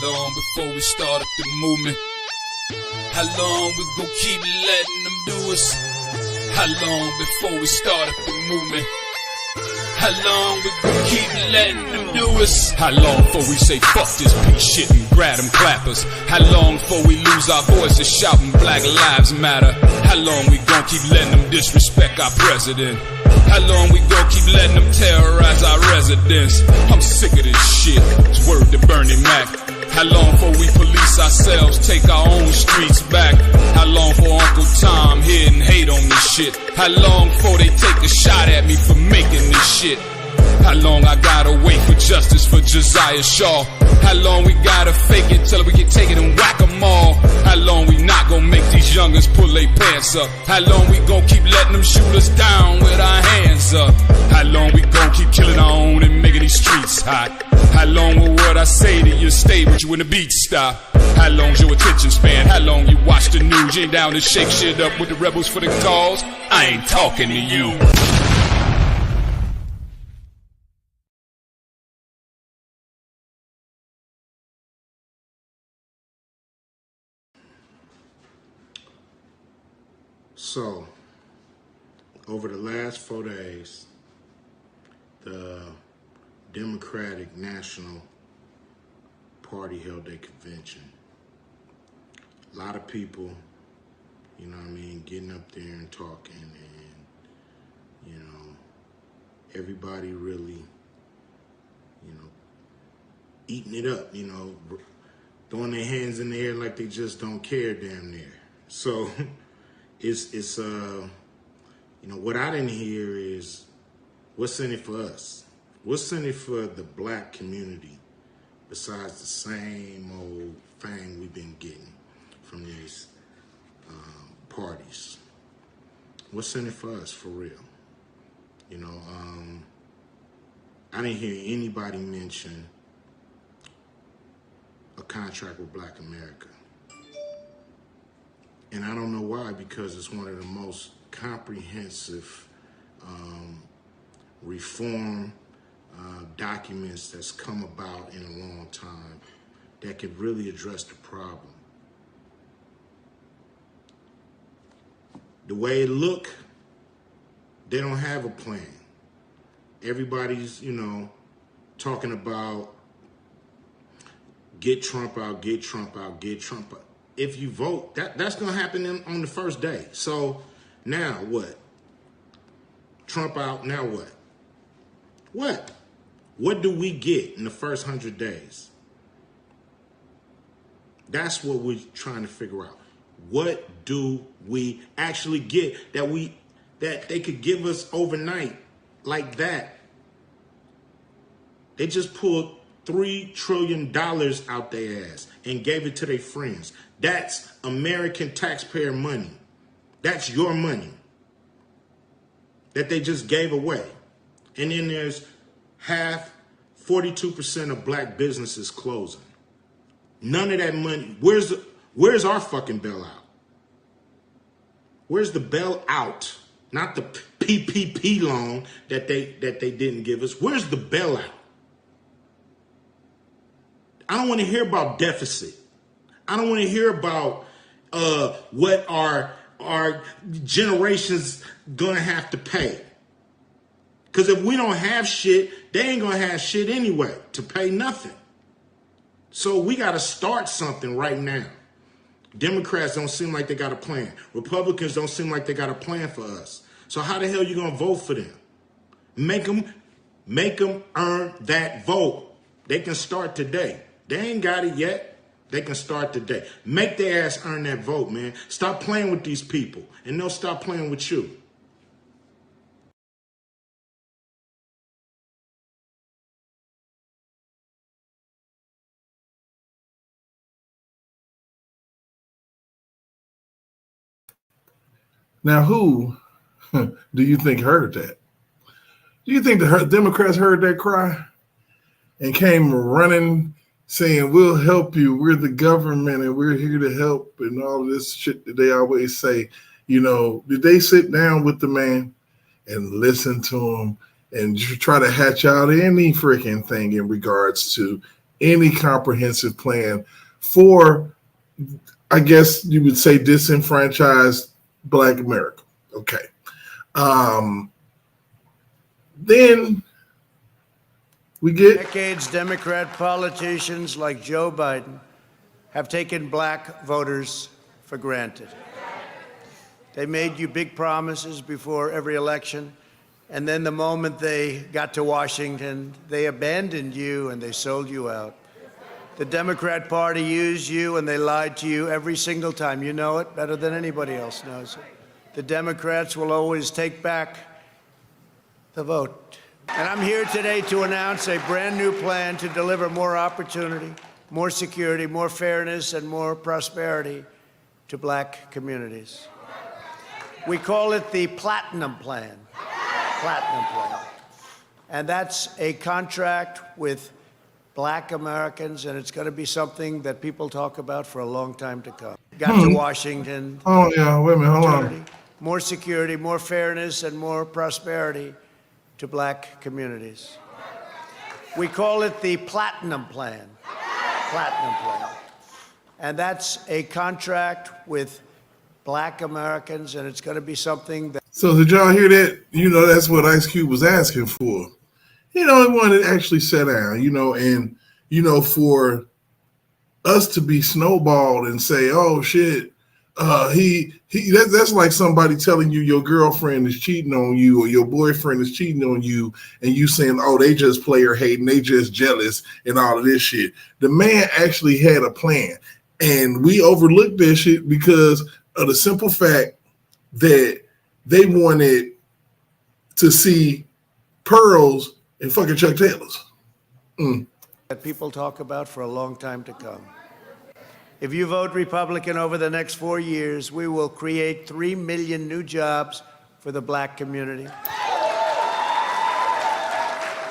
long before we start up the movement? How long we gon' keep letting them do us? How long before we start up the movement? How long we gon' keep letting them do us? How long before we say fuck this peace shit and grab them clappers? How long before we lose our voices shouting Black Lives Matter? How long we gon' keep letting them disrespect our president? How long we gon' keep letting them terrorize our residents? I'm sick of this shit, it's word to Bernie Mac. How long before we police ourselves, take our own streets back? How long before Uncle Tom here and hate on this shit? How long before they take a shot at me for making this shit? How long I gotta wait for justice for Josiah Shaw? How long we gotta fake it till we can take it and whack 'em all? How long we not gonna make these youngins pull their pants up? How long we gon' keep letting them shoot us down with our hands up? How long we gon' keep killing our own and making these streets hot? How long will what I say to you stay with you when the beat stop? How long's your attention span? How long you watch the news? You ain't down to shake shit up with the rebels for the cause? I ain't talking to you. So, over the last 4 days, the Democratic National Party held a convention. A lot of people, you know what I mean, getting up there and talking, and, you know, everybody really, you know, eating it up, you know, throwing their hands in the air like they just don't care damn near. So, it's you know, what I didn't hear is what's in it for us? What's in it for the black community besides the same old thing we've been getting from these parties? What's in it for us, for real? You know, I didn't hear anybody mention a contract with Black America. And I don't know why, because it's one of the most comprehensive reform documents that's come about in a long time that could really address the problem. The way it look, they don't have a plan. Everybody's, you know, talking about get Trump out, get Trump out, get Trump out. If you vote, that's going to happen on the first day. So now what? Trump out, now what? What? What do we get in the first 100 days? That's what we're trying to figure out. What do we actually get that they could give us overnight like that? They just pulled $3 trillion out their ass and gave it to their friends. That's American taxpayer money. That's your money that they just gave away. And then there's 42% of black businesses closing. None of that money. Where's our fucking bailout? Where's the bailout? Not the PPP loan that they didn't give us. Where's the bailout? I don't want to hear about deficit. I don't want to hear about what our generations gonna have to pay. Because if we don't have shit, they ain't gonna have shit anyway to pay nothing. So we gotta start something right now. Democrats don't seem like they got a plan. Republicans don't seem like they got a plan for us. So how the hell you gonna vote for them? Make them earn that vote. They can start today. They ain't got it yet. They can start today. Make their ass earn that vote, man. Stop playing with these people, and they'll stop playing with you. Now, who do you think heard that? Do you think the Democrats heard that cry and came running saying, we'll help you, we're the government and we're here to help, and all this shit that they always say? You know, did they sit down with the man and listen to him and try to hatch out any freaking thing in regards to any comprehensive plan for, I guess you would say, disenfranchised Black America. Okay. Then we get... Decades, Democrat politicians like Joe Biden have taken Black voters for granted. They made you big promises before every election, and then the moment they got to Washington, they abandoned you and they sold you out. The Democrat Party used you and they lied to you every single time. You know it better than anybody else knows it. The Democrats will always take back the vote. And I'm here today to announce a brand new plan to deliver more opportunity, more security, more fairness, and more prosperity to Black communities. We call it the Platinum Plan. Platinum Plan. And that's a contract with Black Americans, and it's going to be something that people talk about for a long time to come. Got to Washington. Oh, yeah, wait a minute, hold on. More security, more fairness, and more prosperity to Black communities. We call it the Platinum Plan. Platinum Plan. And that's a contract with Black Americans, and it's going to be something that... So did y'all hear that? You know, that's what Ice Cube was asking for. You know, he wanted to actually sit down, you know, and, you know, for us to be snowballed and say, oh, shit, that's like somebody telling you your girlfriend is cheating on you or your boyfriend is cheating on you, and you saying, oh, they just player hating, they just jealous and all of this shit. The man actually had a plan, and we overlooked that shit because of the simple fact that they wanted to see pearls and fucking Chuck Taylors. That people talk about for a long time to come. If you vote Republican over the next 4 years, we will create 3 million new jobs for the Black community.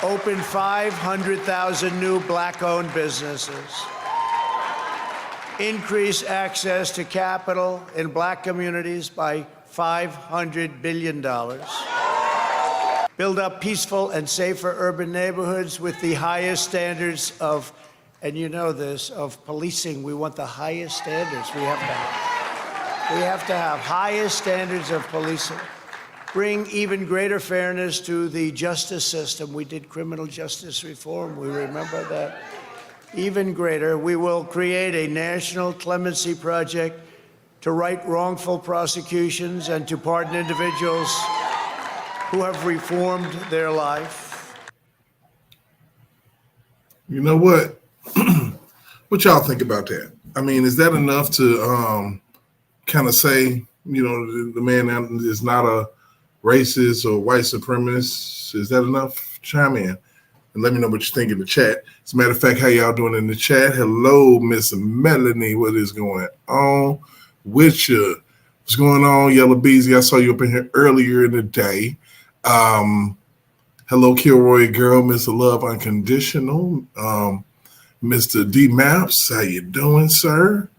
Open 500,000 new Black-owned businesses. Increase access to capital in Black communities by $500 billion. Build up peaceful and safer urban neighborhoods with the highest standards of, and you know this, of policing. We want the highest standards. We have to have highest standards of policing. Bring even greater fairness to the justice system. We did criminal justice reform. We remember that. Even greater, we will create a national clemency project to right wrongful prosecutions and to pardon individuals who have reformed their life. You know what? What y'all think about that? I mean, is that enough to kind of say, you know, the man is not a racist or white supremacist? Is that enough? Chime in and let me know what you think in the chat. As a matter of fact, how y'all doing in the chat? Hello, Miss Melanie. What is going on with you? What's going on, Yellow Beezy? I saw you up in here earlier in the day. Hello, Kilroy Girl, Mr. Love Unconditional. Mr. D Maps, how you doing, sir?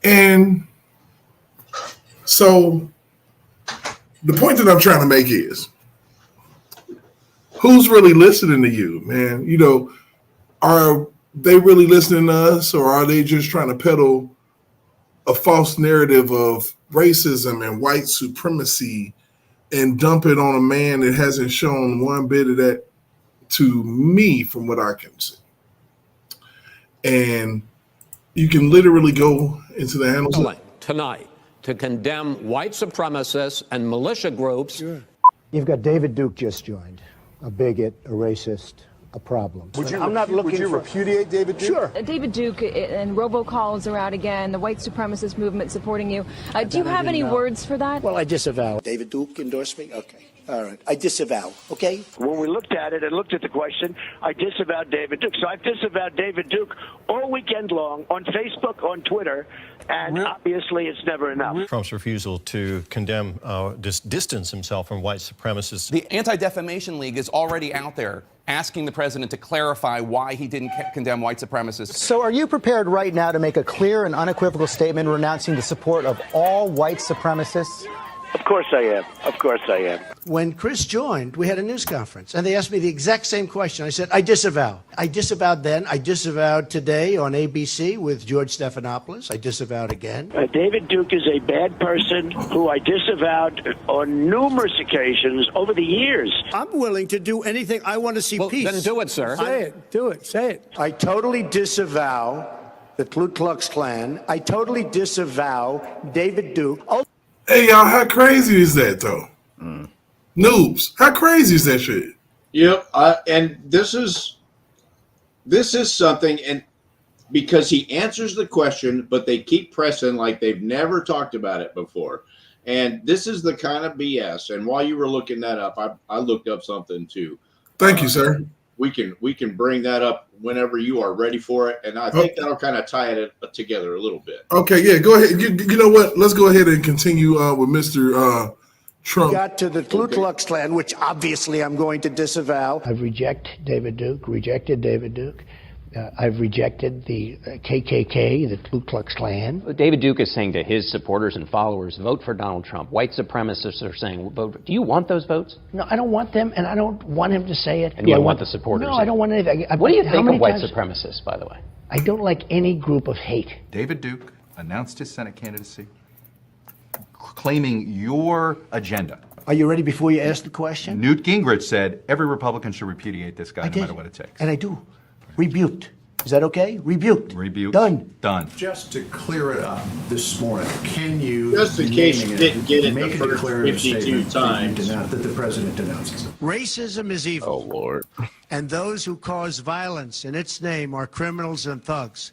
And so the point that I'm trying to make is, who's really listening to you, man? You know, are they really listening to us, or are they just trying to peddle a false narrative of racism and white supremacy and dump it on a man that hasn't shown one bit of that to me from what I can see? And you can literally go into the handles tonight to condemn white supremacists and militia groups. Sure. You've got David Duke just joined, a bigot, a racist, a problem. Would you repudiate David Duke? Sure. David Duke and robocalls are out again, the white supremacist movement supporting you. Do you have any words for that? Well, I disavow. David Duke endorsed me? Okay. All right. I disavow. Okay? When we looked at it and looked at the question, I disavowed David Duke. So I've disavowed David Duke all weekend long on Facebook, on Twitter, and obviously it's never enough. Trump's refusal to condemn, distance himself from white supremacists. The Anti-Defamation League is already out there asking the president to clarify why he didn't condemn white supremacists. So are you prepared right now to make a clear and unequivocal statement renouncing the support of all white supremacists? Of course I am. Of course I am. When Chris joined, we had a news conference, and they asked me the exact same question. I said, I disavow. I disavowed then. I disavowed today on ABC with George Stephanopoulos. I disavowed again. David Duke is a bad person who I disavowed on numerous occasions over the years. I'm willing to do anything. I want to see peace. Then do it, sir. Say it. Do it. Say it. I totally disavow the Ku Klux Klan. I totally disavow David Duke. Hey, y'all, how crazy is that, though? Noobs, how crazy is that shit? Yep, and this is something, and because he answers the question, but they keep pressing like they've never talked about it before. And this is the kind of BS. And while you were looking that up, I looked up something too. Thank you, sir. We can bring that up whenever you are ready for it, and I think that'll kind of tie it together a little bit. Okay, yeah, go ahead. You know what? Let's go ahead and continue with Mr. Trump. Got to the Ku Klux Klan, which obviously I'm going to disavow. I've rejected David Duke. I've rejected the KKK, the Ku Klux Klan. David Duke is saying to his supporters and followers, vote for Donald Trump. White supremacists are saying, vote. Do you want those votes? No, I don't want them, and I don't want him to say it. And you don't want the supporters? No, I don't want anything. What do you think of white supremacists, by the way? I don't like any group of hate. David Duke announced his Senate candidacy, claiming your agenda. Are you ready before you ask the question? Newt Gingrich said every Republican should repudiate this guy no matter what it takes. And I do. Rebuked. Is that okay? Rebuked. Rebuked. Done. Done. Just to clear it up this morning, can you, just in case you didn't get it make the first 52 times, that the president denounces it? Racism is evil. Oh, Lord. And those who cause violence in its name are criminals and thugs,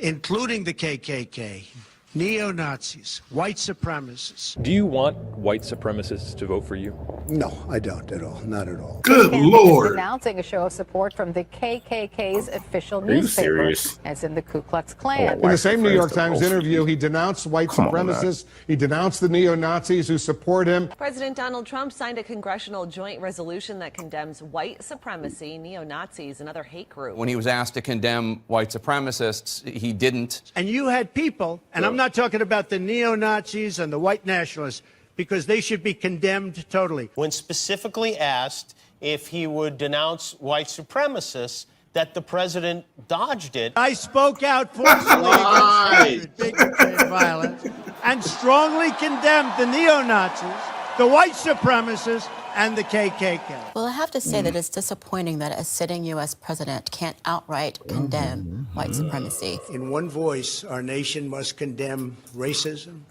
including the KKK, neo-Nazis, white supremacists. Do you want white supremacists to vote for you? No, I don't at all. Not at all. Good Lord. Announcing a show of support from the KKK's official Are you newspaper, serious? as in the Ku Klux Klan. In the same New York Times interview, he denounced white supremacists. He denounced the neo-Nazis who support him. President Donald Trump signed a congressional joint resolution that condemns white supremacy, neo-Nazis, and other hate groups. When he was asked to condemn white supremacists, he didn't. And you had people, and I'm not talking about the neo-Nazis and the white nationalists, because they should be condemned totally. When specifically asked if he would denounce white supremacists, that the president dodged it. I spoke out forcefully against bigotry and violence and strongly condemned the neo-Nazis, the white supremacists, and the KKK. Well, I have to say that it's disappointing that a sitting U.S. president can't outright condemn white supremacy. In one voice, our nation must condemn racism,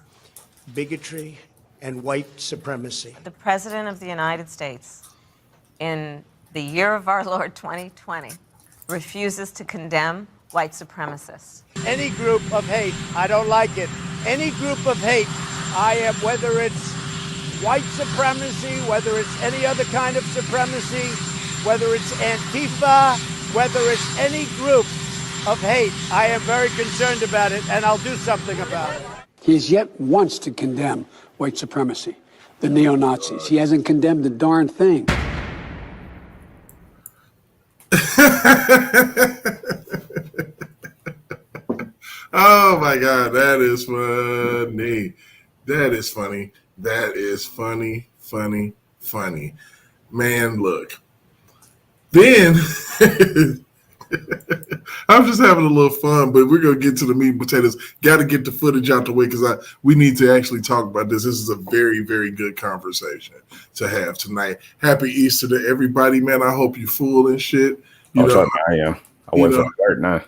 bigotry, and white supremacy. The President of the United States, in the year of our Lord 2020, refuses to condemn white supremacists. Any group of hate, I don't like it. Any group of hate, I am, whether it's white supremacy, whether it's any other kind of supremacy, whether it's Antifa, whether it's any group of hate, I am very concerned about it, and I'll do something about it. He has yet once to condemn white supremacy, the neo-Nazis. He hasn't condemned a darn thing. Oh my God, that is funny. That is funny. That is funny, funny, funny. Man, look. Then I'm just having a little fun, but we're gonna get to the meat and potatoes. Got to get the footage out the way because we need to actually talk about this. This is a very, very good conversation to have tonight. Happy Easter to everybody, man. I hope you're full and shit. You know, I am. I went for dessert now.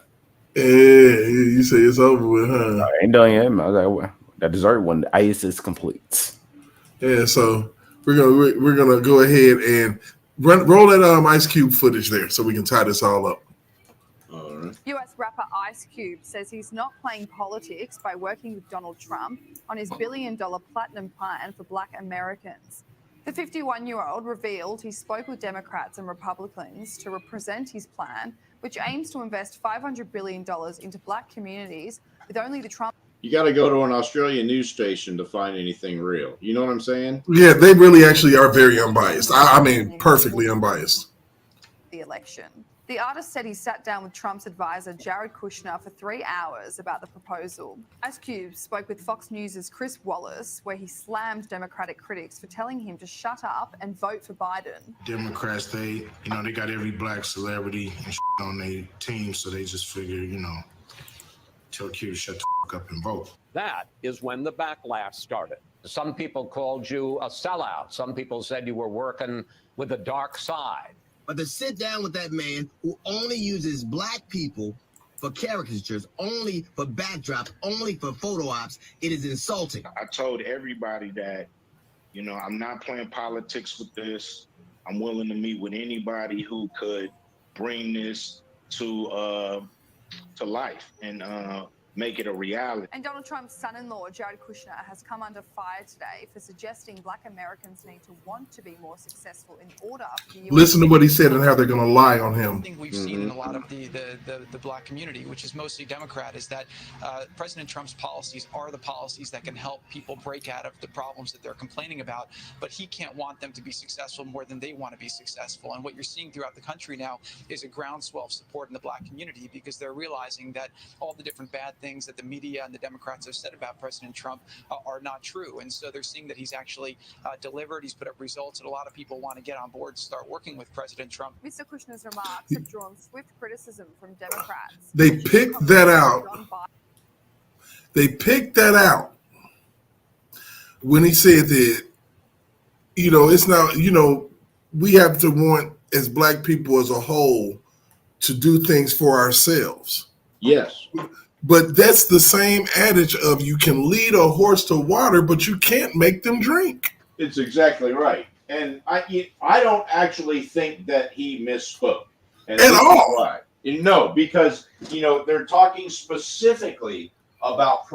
Yeah, you say it's over with, huh? I ain't done yet. I was like, that dessert one, the ice is complete. Yeah, so we're gonna go ahead and roll that Ice Cube footage there so we can tie this all up. All right. US rapper Ice Cube says he's not playing politics by working with Donald Trump on his billion-dollar platinum plan for Black Americans. The 51-year-old revealed he spoke with Democrats and Republicans to represent his plan, which aims to invest $500 billion into Black communities with only the Trump. You got to go to an Australian news station to find anything real. You know what I'm saying? Yeah, they really actually are very unbiased. I mean, perfectly unbiased. The election. The artist said he sat down with Trump's advisor, Jared Kushner, for 3 hours about the proposal. Ice Cube spoke with Fox News' Chris Wallace, where he slammed Democratic critics for telling him to shut up and vote for Biden. Democrats, they got every black celebrity and on their team, so they just figure, tell Q to shut the up and vote. That is when the backlash started. Some people called you a sellout. Some people said you were working with the dark side. But to sit down with that man who only uses black people for caricatures, only for backdrops, only for photo ops, it is insulting. I told everybody that, I'm not playing politics with this. I'm willing to meet with anybody who could bring this to life and make it a reality. And Donald Trump's son-in-law, Jared Kushner, has come under fire today for suggesting black Americans need to want to be more successful in order for the U.S. Listen to what he said and how they're going to lie on him. One thing we've seen in a lot of the black community, which is mostly Democrat, is that President Trump's policies are the policies that can help people break out of the problems that they're complaining about, but he can't want them to be successful more than they want to be successful. And what you're seeing throughout the country now is a groundswell of support in the black community, because they're realizing that all the different bad things that the media and the Democrats have said about President Trump are not true. And so they're seeing that he's actually delivered. He's put up results, and a lot of people want to get on board and start working with President Trump. Mr. Kushner's remarks have drawn swift criticism from Democrats. They picked that out. They picked that out when he said that, it's not, we have to want, as black people as a whole, to do things for ourselves. Yes. But that's the same adage of you can lead a horse to water, but you can't make them drink. It's exactly right. And I don't actually think that he misspoke. And at all. Why. No, because, they're talking specifically about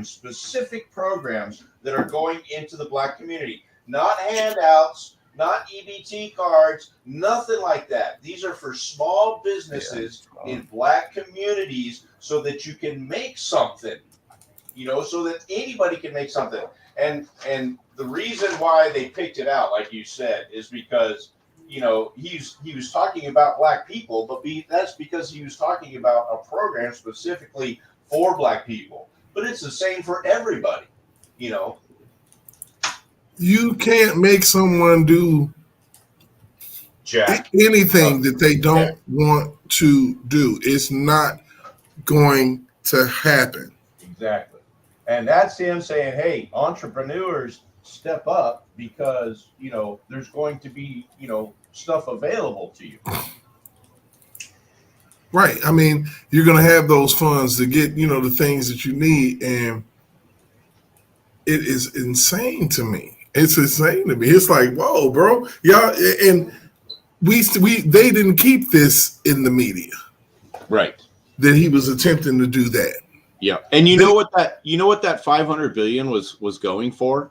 specific programs that are going into the black community. Not handouts, not EBT cards, nothing like that. These are for small businesses in black communities so that you can make something, so that anybody can make something. And the reason why they picked it out, like you said, is because, he was talking about black people, but that's because he was talking about a program specifically for black people. But it's the same for everybody, You can't make someone do anything that they don't want to do. It's not going to happen. Exactly. And that's him saying, hey, entrepreneurs, step up, because, there's going to be, stuff available to you. Right. I mean, you're going to have those funds to get, the things that you need. And it is insane to me. It's insane to me. It's like, whoa, bro. Y'all, and they didn't keep this in the media. Right. That he was attempting to do that. Yeah. And you know what that $500 billion was going for?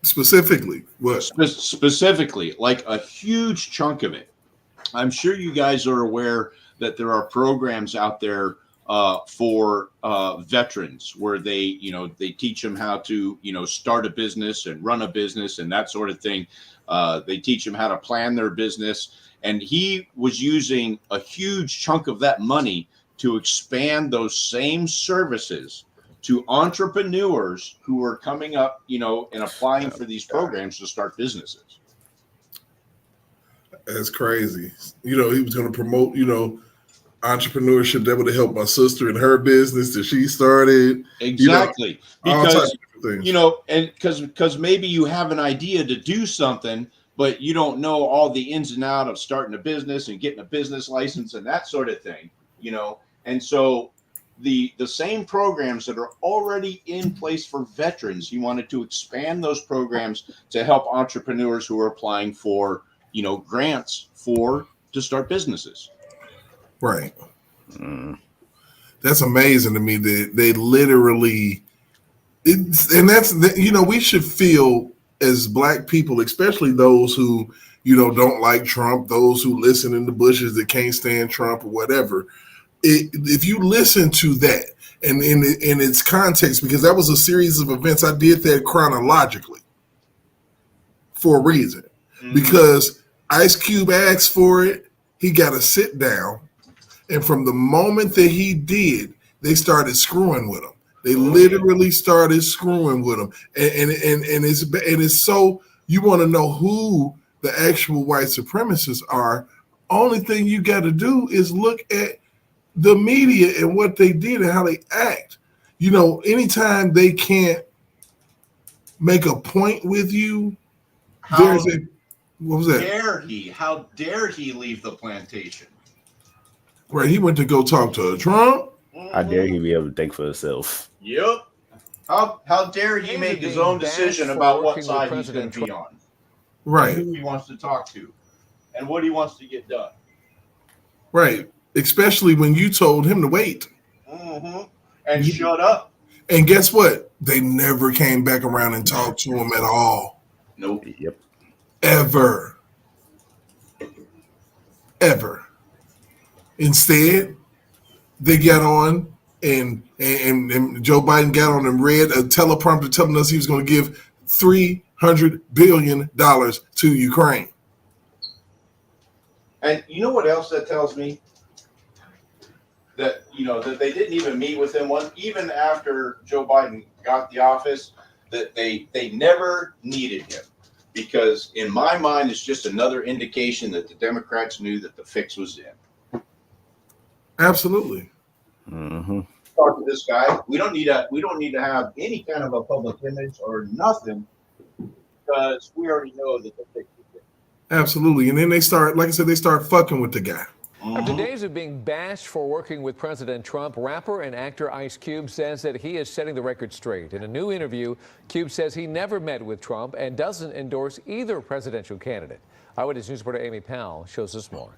Specifically, what? Specifically, like a huge chunk of it. I'm sure you guys are aware that there are programs out there for veterans where they teach them how to, start a business and run a business and that sort of thing. They teach them how to plan their business. And he was using a huge chunk of that money to expand those same services to entrepreneurs who are coming up, and applying for these programs to start businesses. That's crazy. He was going to promote, entrepreneurship that would have helped my sister in her business that she started. Exactly. Because, and because maybe you have an idea to do something, but you don't know all the ins and outs of starting a business and getting a business license and that sort of thing, And so the same programs that are already in place for veterans, he wanted to expand those programs to help entrepreneurs who are applying for, grants to start businesses. Right. That's amazing to me that they literally, we should feel as black people, especially those who, don't like Trump, those who listen in the bushes that can't stand Trump or whatever. If you listen to that and in its context, because that was a series of events, I did that chronologically for a reason, because Ice Cube asked for it. He got to sit down. And from the moment that he did, they started screwing with him. They literally started screwing with him. And it's so, you want to know who the actual white supremacists are. Only thing you got to do is look at the media and what they did and how they act. You know, anytime they can't make a point with you, there's a, what was that? How dare he leave the plantation? Right, he went to go talk to Trump. How dare he be able to think for himself? Yep. How dare he make his own decision about what side he's going to be on? Right. And who he wants to talk to and what he wants to get done. Right. Especially when you told him to wait. And shut up. And guess what? They never came back around and talked to him at all. Nope. Yep. Ever. Instead, they got on and Joe Biden got on and read a teleprompter telling us he was going to give $300 billion to Ukraine. And you know what else that tells me? That, you know, that they didn't even meet with him even after Joe Biden got the office, that they never needed him. Because in my mind, it's just another indication that the Democrats knew that the fix was in. Absolutely. Talk to this guy. We don't need to have any kind of a public image or nothing, because we already know that the fix is in. Absolutely. And then they start, like I said, they start fucking with the guy. After days of being bashed for working with President Trump, rapper and actor Ice Cube says that he is setting the record straight. In a new interview, Cube says he never met with Trump and doesn't endorse either presidential candidate. Eyewitness News reporter Amy Powell shows us more.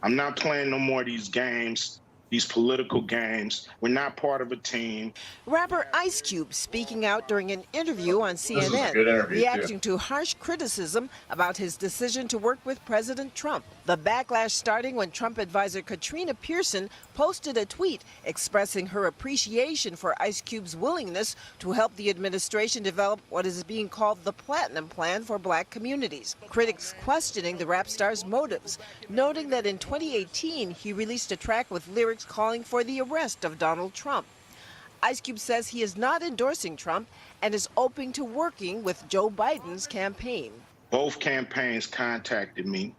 I'm not playing no more of these games, these political games. We're not part of a team. Rapper Ice Cube speaking out during an interview on CNN, reacting to harsh criticism about his decision to work with President Trump. The backlash starting when Trump advisor Katrina Pearson posted a tweet expressing her appreciation for Ice Cube's willingness to help the administration develop what is being called the Platinum Plan for Black communities. Critics questioning the rap star's motives, noting that in 2018 he released a track with lyrics calling for the arrest of Donald Trump. Ice Cube says he is not endorsing Trump and is open to working with Joe Biden's campaign. Both campaigns contacted me.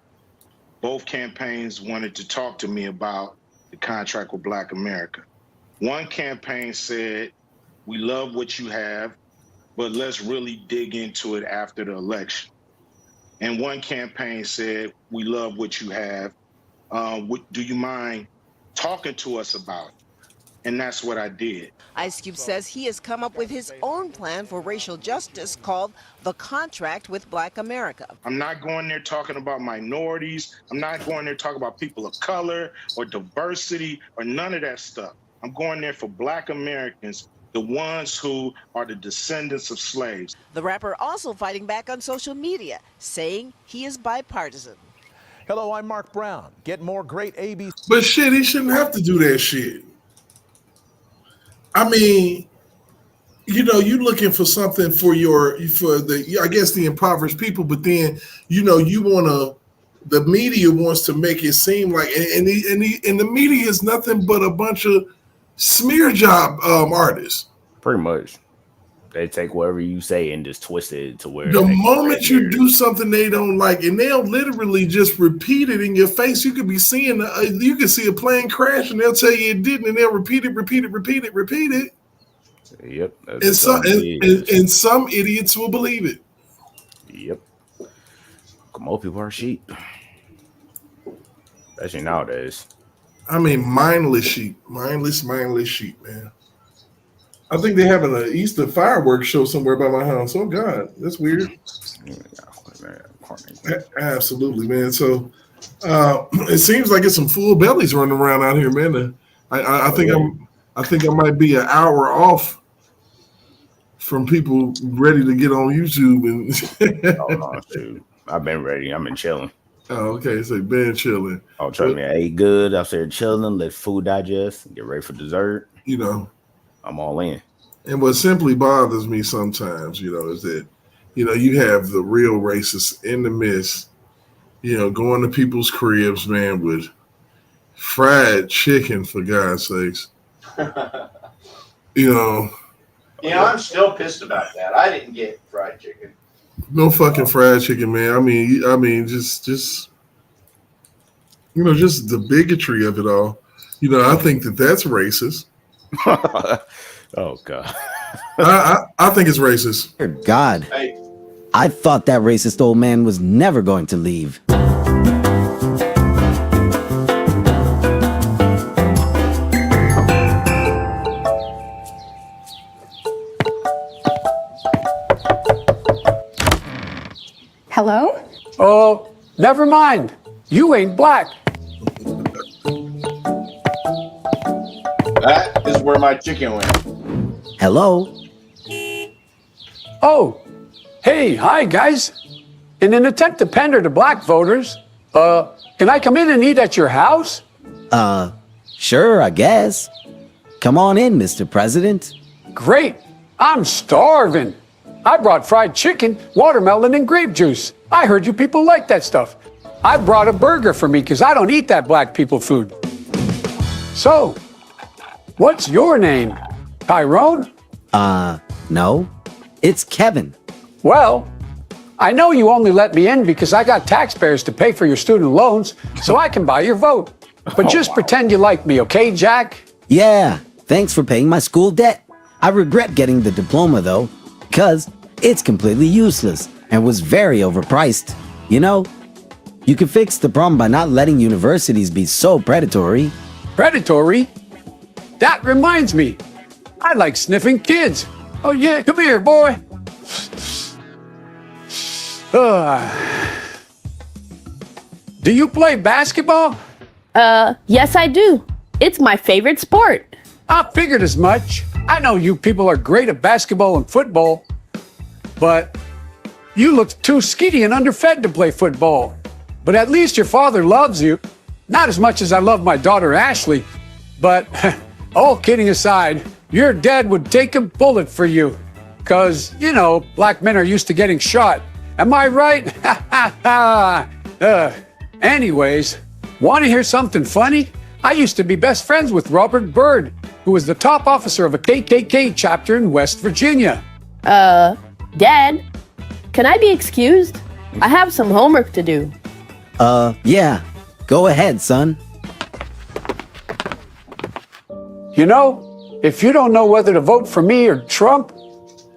Both campaigns wanted to talk to me about the contract with Black America. One campaign said, we love what you have, but let's really dig into it after the election. And one campaign said, we love what you have. Do you mind talking to us about it? And that's what I did. Ice Cube says he has come up with his own plan for racial justice called the Contract with Black America. I'm not going there talking about minorities. I'm not going there talking about people of color or diversity or none of that stuff. I'm going there for Black Americans, the ones who are the descendants of slaves. The rapper also fighting back on social media, saying he is bipartisan. Hello, I'm Mark Brown. Get more great ABC. But shit, he shouldn't have to do that shit. I mean, you know, you're looking for something for the I guess the impoverished people, but then, you know, the media wants to make it seem like, and the media is nothing but a bunch of smear job artists. Pretty much. They take whatever you say and just twist it to where the moment you do something they don't like, and they'll literally just repeat it in your face. You could be seeing, you can see a plane crash, and they'll tell you it didn't, and they'll repeat it. Yep. And some idiots will believe it. Yep. Most people are sheep, especially nowadays. I mean, mindless sheep, man. I think they're having an Easter fireworks show somewhere by my house. Oh God, that's weird. Absolutely, man. So it seems like it's some full bellies running around out here, man. I think I might be an hour off from people ready to get on YouTube and. Oh no, dude. I've been ready. I've been chilling. Oh, okay. So been chilling. Oh, trust me, I ate good. I started chilling, let food digest, get ready for dessert. You know. I'm all in. And what simply bothers me sometimes, you know, is that, you know, you have the real racists in the midst, going to people's cribs, man, with fried chicken, for God's sakes. I'm still pissed about that. I didn't get fried chicken. No fucking fried chicken, man. I mean, just the bigotry of it all. I think that's racist. Oh God. I think it's racist. Dear God. Hey. I thought that racist old man was never going to leave. Hello? Oh, never mind. You ain't black. That is where my chicken went. Hello? Oh, hey, hi, guys. In an attempt to pander to black voters, can I come in and eat at your house? Sure, I guess. Come on in, Mr. President. Great. I'm starving. I brought fried chicken, watermelon, and grape juice. I heard you people like that stuff. I brought a burger for me because I don't eat that black people food. So, what's your name? Tyrone? No. It's Kevin. Well, I know you only let me in because I got taxpayers to pay for your student loans, so I can buy your vote. But just pretend you like me, okay, Jack? Yeah, thanks for paying my school debt. I regret getting the diploma, though, because it's completely useless and was very overpriced. You can fix the problem by not letting universities be so predatory. Predatory? That reminds me. I like sniffing kids. Oh, yeah, come here, boy. Do you play basketball? Yes, I do. It's my favorite sport. I figured as much. I know you people are great at basketball and football, but you look too skinny and underfed to play football. But at least your father loves you. Not as much as I love my daughter, Ashley. But all kidding aside, your dad would take a bullet for you. Because, black men are used to getting shot. Am I right? Anyways, want to hear something funny? I used to be best friends with Robert Byrd, who was the top officer of a KKK chapter in West Virginia. Dad, can I be excused? I have some homework to do. Yeah. Go ahead, son. If you don't know whether to vote for me or Trump,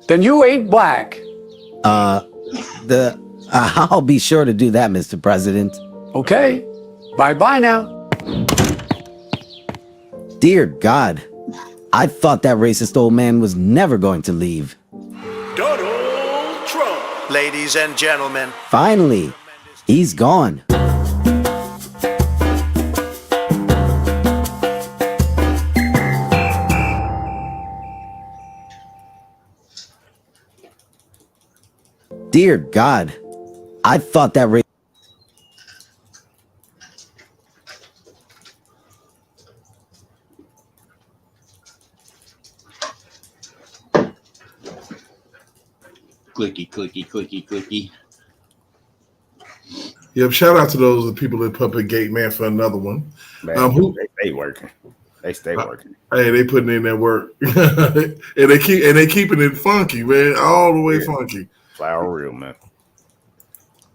then you ain't black. I'll be sure to do that, Mr. President. Okay. Bye-bye now. Dear God. I thought that racist old man was never going to leave. Donald Trump. Ladies and gentlemen. Finally, he's gone. Dear God, I thought that Clicky, clicky, clicky, clicky. Yep, shout out to those people at Puppet Gate, man, for another one. Man, they stay working. They stay working. Hey, they putting in that work. and they keeping it funky, man, all the way funky. Flower real, man.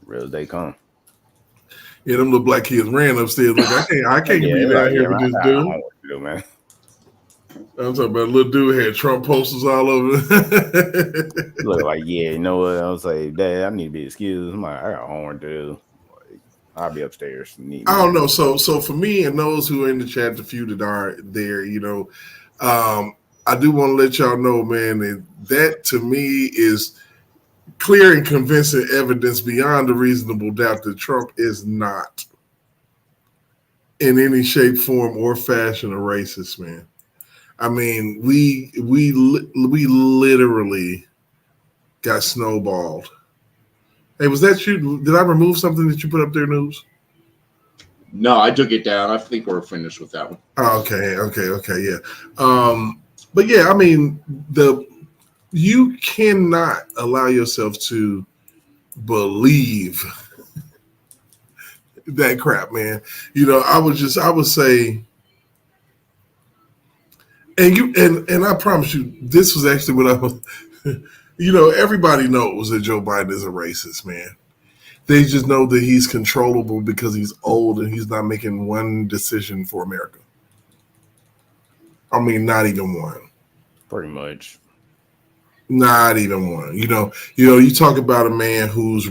Real as they come. Yeah, them little black kids ran upstairs. Like, I can't be down here with this dude. Man. I'm talking about a little dude had Trump posters all over. Look like, yeah, you know what? I was like, Dad, I need to be excused. I'm like, I got homework to do. Like, I'll be upstairs. I don't know. So for me and those who are in the chat, the few that are there, I do want to let y'all know, man, that to me is clear and convincing evidence beyond a reasonable doubt that Trump is not in any shape, form, or fashion a racist, man. I mean, we literally got snowballed. Hey, was that you? Did I remove something that you put up there, News? No, I took it down. I think we're finished with that one. Oh, okay, yeah. But yeah, I mean, you cannot allow yourself to believe that crap, man. You know, I would say, and I promise you, this was actually what I was. You know, everybody knows that Joe Biden is a racist, man. They just know that he's controllable because he's old and he's not making one decision for America. I mean, not even one. Pretty much. Not even one. You talk about a man who's,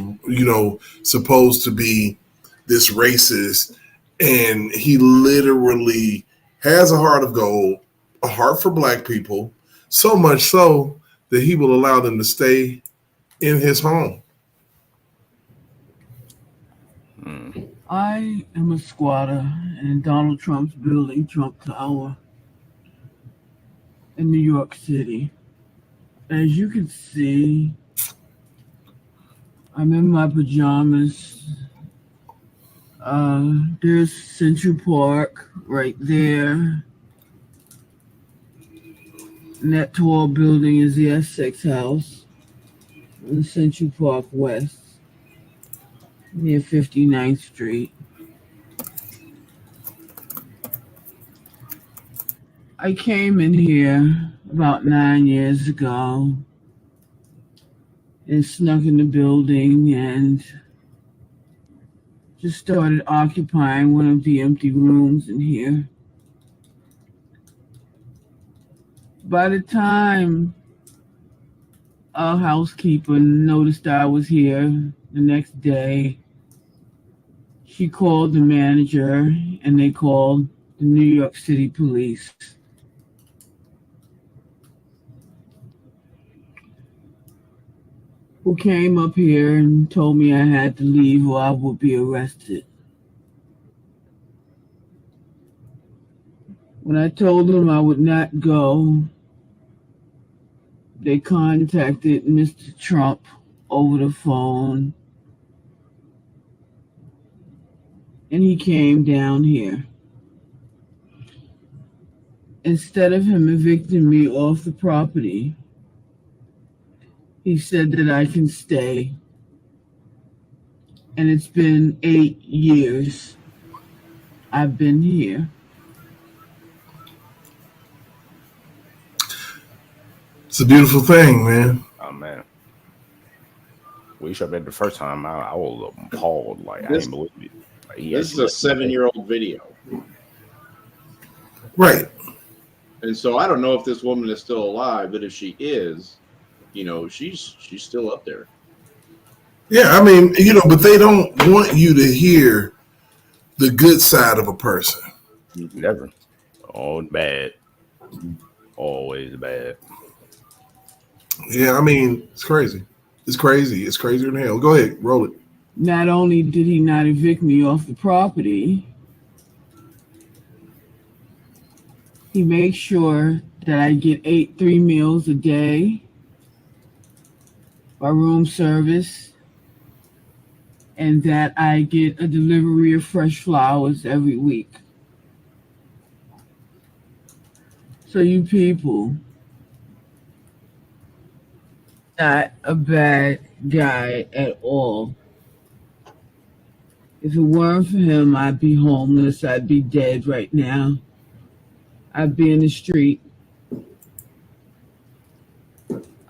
supposed to be this racist, and he literally has a heart of gold, a heart for black people, so much so that he will allow them to stay in his home. I am a squatter in Donald Trump's building, Trump Tower, in New York City. As you can see, I'm in my pajamas. There's Central Park right there. And that tall building is the Essex House in Central Park West, near 59th Street. I came in here about 9 years ago and snuck in the building and just started occupying one of the empty rooms in here. By the time our housekeeper noticed I was here the next day, she called the manager and they called the New York City police. Who came up here and told me I had to leave or I would be arrested. When I told them I would not go, they contacted Mr. Trump over the phone, and he came down here. Instead of him evicting me off the property, he said that I can stay. And it's been 8 years I've been here. It's a beautiful thing, man. Oh man. We showed that the first time I was appalled. Like, I didn't believe it. Like, this is a 7-year-old video. Right. And so I don't know if this woman is still alive, but if she is, she's still up there. Yeah, I mean, but they don't want you to hear the good side of a person. Never. Oh, bad. Always bad. Yeah, I mean, it's crazy. It's crazy. It's crazier than hell. Go ahead, roll it. Not only did he not evict me off the property, he makes sure that I get 3 meals a day, by room service, and that I get a delivery of fresh flowers every week. So you people, not a bad guy at all. If it weren't for him, I'd be homeless. I'd be dead right now. I'd be in the street.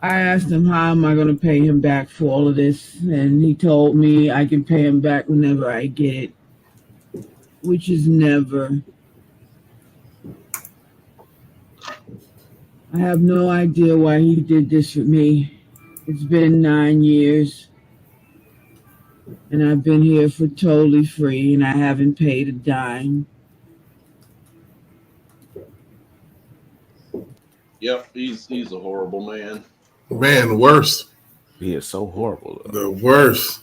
I asked him, how am I going to pay him back for all of this? And he told me I can pay him back whenever I get it, which is never. I have no idea why he did this with me. It's been 9 years, and I've been here for totally free, and I haven't paid a dime. Yep, he's a horrible man. Man, the worst. He is so horrible. The worst.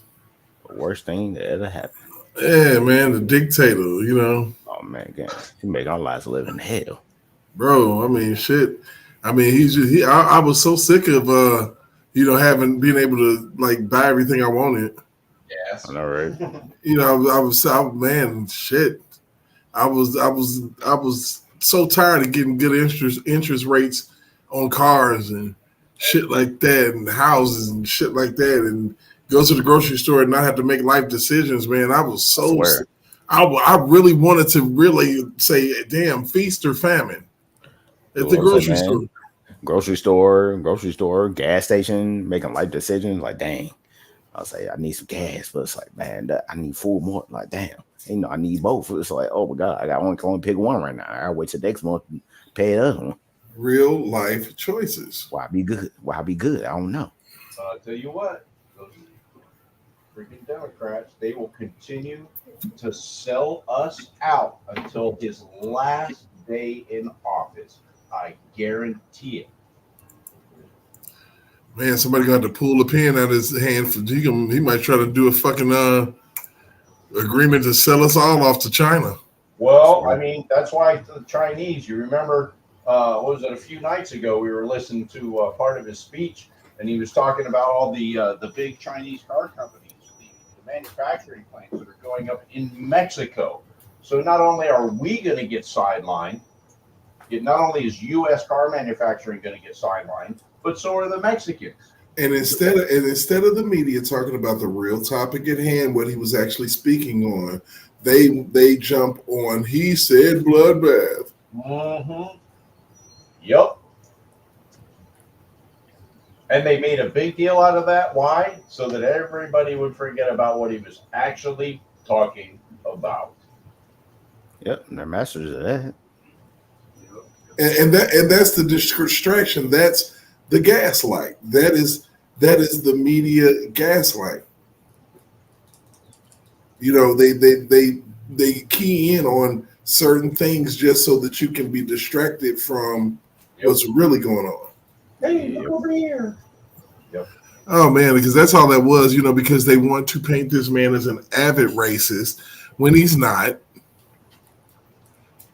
The worst thing that ever happened. Yeah, man, the dictator, Oh man, he make our lives live in hell. Bro, I mean, shit. I mean, I was so sick of being able to like buy everything I wanted. Yes. I know, right? I was shit. I was so tired of getting good interest rates on cars and shit like that, and houses and shit like that, and go to the grocery store and not have to make life decisions, man. I was so swear. I really wanted to really say, damn, feast or famine at the Well, say, grocery store. man, grocery store, gas station, making life decisions. Like, dang, I'll say I need some gas, but it's like, man, I need food more. Like, damn, I need both. It's like, oh my god, I can only pick one right now. I wait till next month and pay the other one. Real life choices. Why be good? Why be good? I don't know. I'll tell you what, those freaking Democrats, they will continue to sell us out until his last day in office. I guarantee it. Man, somebody got to pull the pen out of his hand. He might try to do a fucking agreement to sell us all off to China. Well, I mean, that's why the Chinese, you remember, what was it, a few nights ago, we were listening to part of his speech, and he was talking about all the big Chinese car companies, the manufacturing plants that are going up in Mexico. So not only are we going to get sidelined, not only is U.S. car manufacturing going to get sidelined, but so are the Mexicans. And instead of the media talking about the real topic at hand, what he was actually speaking on, they jump on. He said bloodbath. Mm-hmm. Yep. And they made a big deal out of that. Why? So that everybody would forget about what he was actually talking about. Yep, and they're masters of that. And that's the distraction. That's the gaslight. That is the media gaslight. They key in on certain things just so that you can be distracted from what's really going on. Hey, look over here. Yep. Oh man, because that's all that was, because they want to paint this man as an avid racist when he's not.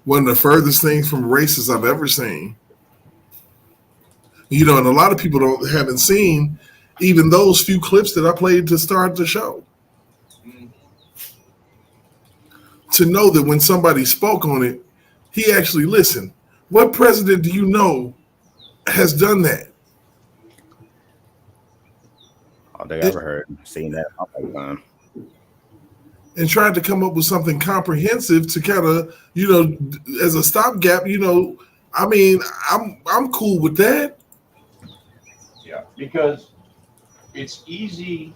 One of the furthest things from racist I've ever seen. And a lot of people haven't seen even those few clips that I played to start the show. To know that when somebody spoke on it, he actually listened. What president do you know has done that? I don't think I've ever heard, seen that. And tried to come up with something comprehensive to kind of, as a stopgap, I mean, I'm cool with that. Yeah, because it's easy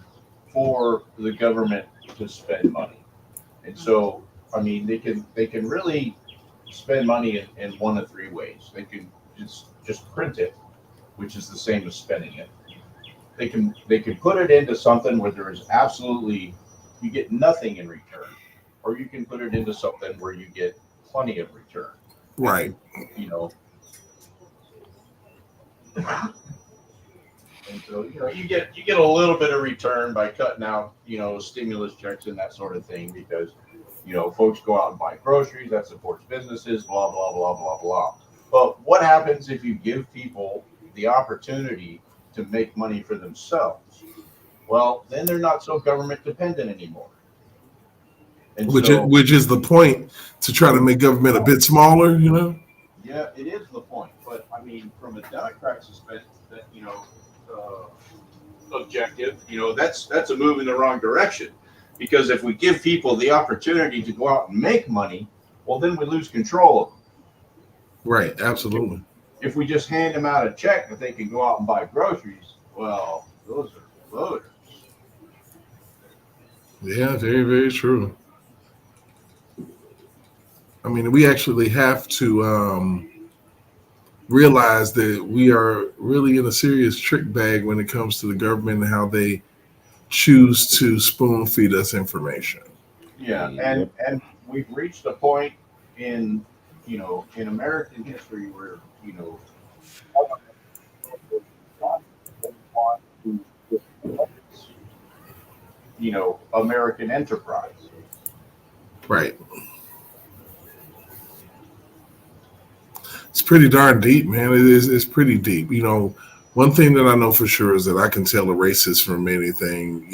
for the government to spend money. And so, I mean, they can really spend money in one of three ways. They can just print it, which is the same as spending it. They can put it into something where there is absolutely, you get nothing in return, or you can put it into something where you get plenty of return. Right. And so, you get a little bit of return by cutting out, stimulus checks and that sort of thing, because, folks go out and buy groceries, that supports businesses, blah, blah, blah, blah, blah. But what happens if you give people the opportunity to make money for themselves? Well, then they're not so government dependent anymore. And Which is the point, to try to make government a bit smaller, Yeah, it is the point. But I mean, from a Democrat's objective, that's a move in the wrong direction. Because if we give people the opportunity to go out and make money, well, then we lose control of them. Right, absolutely. If we just hand them out a check that they can go out and buy groceries, well, those are voters. Yeah, very, very true. I mean, we actually have to realize that we are really in a serious trick bag when it comes to the government and how they choose to spoon feed us information. Yeah, and we've reached a point in American history where American enterprise. Right. It's pretty darn deep, man. It's pretty deep. One thing that I know for sure is that I can tell a racist from anything,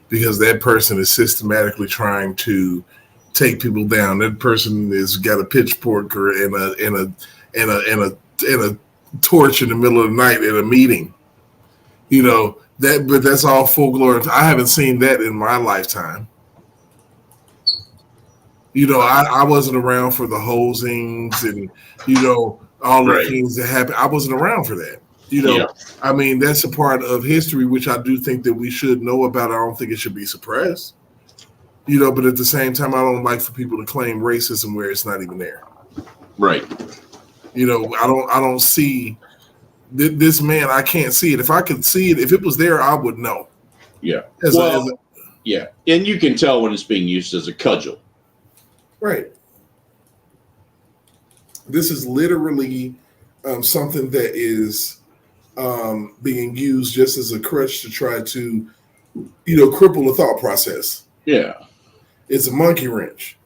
because that person is systematically trying to take people down. That person has got a pitchfork or in a torch in the middle of the night at a meeting. But that's all folklore. I haven't seen that in my lifetime. You know, I wasn't around for the hosings and, you know, all the things that happened. I wasn't around for that. You know, I mean, that's a part of history, which I do think that we should know about. I don't think it should be suppressed. You know, but at the same time, I don't like for people to claim racism where it's not even there. Right. You know, I don't see this man. I can't see it. If I could see it, if it was there, I would know. Yeah. Yeah. And you can tell when it's being used as a cudgel. Right. This is literally something that is being used just as a crutch to try to, you know, cripple the thought process. Yeah. It's a monkey wrench.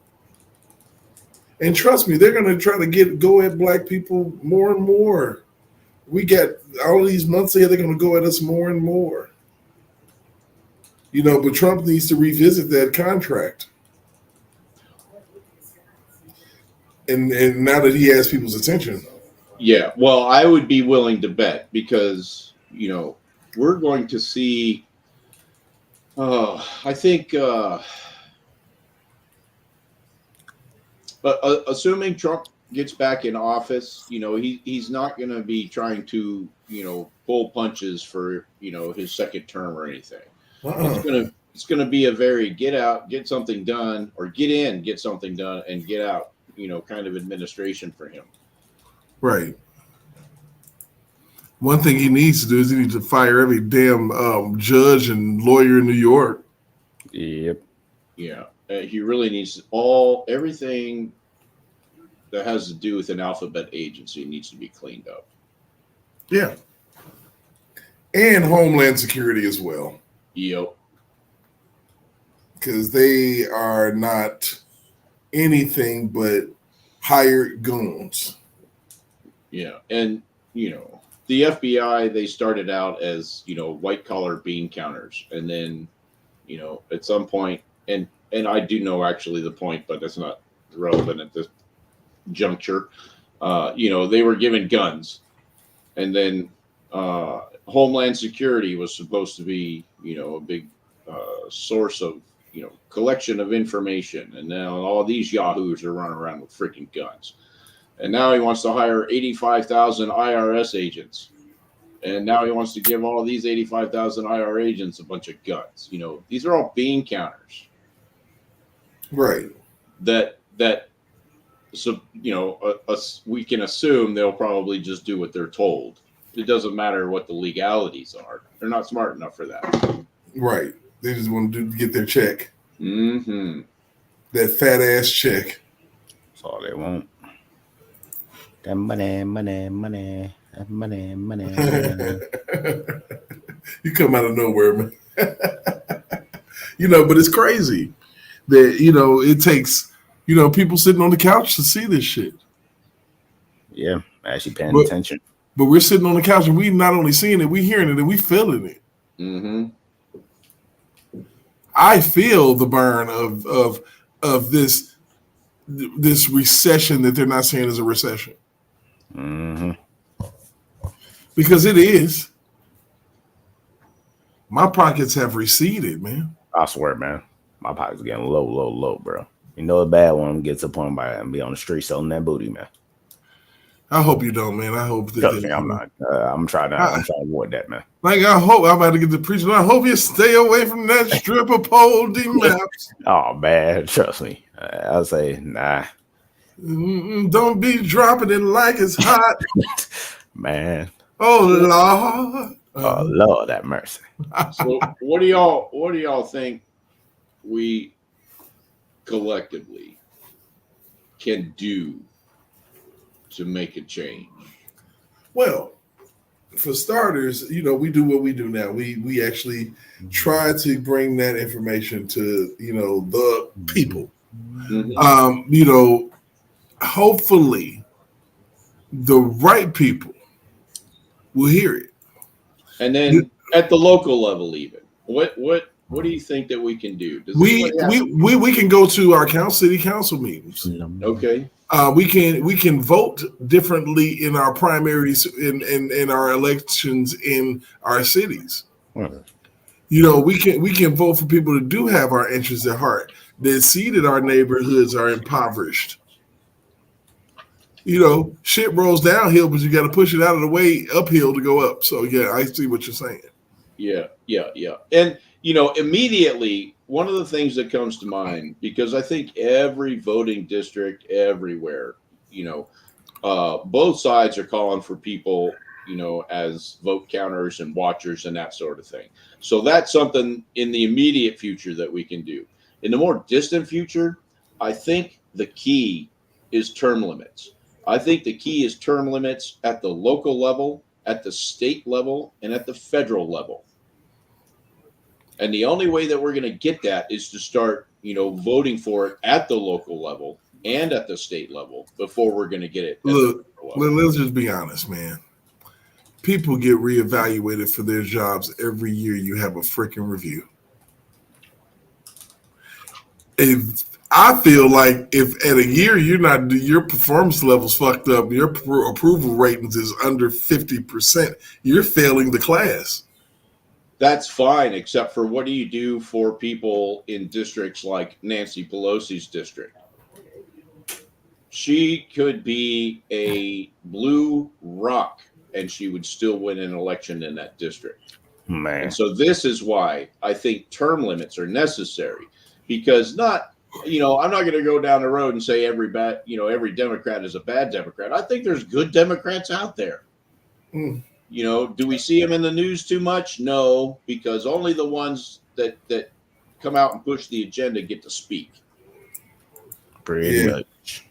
And trust me, they're going to try to go at black people more and more. We got all of these months here, they're going to go at us more and more. You know, but Trump needs to revisit that contract. And now that he has people's attention. Yeah, well, I would be willing to bet because, you know, we're going to see, I think, assuming Trump gets back in office, you know, he's not going to be trying to, you know, pull punches for, you know, his second term or anything. It's going to be a very get out, get something done, or get in, get something done, and get out, you know, kind of administration for him. Right. One thing he needs to do is he needs to fire every damn judge and lawyer in New York. Yep. Yeah. He really needs everything that has to do with an alphabet agency needs to be cleaned up. Yeah. And Homeland Security as well. Yep. Because they are not anything but hired goons. Yeah. And, you know, the FBI, they started out as, you know, white collar bean counters. And then, you know, at some point, and I do know actually the point, but that's not relevant at this juncture. You know, they were given guns. And then Homeland Security was supposed to be, you know, a big source of, you know, collection of information. And now all these yahoos are running around with freaking guns. And now he wants to hire 85,000 IRS agents. And now he wants to give all these 85,000 IR agents a bunch of guns. You know, these are all bean counters. Right. So, you know, we can assume they'll probably just do what they're told. It doesn't matter what the legalities are. They're not smart enough for that. Right. They just want to get their check. Mm-hmm. That fat ass check. That's all they want. That money. You come out of nowhere, man. You know, but it's crazy that, you know, it takes, you know, people sitting on the couch to see this shit. Yeah, actually paying attention. But we're sitting on the couch and we not only seeing it, we hearing it and we feeling it. Mm-hmm. I feel the burn of this recession that they're not saying is a recession. Mm-hmm. Because it is. My pockets have receded, man. I swear, man. My pocket's getting low, bro. You know a bad one gets a point by and be on the street selling that booty, man. I hope you don't, man. I hope that I'm not. I'm trying to avoid that, man. Like I hope I'm about to get the preaching. I hope you stay away from that stripper pole, D-Maps. Oh man, trust me. I'll say nah. Don't be dropping it like it's hot, man. Oh Lord. Oh Lord, have mercy. So what do y'all think we collectively can do to make a change? Well, for starters, you know, we do what we do now. We actually try to bring that information to, you know, the people. Mm-hmm. You know, hopefully the right people will hear it. And then at the local level, even what do you think that we can do? We can go to our city council meetings. Okay. We can vote differently in our primaries in our elections in our cities. You know, we can vote for people that do have our interests at heart, that see that our neighborhoods are impoverished. You know, shit rolls downhill, but you got to push it out of the way uphill to go up. So yeah, I see what you're saying. Yeah. And you know, immediately one of the things that comes to mind, because I think every voting district everywhere, you know, both sides are calling for people, you know, as vote counters and watchers and that sort of thing. So that's something in the immediate future that we can do. In the more distant future, I think the key is term limits. I think the key is term limits at the local level, at the state level, and at the federal level. And the only way that we're going to get that is to start, you know, voting for it at the local level and at the state level before we're going to get it. Look, let's just be honest, man. People get reevaluated for their jobs every year. You have a freaking review. If I feel like if at a year your performance levels fucked up, your approval ratings is under 50%, you're failing the class. That's fine, except for what do you do for people in districts like Nancy Pelosi's district? She could be a blue rock and she would still win an election in that district. Man. And so this is why I think term limits are necessary, because not, you know, I'm not going to go down the road and say every Democrat is a bad Democrat. I think there's good Democrats out there. You know, do we see them in the news too much? No, because only the ones that come out and push the agenda get to speak. Pretty much.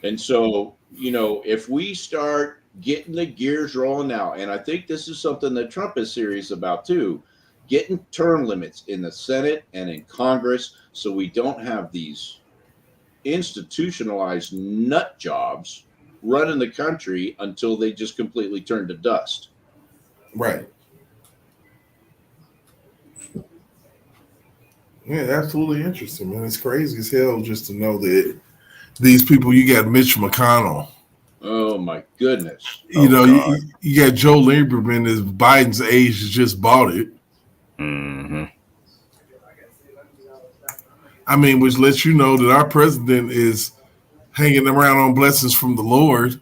And so, you know, if we start getting the gears rolling now, and I think this is something that Trump is serious about too, getting term limits in the Senate and in Congress so we don't have these institutionalized nut jobs running the country until they just completely turn to dust. Right. Yeah, absolutely interesting, man. It's crazy as hell just to know that these people, you got Mitch McConnell. Oh my goodness. You know, you got Joe Lieberman, as Biden's age just bought it. Mm-hmm. I mean, which lets you know that our president is hanging around on blessings from the Lord.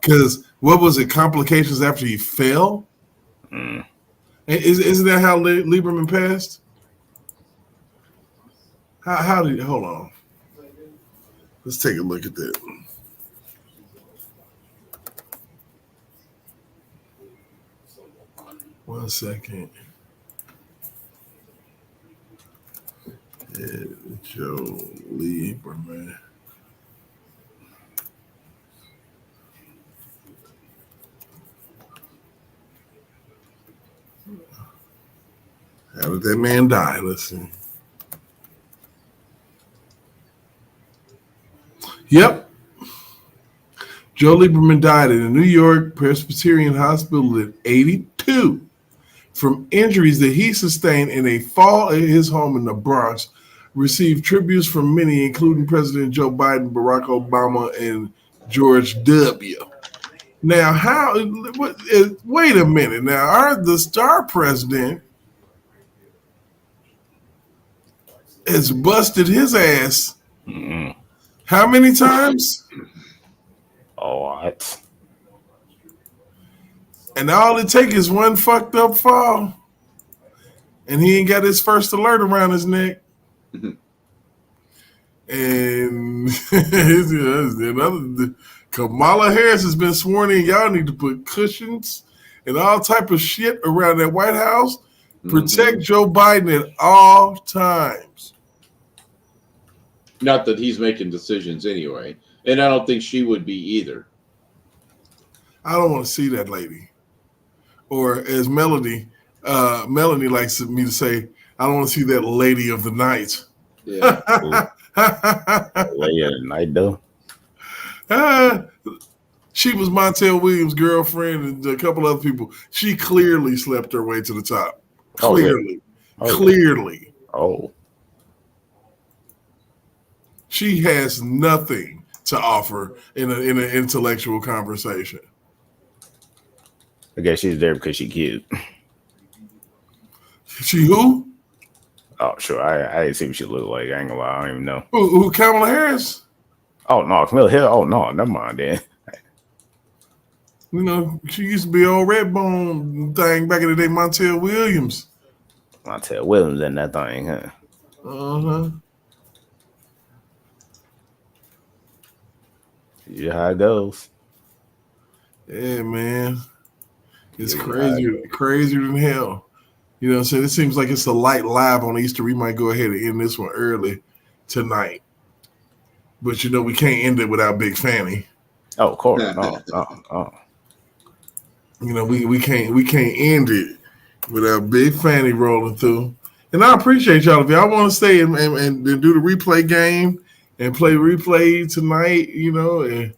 Because what was it? Complications after he fell? Isn't that how Lieberman passed? How did? Hold on. Let's take a look at that. One second. Joe Lieberman. How did that man die? Let's see. Yep. Joe Lieberman died in a New York Presbyterian hospital at 82 from injuries that he sustained in a fall at his home in the Bronx. Received tributes from many, including President Joe Biden, Barack Obama, and George W. Now, wait a minute. Now, the star president has busted his ass how many times? Oh, what? And all it takes is one fucked up fall, and he ain't got his first alert around his neck. And Kamala Harris has been sworn in. Y'all need to put cushions and all type of shit around that White House. Protect Joe Biden at all times. Not that he's making decisions anyway. And I don't think she would be either. I don't want to see that lady. Or as Melanie likes me to say, I don't want to see that lady of the night. Yeah. Lady of the night, though. She was Montel Williams' girlfriend and a couple other people. She clearly slept her way to the top. Clearly. Clearly. Oh. She has nothing to offer in an intellectual conversation. I guess she's there because she's cute. She who? Oh, sure. I didn't see what she looked like. I ain't gonna lie. I don't even know. Who Kamala Harris? Oh, no. Camilla Hill. Oh, no. Never mind then. You know, she used to be old Redbone thing back in the day, Montel Williams. Montel Williams in that thing, huh? Uh-huh. Yeah, how it goes. Yeah, man. It's Yeah, crazier than hell. You know what I'm saying? It seems like it's a light live on Easter. We might go ahead and end this one early tonight. But you know, we can't end it without Big Fanny. Oh, of course. Oh. You know, we can't end it without Big Fanny rolling through. And I appreciate y'all. If y'all want to stay and do the replay game and play replay tonight, you know, and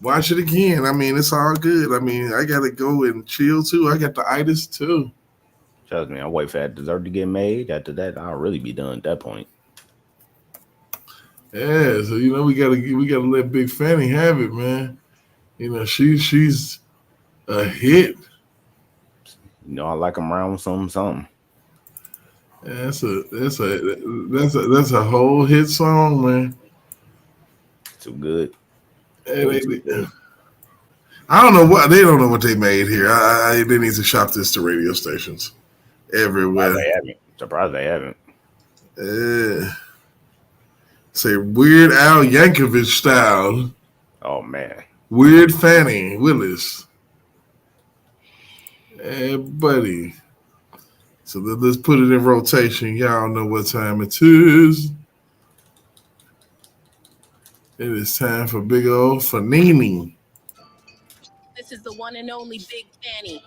watch it again. I mean, it's all good. I mean, I gotta go and chill too. I got the itis too. Trust me, I'll wait for that dessert to get made. After that, I'll really be done at that point. Yeah, so you know we gotta let Big Fanny have it, man. You know, she's a hit. You know, I like them around with something. Yeah, that's a whole hit song, man. Too good. I don't know what they don't know what they made here. They need to shop this to radio stations everywhere. Surprised they haven't. Say Weird Al Yankovic style. Oh man. Weird Fanny Willis. Hey, buddy. So let's put it in rotation. Y'all know what time it is. It is time for big old Fanini. This is the one and only Big Fanny.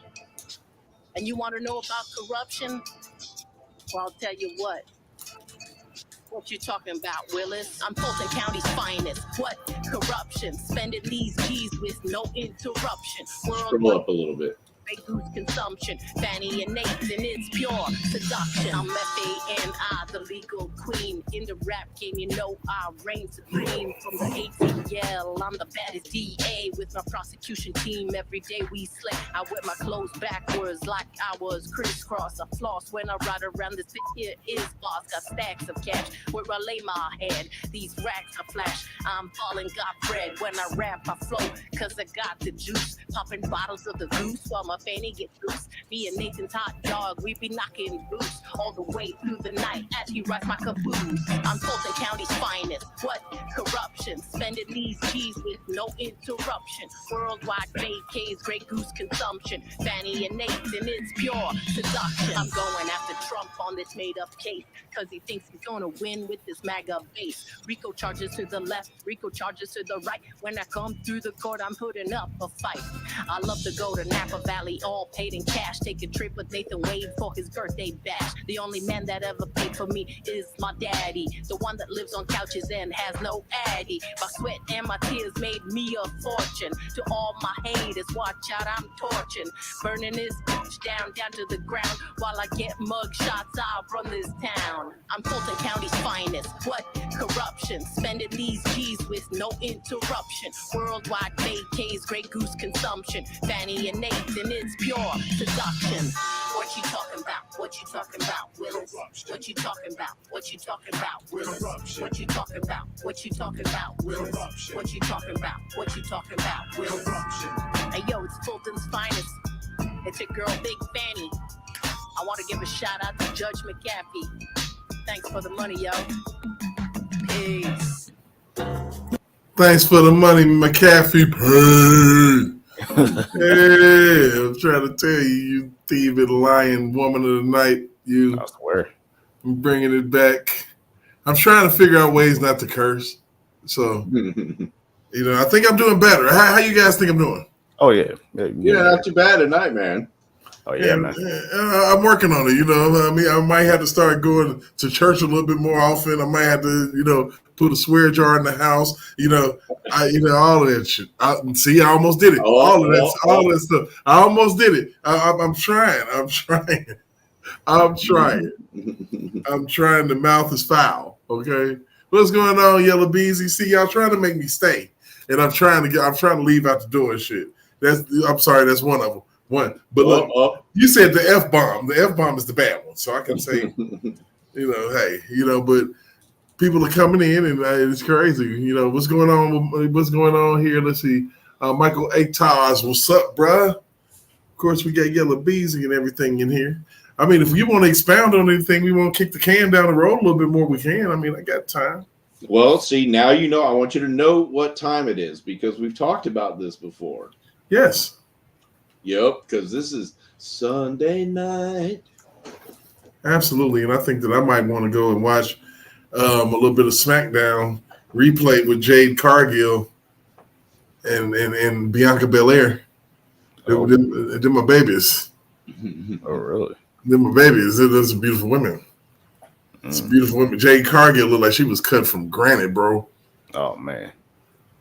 And you want to know about corruption? Well, I'll tell you what. What you talking about, Willis? I'm Fulton County's finest. What? Corruption. Spending these G's with no interruption. Scribble up a little bit. Goose consumption, Fanny and Nathan, it's pure seduction. I'm F-A-N-I, the legal queen. In the rap game, you know I reign supreme. From the ATL, I'm the baddest DA. With my prosecution team, every day we slay. I wear my clothes backwards like I was crisscross. I floss when I ride around this bitch here is boss. Got stacks of cash where I lay my head. These racks are flash, I'm falling, got bread. When I rap, I flow, cause I got the juice. Popping bottles of the goose while my Fanny gets loose. Me and Nathan's hot dog, we be knocking loose all the way through the night as he rides my caboose. I'm Fulton County's finest. What? Corruption. Spending these G's with no interruption. Worldwide vacays, Grey Goose consumption. Fanny and Nathan, it's pure seduction. I'm going after Trump on this made-up case, cause he thinks he's gonna win with this MAGA base. Rico charges to the left, Rico charges to the right. When I come through the court, I'm putting up a fight. I love to go to Napa Valley, all paid in cash. Take a trip with Nathan Wade for his birthday bash. The only man that ever paid for me is my daddy, the one that lives on couches and has no addy. My sweat and my tears made me a fortune. To all my haters, watch out, I'm torching. Burning this bitch down to the ground. While I get mug shots, I'll run this town. I'm Fulton County's finest. What? Corruption. Spending these G's with no interruption. Worldwide vacays, Grey Goose consumption. Fanny and Nathan, it's pure seduction. What you talking about? What you talking about, Willis? What you talking about? What you talking about, Willis? What you talking about? What you talking about, Willis? What you talking about? What you talking about, Willis? Hey yo, it's Fulton's finest. It's your girl, Big Fanny. I want to give a shout out to Judge McAfee. Thanks for the money, yo. Peace. Thanks for the money, McAfee. Hey, I'm trying to tell you, you thieving, lying woman of the night. You, I swear. I'm bringing it back. I'm trying to figure out ways not to curse. So, you know, I think I'm doing better. How you guys think I'm doing? Oh, yeah. Yeah, not too bad tonight, man. Oh, yeah, man. I'm working on it, you know. I mean, I might have to start going to church a little bit more often. I might have to, you know, put a swear jar in the house. You know, all of that shit. I almost did it. All of that stuff. I almost did it. I'm trying. The mouth is foul. Okay, what's going on, Yellow Beezy? See, y'all trying to make me stay, and I'm trying to leave out the door and shit. That's one of them. One, but look, you said the F-bomb. The F-bomb is the bad one, so I can say, hey, but people are coming in, and it's crazy. What's going on? What's going on here? Let's see. Michael Atas, what's up, bruh? Of course, we got Yellow Bees and everything in here. I mean, if you want to expound on anything, we want to kick the can down the road a little bit more, we can. I mean, I got time. Well, see, now you know. I want you to know what time it is because we've talked about this before. Yes. Yep, because this is Sunday night. Absolutely, and I think that I might want to go and watch a little bit of SmackDown replay with Jade Cargill and Bianca Belair. Oh. They're my babies. Oh, really? They're my babies. Those are beautiful women. It's beautiful women. Jade Cargill looked like she was cut from granite, bro. Oh man.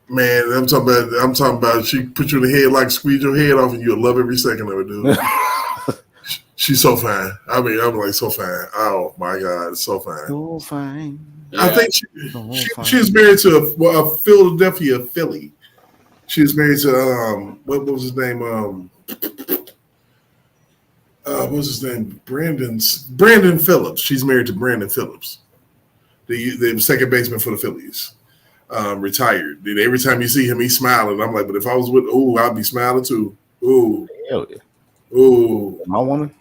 Man, I'm talking about she put you in the head like squeeze your head off and you'll love every second of it, dude. She's so fine. I mean, I'm like so fine. Oh my God, it's so fine. So fine. I think she was married to a Philadelphia Philly. She was married to what was his name? What was his name? Brandon Phillips. She's married to Brandon Phillips, the second baseman for the Phillies. Retired. And every time you see him, he's smiling. I'm like, but if I was I'd be smiling too. Ooh. Hell yeah. Ooh. My woman.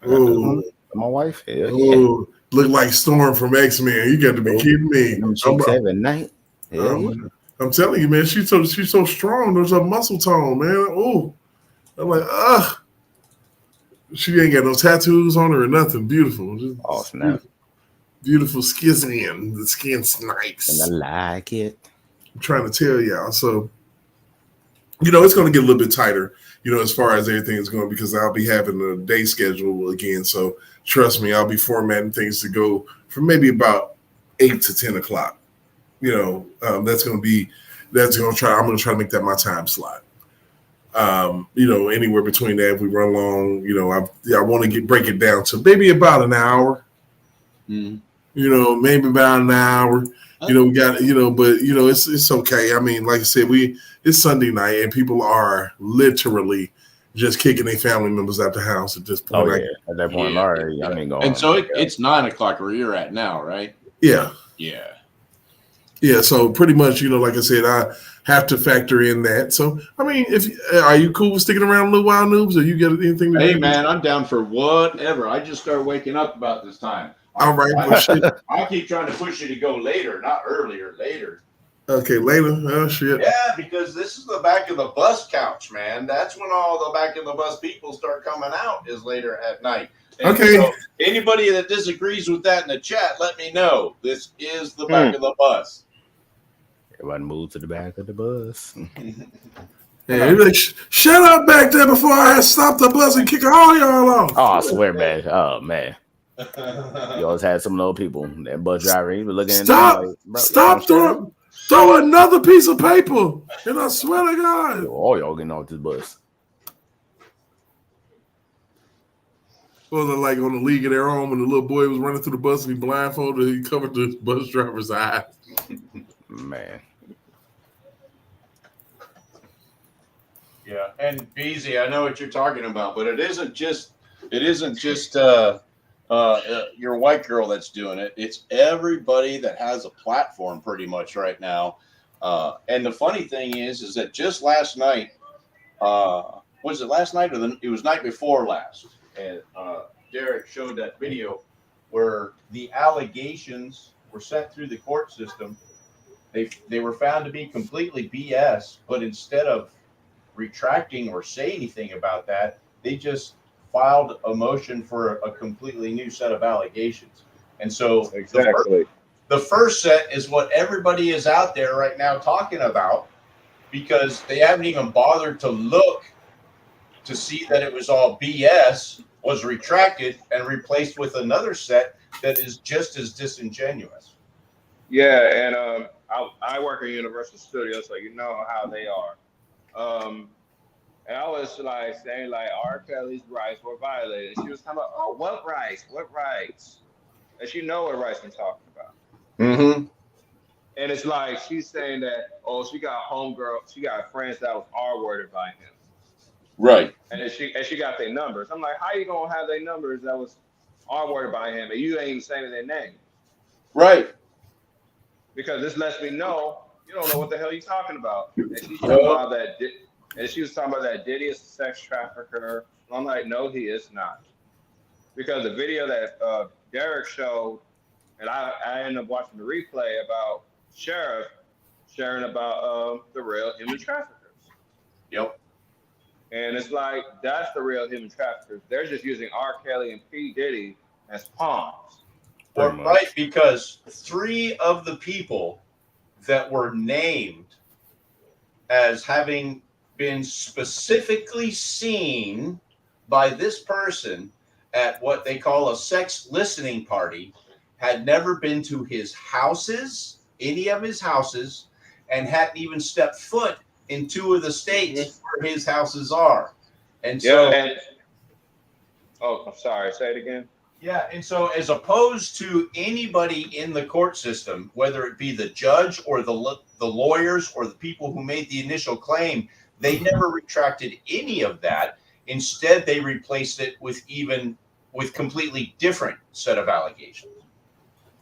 Ooh. My wife. Hell ooh. Yeah. Look like Storm from X-Men. You got to be kidding me. Every night. Hell yeah. I'm telling you, man, she's so strong. There's a muscle tone, man. Ooh. I'm like, ugh. She ain't got no tattoos on her or nothing. Beautiful. Just snap. Beautiful skin. The skin's nice. And I like it. I'm trying to tell y'all. So, it's going to get a little bit tighter, as far as everything is going, because I'll be having a day schedule again. So, trust me, I'll be formatting things to go from maybe about 8 to 10 o'clock. I'm going to try to make that my time slot. Anywhere between that, if we run long, I want to break it down to maybe about an hour. Maybe about an hour. We got, but it's okay. I mean, like I said, it's Sunday night and people are literally just kicking their family members out the house at this point. Oh yeah, at that point, already. I mean, and so it's 9 o'clock where you're at now, right? Yeah. Yeah. Yeah. So pretty much, like I said, I have to factor in that. So, I mean, are you cool with sticking around a little while, Noobs, or you got anything to do? Hey, man, I'm down for whatever. I just started waking up about this time. All right. I keep trying to push you to go later, not earlier, later. Okay, later. Oh, shit. Yeah, because this is the back of the bus couch, man. That's when all the back of the bus people start coming out is later at night. And okay. So anybody that disagrees with that in the chat, let me know. This is the back of the bus. Everybody move to the back of the bus. Hey, like, shut up back there before I stop the bus and kick all y'all off. Oh, I swear, man. Oh, man. You always had some old people. That bus driver, he was looking at them like, stop throw another piece of paper. And I swear to God. All y'all getting off this bus. Was it like on the League of Their Own when the little boy was running through the bus and he blindfolded, he covered the bus driver's eyes. Man. Yeah, and Beezy, I know what you're talking about, but it isn't just your white girl that's doing it. It's everybody that has a platform pretty much right now. And the funny thing is that just last night, was it last night or it was night before last? And Derek showed that video where the allegations were sent through the court system. They were found to be completely BS, but instead of retracting or say anything about that, they just filed a motion for a completely new set of allegations. And so the first set is what everybody is out there right now talking about, because they haven't even bothered to look to see that it was all BS, was retracted and replaced with another set that is just as disingenuous. Yeah, and I work at Universal Studios, so you know how they are. And I was like saying like R. Kelly's rights were violated. She was talking about, oh, what rights? What rights? And she know what rights I'm talking about. Mm-hmm. And it's like she's saying that, oh, she got friends that was R-worded by him. Right. And she got their numbers. I'm like, how you gonna have their numbers that was all worried about him, and you ain't even saying their name? Right. Because this lets me know you don't know what the hell you're talking about. And she's talking about that. And she was talking about that Diddy is a sex trafficker. I'm like, no, he is not. Because the video that Derek showed, and I ended up watching the replay about Sheriff sharing about the real human traffickers. Yep. And it's like, that's the real human traffickers. They're just using R. Kelly and P. Diddy as pawns. Right, because 3 of the people that were named as having been specifically seen by this person at what they call a sex listening party had never been to his houses, any of his houses, and hadn't even stepped foot in 2 of the states where his houses are. And so, oh, I'm sorry, say it again. Yeah, and so as opposed to anybody in the court system, whether it be the judge or the lawyers or the people who made the initial claim, they never retracted any of that. Instead, they replaced it with completely different set of allegations.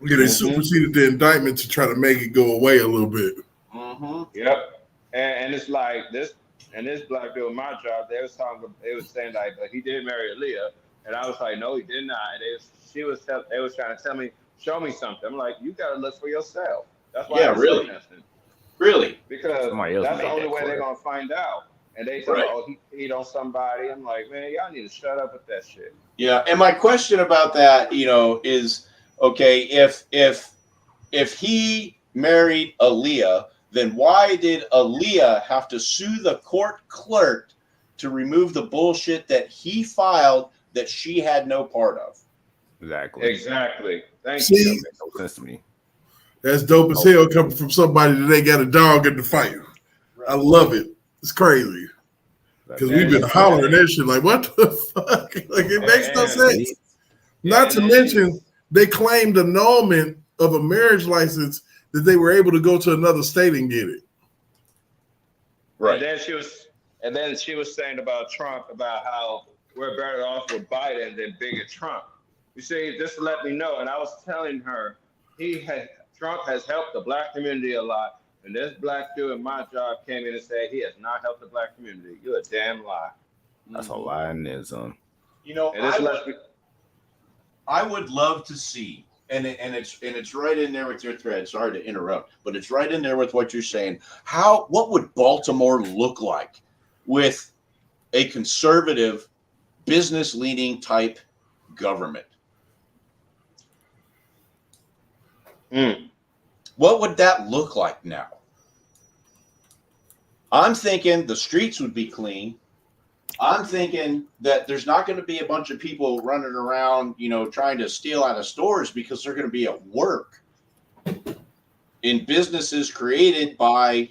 Yeah, they superseded the indictment to try to make it go away a little bit. Yep. And it's like this black dude, my job, they was saying like, but he did marry Aaliyah. And I was like, no, he did not. And they was trying to tell me, show me something. I'm like, you got to look for yourself. That's why I'm really. Really? Because Somebody else that's the made only that way clear. they're going to find out. And they say, oh, he peed on somebody. I'm like, man, y'all need to shut up with that shit. Yeah, and my question about that, is okay, if he married Aaliyah, then why did Aaliyah have to sue the court clerk to remove the bullshit that he filed that she had no part of? Exactly. Thank you. you. Makes no sense to me. That's dope as hell coming from somebody that ain't got a dog in the fight. I love it. It's crazy. Because we've been hollering that shit like, what the fuck? Like, it makes no sense. Not to mention, they claimed annulment of a marriage license that they were able to go to another state and get it. Right. And then she was saying about Trump, about how we're better off with Biden than bigot Trump. You see, this let me know. And I was telling her, Trump has helped the black community a lot. And this black dude in my job came in and said he has not helped the black community. You're a damn lie. That's a lie in there, son. I would love to see, and it's right in there with your thread. Sorry to interrupt, but it's right in there with what you're saying. What would Baltimore look like with a conservative, business-leaning type government? What would that look like now? I'm thinking the streets would be clean. I'm thinking that there's not going to be a bunch of people running around, trying to steal out of stores because they're going to be at work in businesses created by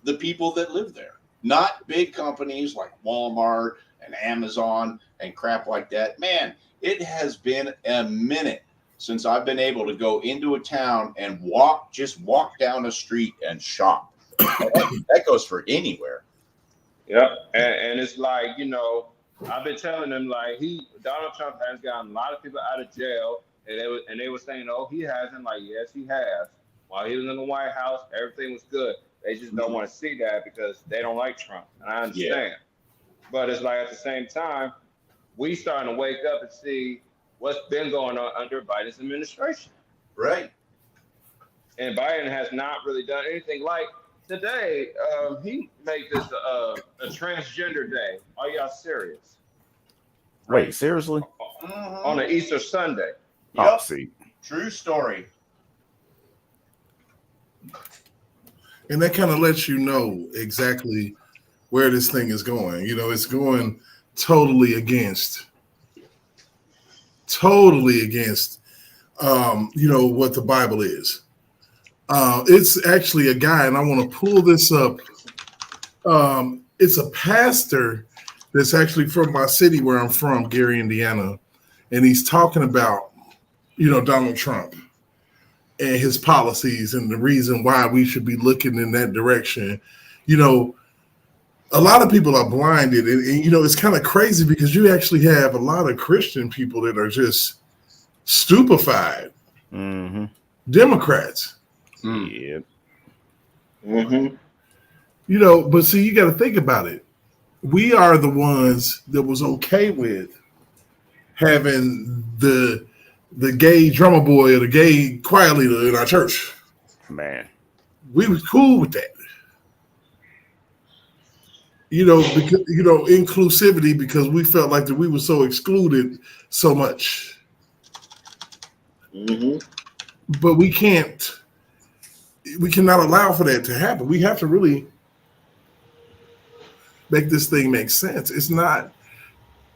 the people that live there, not big companies like Walmart and Amazon and crap like that. Man, it has been a minute since I've been able to go into a town and walk down a street and shop. That goes for anywhere. Yep. And it's like, I've been telling them like Donald Trump has gotten a lot of people out of jail, and they were saying, oh, he hasn't. Like, yes, he has. While he was in the White House, everything was good. They just don't want to see that because they don't like Trump. And I understand. But it's like at the same time, we starting to wake up and see what's been going on under Biden's administration. Right. And Biden has not really done anything. Like today, he made this a transgender day. Are y'all serious? Wait, seriously? On an Easter Sunday. Yep. See. True story. And that kind of lets you know exactly where this thing is going. It's going totally against what the Bible is. It's actually a guy, and I want to pull this up. It's a pastor that's actually from my city where I'm from, Gary, Indiana, and he's talking about, Donald Trump and his policies and the reason why we should be looking in that direction. a lot of people are blinded, and you know, it's kind of crazy because you actually have a lot of Christian people that are just stupefied. Mm-hmm. Democrats. Yep. Mm-hmm. You know, but see, you got to think about it. We are the ones that was okay with having the gay drummer boy or the gay choir leader in our church. Man. We was cool with that. You know, because you know, inclusivity, because we felt like that we were so excluded so much. Mm-hmm. But we cannot allow for that to happen. We have to really make this thing make sense. It's not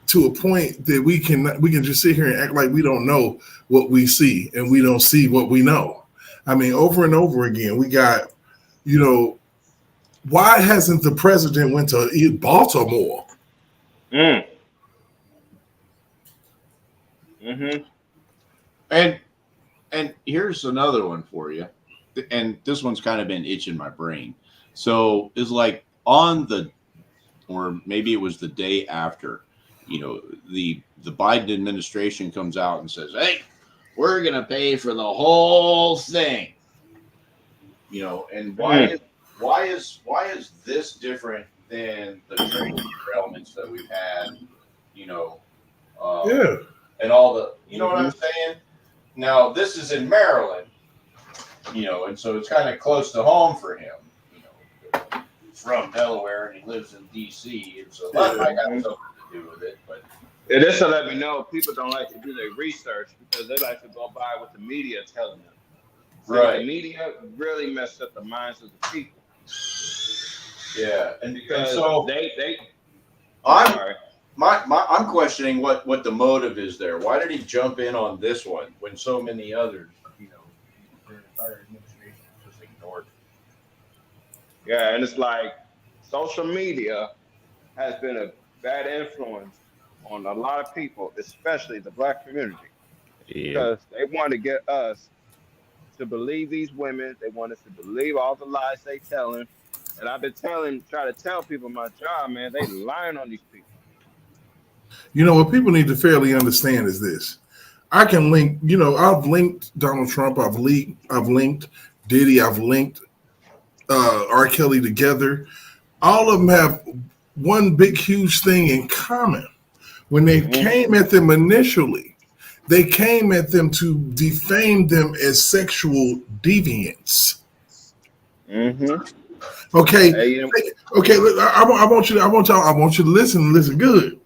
to a point that we can just sit here and act like we don't know what we see and we don't see what we know. I mean, over and over again, we got, you know, why hasn't the president went to Baltimore? Mm-hmm. And here's another one for you, and this one's kind of been itching my brain. So it's like or maybe it was the day after, you know, the Biden administration comes out and says, "Hey, we're gonna pay for the whole thing." You know, and why is this different than the trade derailments that we've had? You know, Yeah. and all the, you know what I'm saying? Now this is in Maryland, you know, and so it's kind of close to home for him. You know, he's from Delaware and he lives in D.C., and so that might have something to do with it. But Yeah, this will let me know people don't like to do their research because they like to go by what the media is telling them. So right, the media really messed up the minds of the people. Yeah, because so they I'm questioning what the motive is there. Why did he jump in on this one when so many others, you know, their entire administration just ignored? Yeah, and it's like social media has been a bad influence on a lot of people, especially the black community, because they want to get us to believe these women. They want us to believe all the lies they telling. And I've been try to tell people my job, man, they lying on these people. You know, what people need to fairly understand is this. I can link, you know, I've linked Donald Trump, I've linked Diddy, I've linked R. Kelly together. All of them have one big, huge thing in common. When they came at them initially, they came at them to defame them as sexual deviants. Mm-hmm. Okay. Hey, okay. I want you to listen good.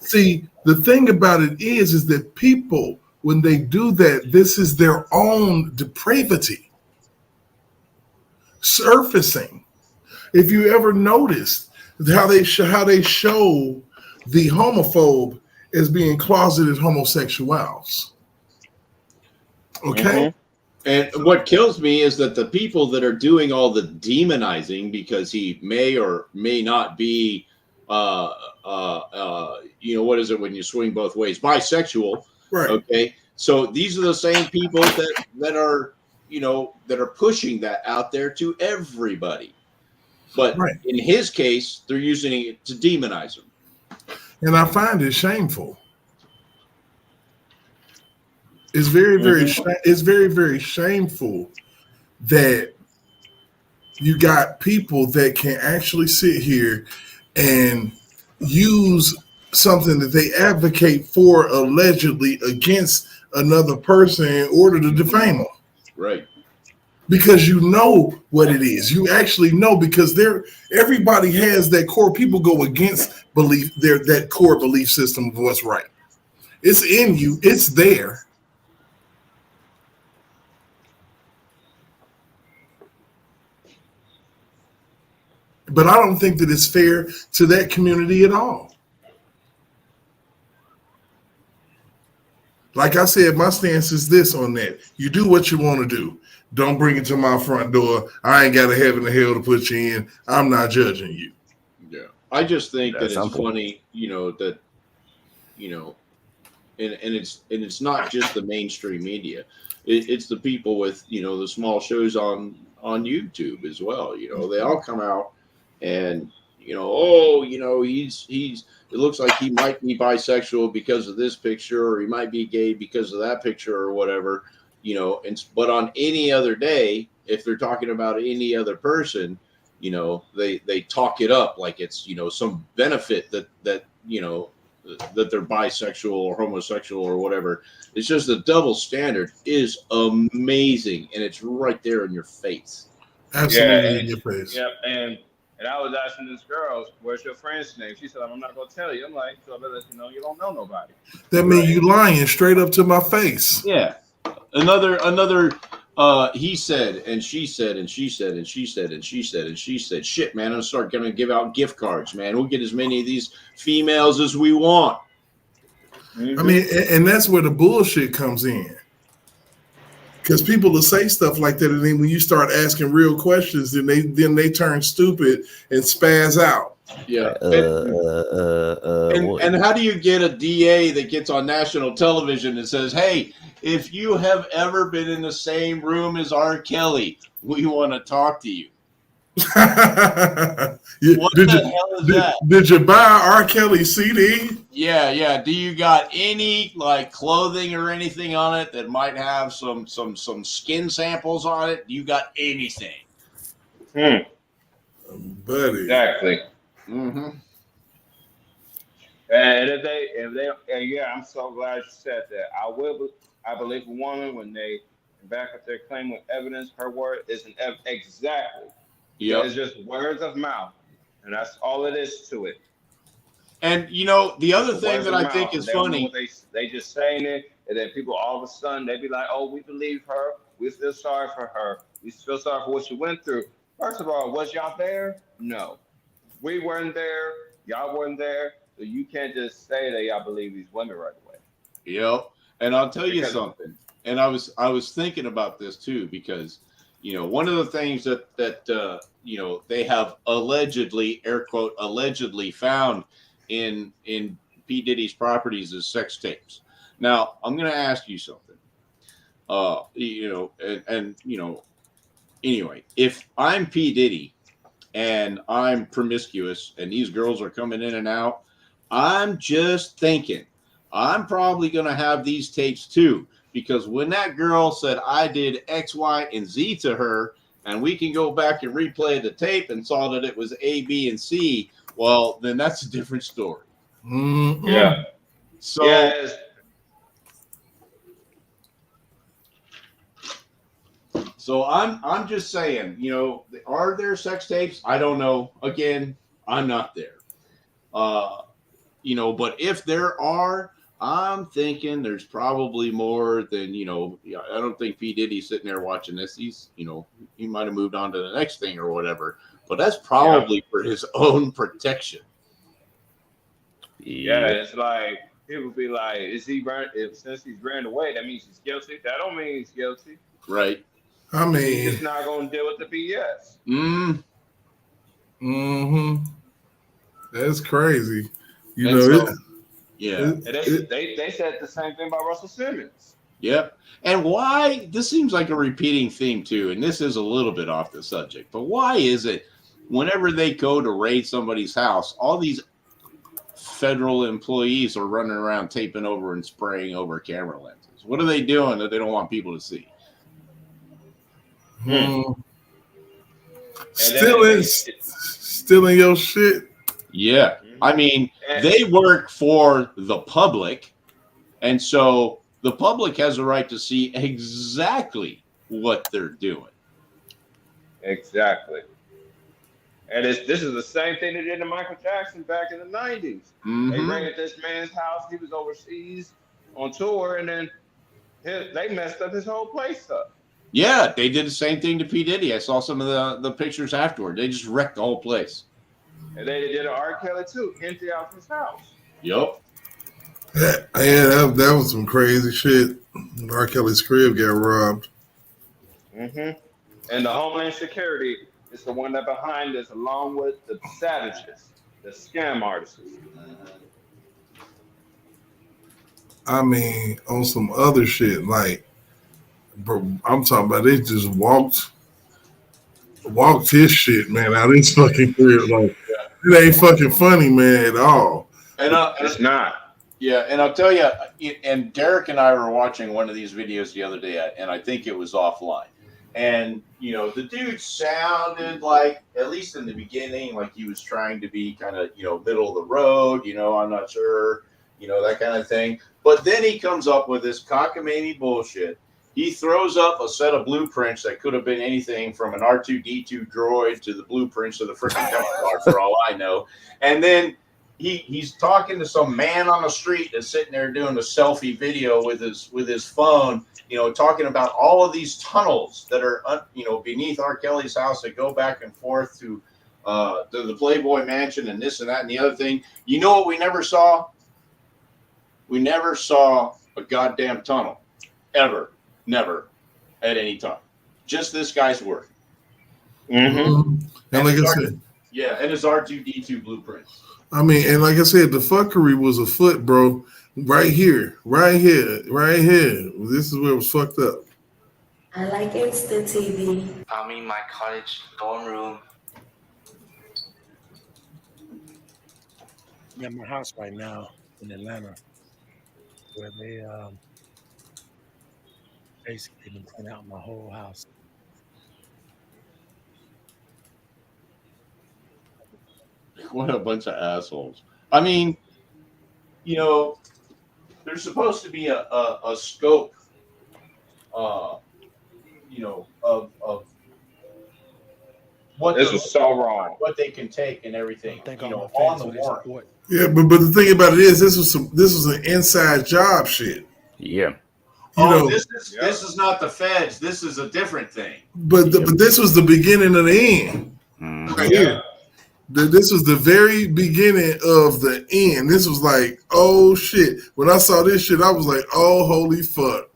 See, the thing about it is that people, when they do that, this is their own depravity surfacing. If you ever noticed how they show the homophobe as being closeted homosexuals. Okay. And what kills me is that the people that are doing all the demonizing because he may or may not be, you know, what is it when you swing both ways? Bisexual. Right. Okay. So these are the same people that are, you know, that are pushing that out there to everybody. But in his case, they're using it to demonize him. And I find it shameful. It's very, very shameful that you got people that can actually sit here and use something that they advocate for allegedly against another person in order to defame them. Right. Because you know what it is. You actually know, because everybody has that core. People go against that core belief system of what's right. It's in you. It's there. But I don't think that it's fair to that community at all. Like I said, my stance is this on that. You do what you want to do. Don't bring it to my front door. I ain't got a heaven or hell to put you in. I'm not judging you. Yeah. I just think That's that it's simple. funny, you know, that, you know, and it's not just the mainstream media. It's the people with, you know, the small shows on YouTube as well. You know, they all come out and, It looks like he might be bisexual because of this picture, or he might be gay because of that picture, or whatever. But on any other day, if they're talking about any other person, they talk it up like it's some benefit that that they're bisexual or homosexual or whatever. It's just the double standard is amazing, and it's right there in your face. Absolutely in your face. Yep, and I was asking this girl, "What's your friend's name?" She said, "I'm not gonna tell you." I'm like, "So I better let you know you don't know nobody." That means you lying straight up to my face. Yeah. Another he said, and she said, and she said, and she said, and she said, and she said, shit, man, I'm gonna give out gift cards, man. We'll get as many of these females as we want. I mean, and that's where the bullshit comes in. Because people will say stuff like that, and then when you start asking real questions, then they turn stupid and spaz out. Yeah. And how do you get a DA that gets on national television and says, "Hey, if you have ever been in the same room as R. Kelly, we want to talk to you"? What the hell is that? Did you buy R. Kelly CD? Yeah. Do you got any clothing or anything on it that might have some skin samples on it? Do you got anything? Buddy. Exactly. Mm-hmm. And if they, I'm so glad you said that. I believe a woman when they back up their claim with evidence, her word isn't exactly. Yeah. It's just words of mouth, and that's all it is to it. And the other thing that I think is funny, they just saying it, and then people all of a sudden they be like, "Oh, we believe her. We feel sorry for her. We feel sorry for what she went through." First of all, was y'all there? No, we weren't there. Y'all weren't there, so you can't just say that y'all believe these women right away. Yep. And I'll tell you something. And I was thinking about this too, because one of the things that they have allegedly, air quote, allegedly found in P. Diddy's properties is sex tapes. Now, I'm going to ask you something. Anyway, if I'm P. Diddy and I'm promiscuous and these girls are coming in and out, I'm just thinking I'm probably going to have these tapes too, because when that girl said I did X, Y, and Z to her, and we can go back and replay the tape and saw that it was A, B, and C, well, then that's a different story. Mm-hmm. Yeah. So. Yes. So I'm just saying, are there sex tapes? I don't know. Again, I'm not there. But if there are, I'm thinking there's probably more than, I don't think P. Diddy's sitting there watching this. He's, he might have moved on to the next thing or whatever, but that's probably for his own protection. Yeah, it's like people be like, since he's ran away, that means he's guilty. That don't mean he's guilty. Right. I mean, he's just not going to deal with the BS. That's crazy. Yeah. And they said the same thing about Russell Simmons. Yep. And why, this seems like a repeating theme too, and this is a little bit off the subject, but why is it whenever they go to raid somebody's house, all these federal employees are running around taping over and spraying over camera lenses? What are they doing that they don't want people to see? Stealing your shit. Yeah. I mean, they work for the public, and so the public has a right to see exactly what they're doing. Exactly. And this is the same thing they did to Michael Jackson back in the 90s. They raided this man's house. He was overseas on tour, and then they messed up his whole place up. Yeah, they did the same thing to P. Diddy. I saw some of the pictures afterward. They just wrecked the whole place. And they did to R. Kelly too, empty out his house. Yep. Yeah, that was some crazy shit. R. Kelly's crib got robbed. And the Homeland Security is the one that behind this, along with the savages, the scam artists. I mean, on some other shit, like, bro, I'm talking about they just walked his shit, man, out of his fucking crib. Like, It ain't fucking funny, man, at all. And it's not. Yeah, and I'll tell you, and Derek and I were watching one of these videos the other day, and I think it was offline. And, you know, the dude sounded like, at least in the beginning, like he was trying to be kind of, you know, middle of the road, you know, I'm not sure, you know, that kind of thing. But then he comes up with this cockamamie bullshit. He throws up a set of blueprints that could have been anything from an R2-D2 droid to the blueprints of the freaking Templar, for all I know. And then he's talking to some man on the street that's sitting there doing a selfie video with his phone, you know, talking about all of these tunnels that are, you know, beneath R. Kelly's house that go back and forth to the Playboy Mansion and this and that and the other thing. You know what we never saw? We never saw a goddamn tunnel, ever, never, at any time. Just this guy's work. And like I said, yeah, and his R2-D2 blueprints. I mean, and like I said, the fuckery was afoot, bro. Right here. This is where it was fucked up. I like Insta TV. I'm in my college dorm room. I'm at my house right now in Atlanta, where they basically been cleaning out my whole house. What a bunch of assholes. I mean, you know, there's supposed to be a scope, you know, of what this is so wrong. What they can take and everything, you know, on the warrant. Yeah, but the thing about it is, this was an inside job shit. Yeah. You know, this is not the feds. This is a different thing. But this was the beginning of the end. Right here. This was the very beginning of the end. This was like, oh shit. When I saw this shit, I was like, oh holy fuck.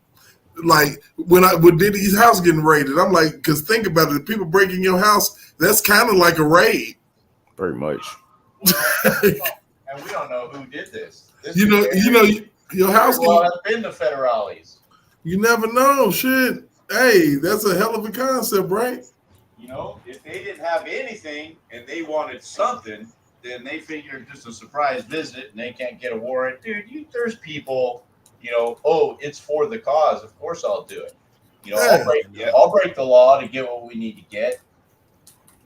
Like when Diddy's house getting raided, I'm like, because think about it, people breaking your house, that's kind of like a raid. Pretty much. And we don't know who did this. You know, your house. Well, has been the federales. You never know, shit. Hey, that's a hell of a concept, right? You know, if they didn't have anything and they wanted something, then they figured just a surprise visit and they can't get a warrant. Dude, there's people, you know, oh, it's for the cause. Of course I'll do it. You know, I'll break the law to get what we need to get.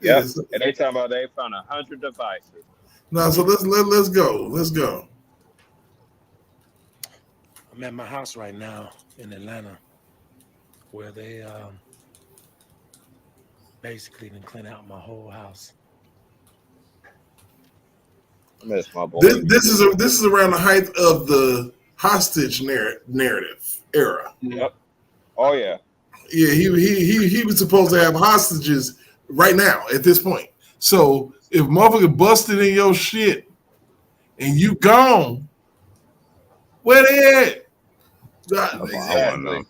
Yes. And they talking about they found 100 devices. No, so let's go. Let's go. I'm at my house right now in Atlanta, where they basically been cleaning out my whole house. I miss my boy. This is around the height of the hostage narrative era. Yep. Oh yeah. Yeah, he was supposed to have hostages right now at this point. So if motherfucker busted in your shit and you gone, where they at? Exactly.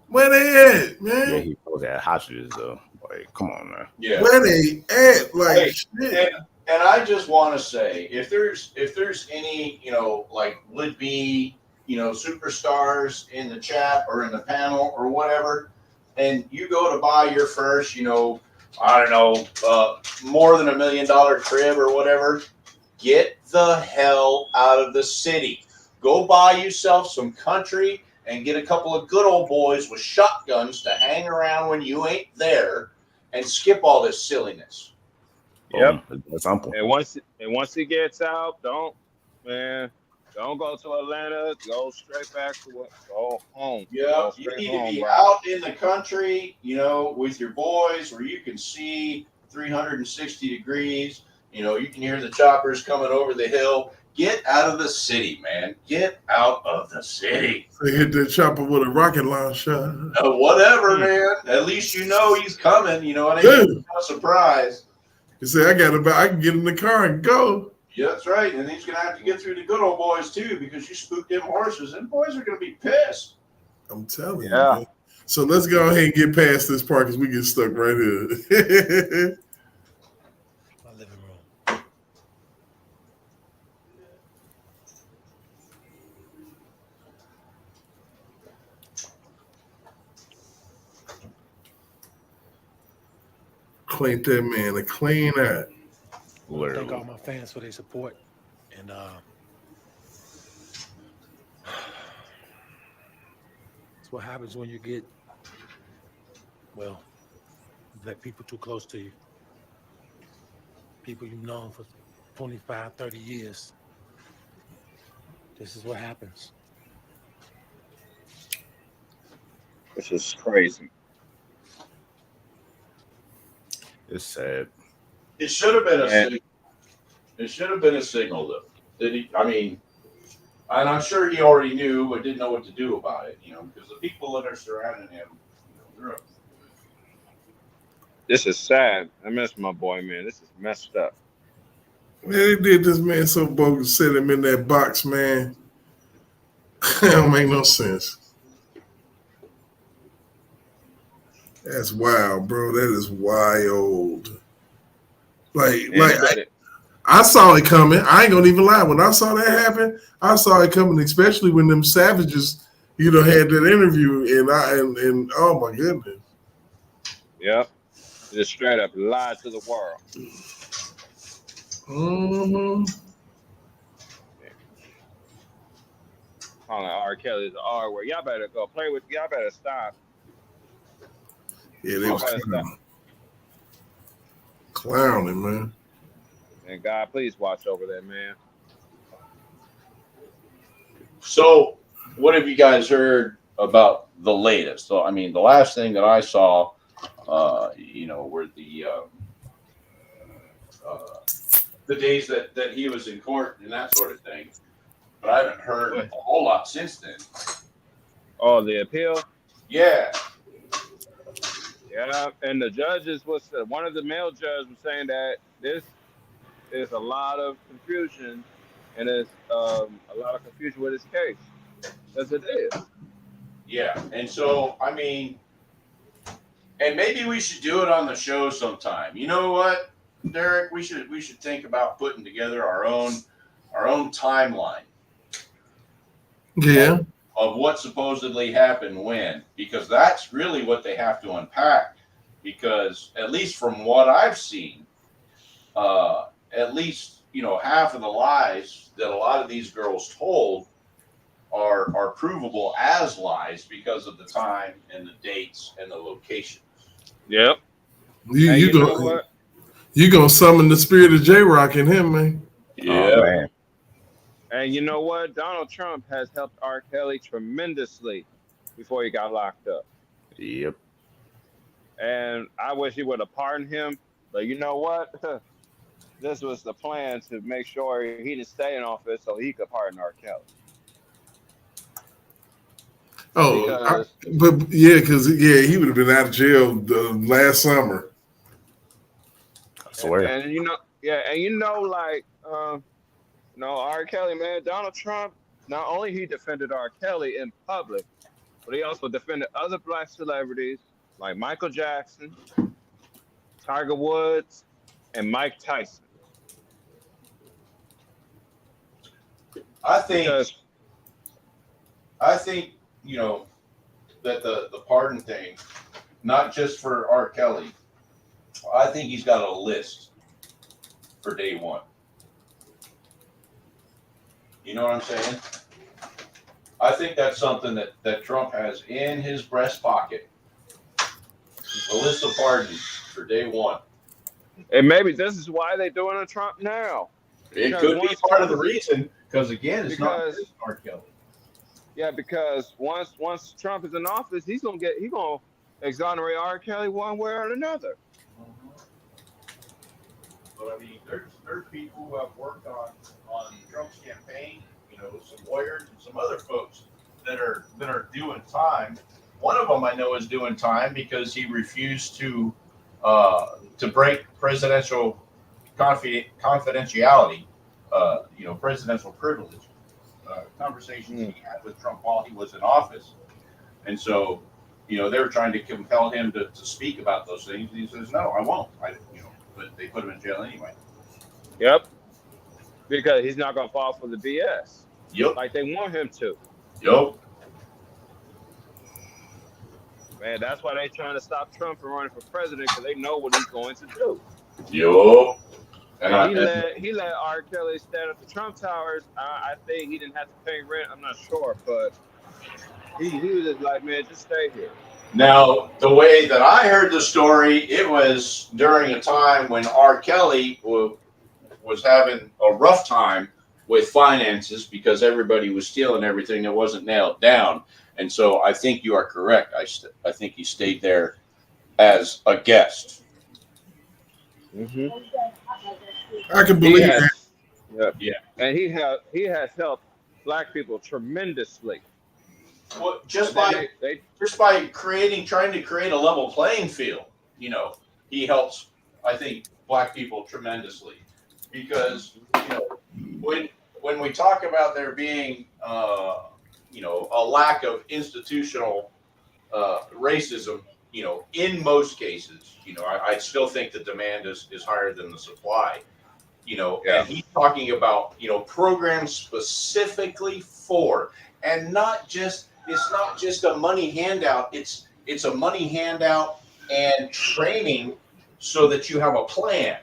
Where they at, man? Yeah, he supposed to have hostages though. Like, come on, man. Yeah. Where they at? Like, shit. And I just want to say, if there's any, you know, like would be, you know, superstars in the chat or in the panel or whatever, and you go to buy your first, you know, I don't know, more than $1 million crib or whatever, get the hell out of the city. Go buy yourself some country and get a couple of good old boys with shotguns to hang around when you ain't there and skip all this silliness. Yep. That's simple. And once he gets out, don't go to Atlanta. Go straight back to go home. Yeah, you need to be out in the country, you know, with your boys where you can see 360 degrees. You know, you can hear the choppers coming over the hill. Get out of the city, man. Get out of the city. They hit that chopper with a rocket launcher. Whatever, man. At least you know he's coming. You know what I mean? It's not a surprise. You say, I can get in the car and go. Yeah, that's right. And he's going to have to get through the good old boys, too, because you spooked them horses. Them boys are going to be pissed. I'm telling you. Man. So let's go ahead and get past this part because we get stuck right here. My living room. Clean that man, clean that. I thank all my fans for their support. And it's what happens when you get, well, you let people too close to you. People you've known for 25, 30 years. This is what happens. This is crazy. It's sad. It should have been a signal. It should have been a signal, though. Did he? I mean, and I'm sure he already knew, but didn't know what to do about it. Because the people that are surrounding him, they're up. This is sad. I miss my boy, man. This is messed up. Man, they did this man so bogus, set him in that box, man. That don't make no sense. That's wild, bro. That is wild. I saw it coming. I ain't gonna even lie. When I saw that happen, I saw it coming, especially when them savages, had that interview, and oh my goodness. Yep. Just straight up lied to the world. Mm-hmm. Calling R. Kelly's the R word. Y'all better go play with. Y'all better stop. Yeah, they was clowning, man. And God, please watch over that man. So, what have you guys heard about the latest? So, I mean, the last thing that I saw, were the days that he was in court and that sort of thing. But I haven't heard a whole lot since then. Oh, the appeal? Yeah. Yeah, and the judges one of the male judges was saying that this is a lot of confusion, and it's a lot of confusion with his case, as it is. Yeah, and so I mean, and maybe we should do it on the show sometime. You know what, Derek? We should think about putting together our own timeline. Yeah. Of what supposedly happened when, because that's really what they have to unpack. Because at least from what I've seen, at least half of the lies that a lot of these girls told are provable as lies because of the time and the dates and the locations. Yep. You gonna summon the spirit of J-Rock in him, man? Yeah. Oh, man. And you know what? Donald Trump has helped R. Kelly tremendously before he got locked up. Yep. And I wish he would have pardoned him. But you know what? This was the plan to make sure he didn't stay in office so he could pardon R. Kelly. Oh, because he would have been out of jail last summer. I swear. And R. Kelly, man, Donald Trump, not only he defended R. Kelly in public, but he also defended other black celebrities like Michael Jackson, Tiger Woods, and Mike Tyson. I think that the pardon thing, not just for R. Kelly, I think he's got a list for day one. You know what I'm saying? I think that's something that Trump has in his breast pocket. A list of pardons for day one. And maybe this is why they're doing a Trump now. It could be part of the reason, because again, it's not just R. Kelly. Yeah, because once Trump is in office, he's gonna exonerate R. Kelly one way or another. But I mean, there's people who have worked on Trump's campaign, some lawyers and some other folks that are doing time. One of them I know is doing time because he refused to break presidential confidentiality, presidential privilege. Conversations he had with Trump while he was in office, and so they were trying to compel him to speak about those things. And he says, "No, I won't." But they put him in jail anyway. Yep, because he's not gonna fall for the BS. Yep, like they want him to. Yep. Man, that's why they're trying to stop Trump from running for president, because they know what he's going to do. Yup. He let R. Kelly stand at the Trump Towers. I think he didn't have to pay rent. I'm not sure, but he was just like, man, just stay here. Now, the way that I heard the story, it was during a time when R. Kelly was having a rough time with finances because everybody was stealing everything that wasn't nailed down. And so I think you are correct. I think he stayed there as a guest. Mm-hmm. I can believe that. Yeah, and he has helped Black people tremendously. Well, just by trying to create a level playing field, he helps. I think Black people tremendously, because when we talk about there being a lack of institutional racism, in most cases, I still think the demand is higher than the supply. And he's talking about, programs specifically for, and it's not just a money handout. It's a money handout and training so that you have a plan,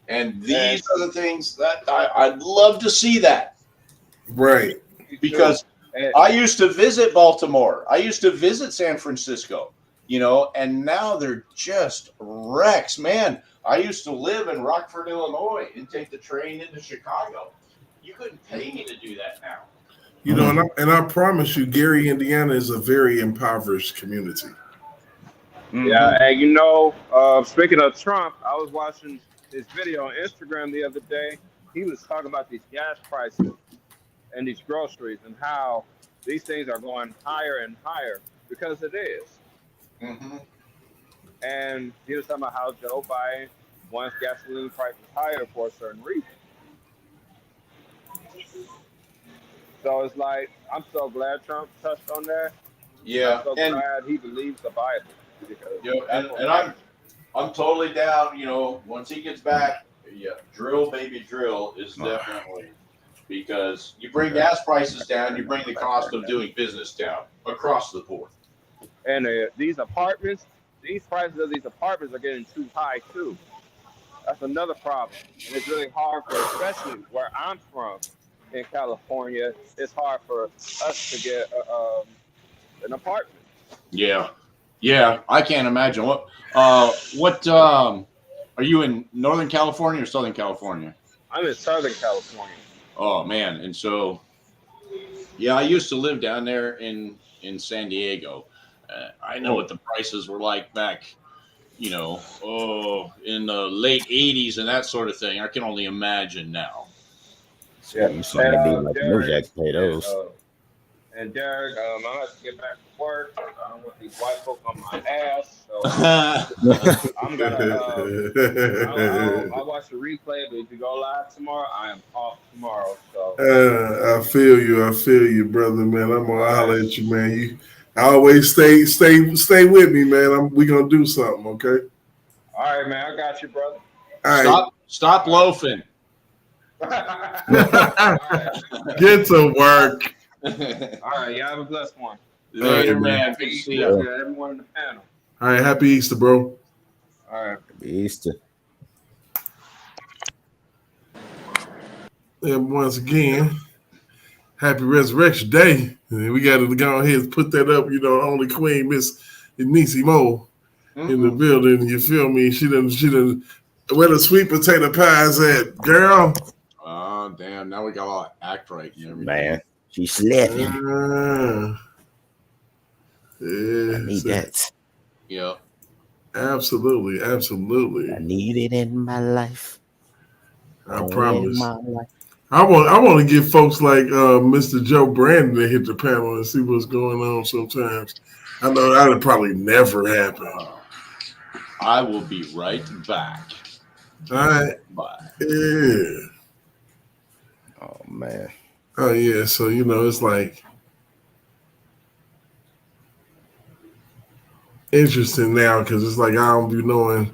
and these are the things that I'd love to see that. Right. Because I used to visit Baltimore. I used to visit San Francisco, and now they're just wrecks, man. I used to live in Rockford, Illinois, and take the train into Chicago. You couldn't pay me to do that now. And I promise you, Gary, Indiana is a very impoverished community. Yeah, and speaking of Trump, I was watching his video on Instagram the other day. He was talking about these gas prices and these groceries and how these things are going higher and higher because it is. Mm-hmm. And he was talking about how Joe Biden wants gasoline prices higher for a certain reason. So it's like, I'm so glad Trump touched on that. Yeah, I'm so glad he believes the Bible. And I'm totally down. Once he gets back, drill baby drill is definitely, because you bring gas prices down, you bring the cost of doing business down across the board. And these prices of these apartments are getting too high too. That's another problem, and it's really hard for, especially where I'm from in California. It's hard for us to get an apartment. Yeah, I can't imagine. What are you in Northern California or Southern California? I'm in Southern California. Oh man, and so I used to live down there in San Diego. I know what the prices were like back, in the late '80s and that sort of thing. I can only imagine now. Yeah, you sound like Derek, pay those. And Derek, I'm gonna have to get back to work. I don't want these white folk on my ass. So I'm gonna. I'll watch the replay, but if you go live tomorrow, I am off tomorrow. So I feel you, brother, man. I'm gonna holler at you, man. You always stay with me, man. We gonna do something, okay? All right, man. I got you, brother. Stop loafing. Get to work. All right, y'all have a blessed one. Later, man. Good to see you. Everyone in the panel. All right, happy Easter, bro. All right. Happy Easter. And once again, happy Resurrection Day. And we got to go ahead and put that up. Only Queen Miss Niecy Mo in the building. You feel me? She done. Where the sweet potato pies at, girl? Oh, damn. Now we got all act right and everything. Man, she slept. Yeah. I need that. Yeah. Absolutely. I need it in my life. I promise. I want to get folks like Mr. Joe Brandon to hit the panel and see what's going on sometimes. I know that would probably never happen. I will be right back. All right. Bye. Yeah. Oh, man. Oh, yeah. So, it's like interesting now because it's like I don't be knowing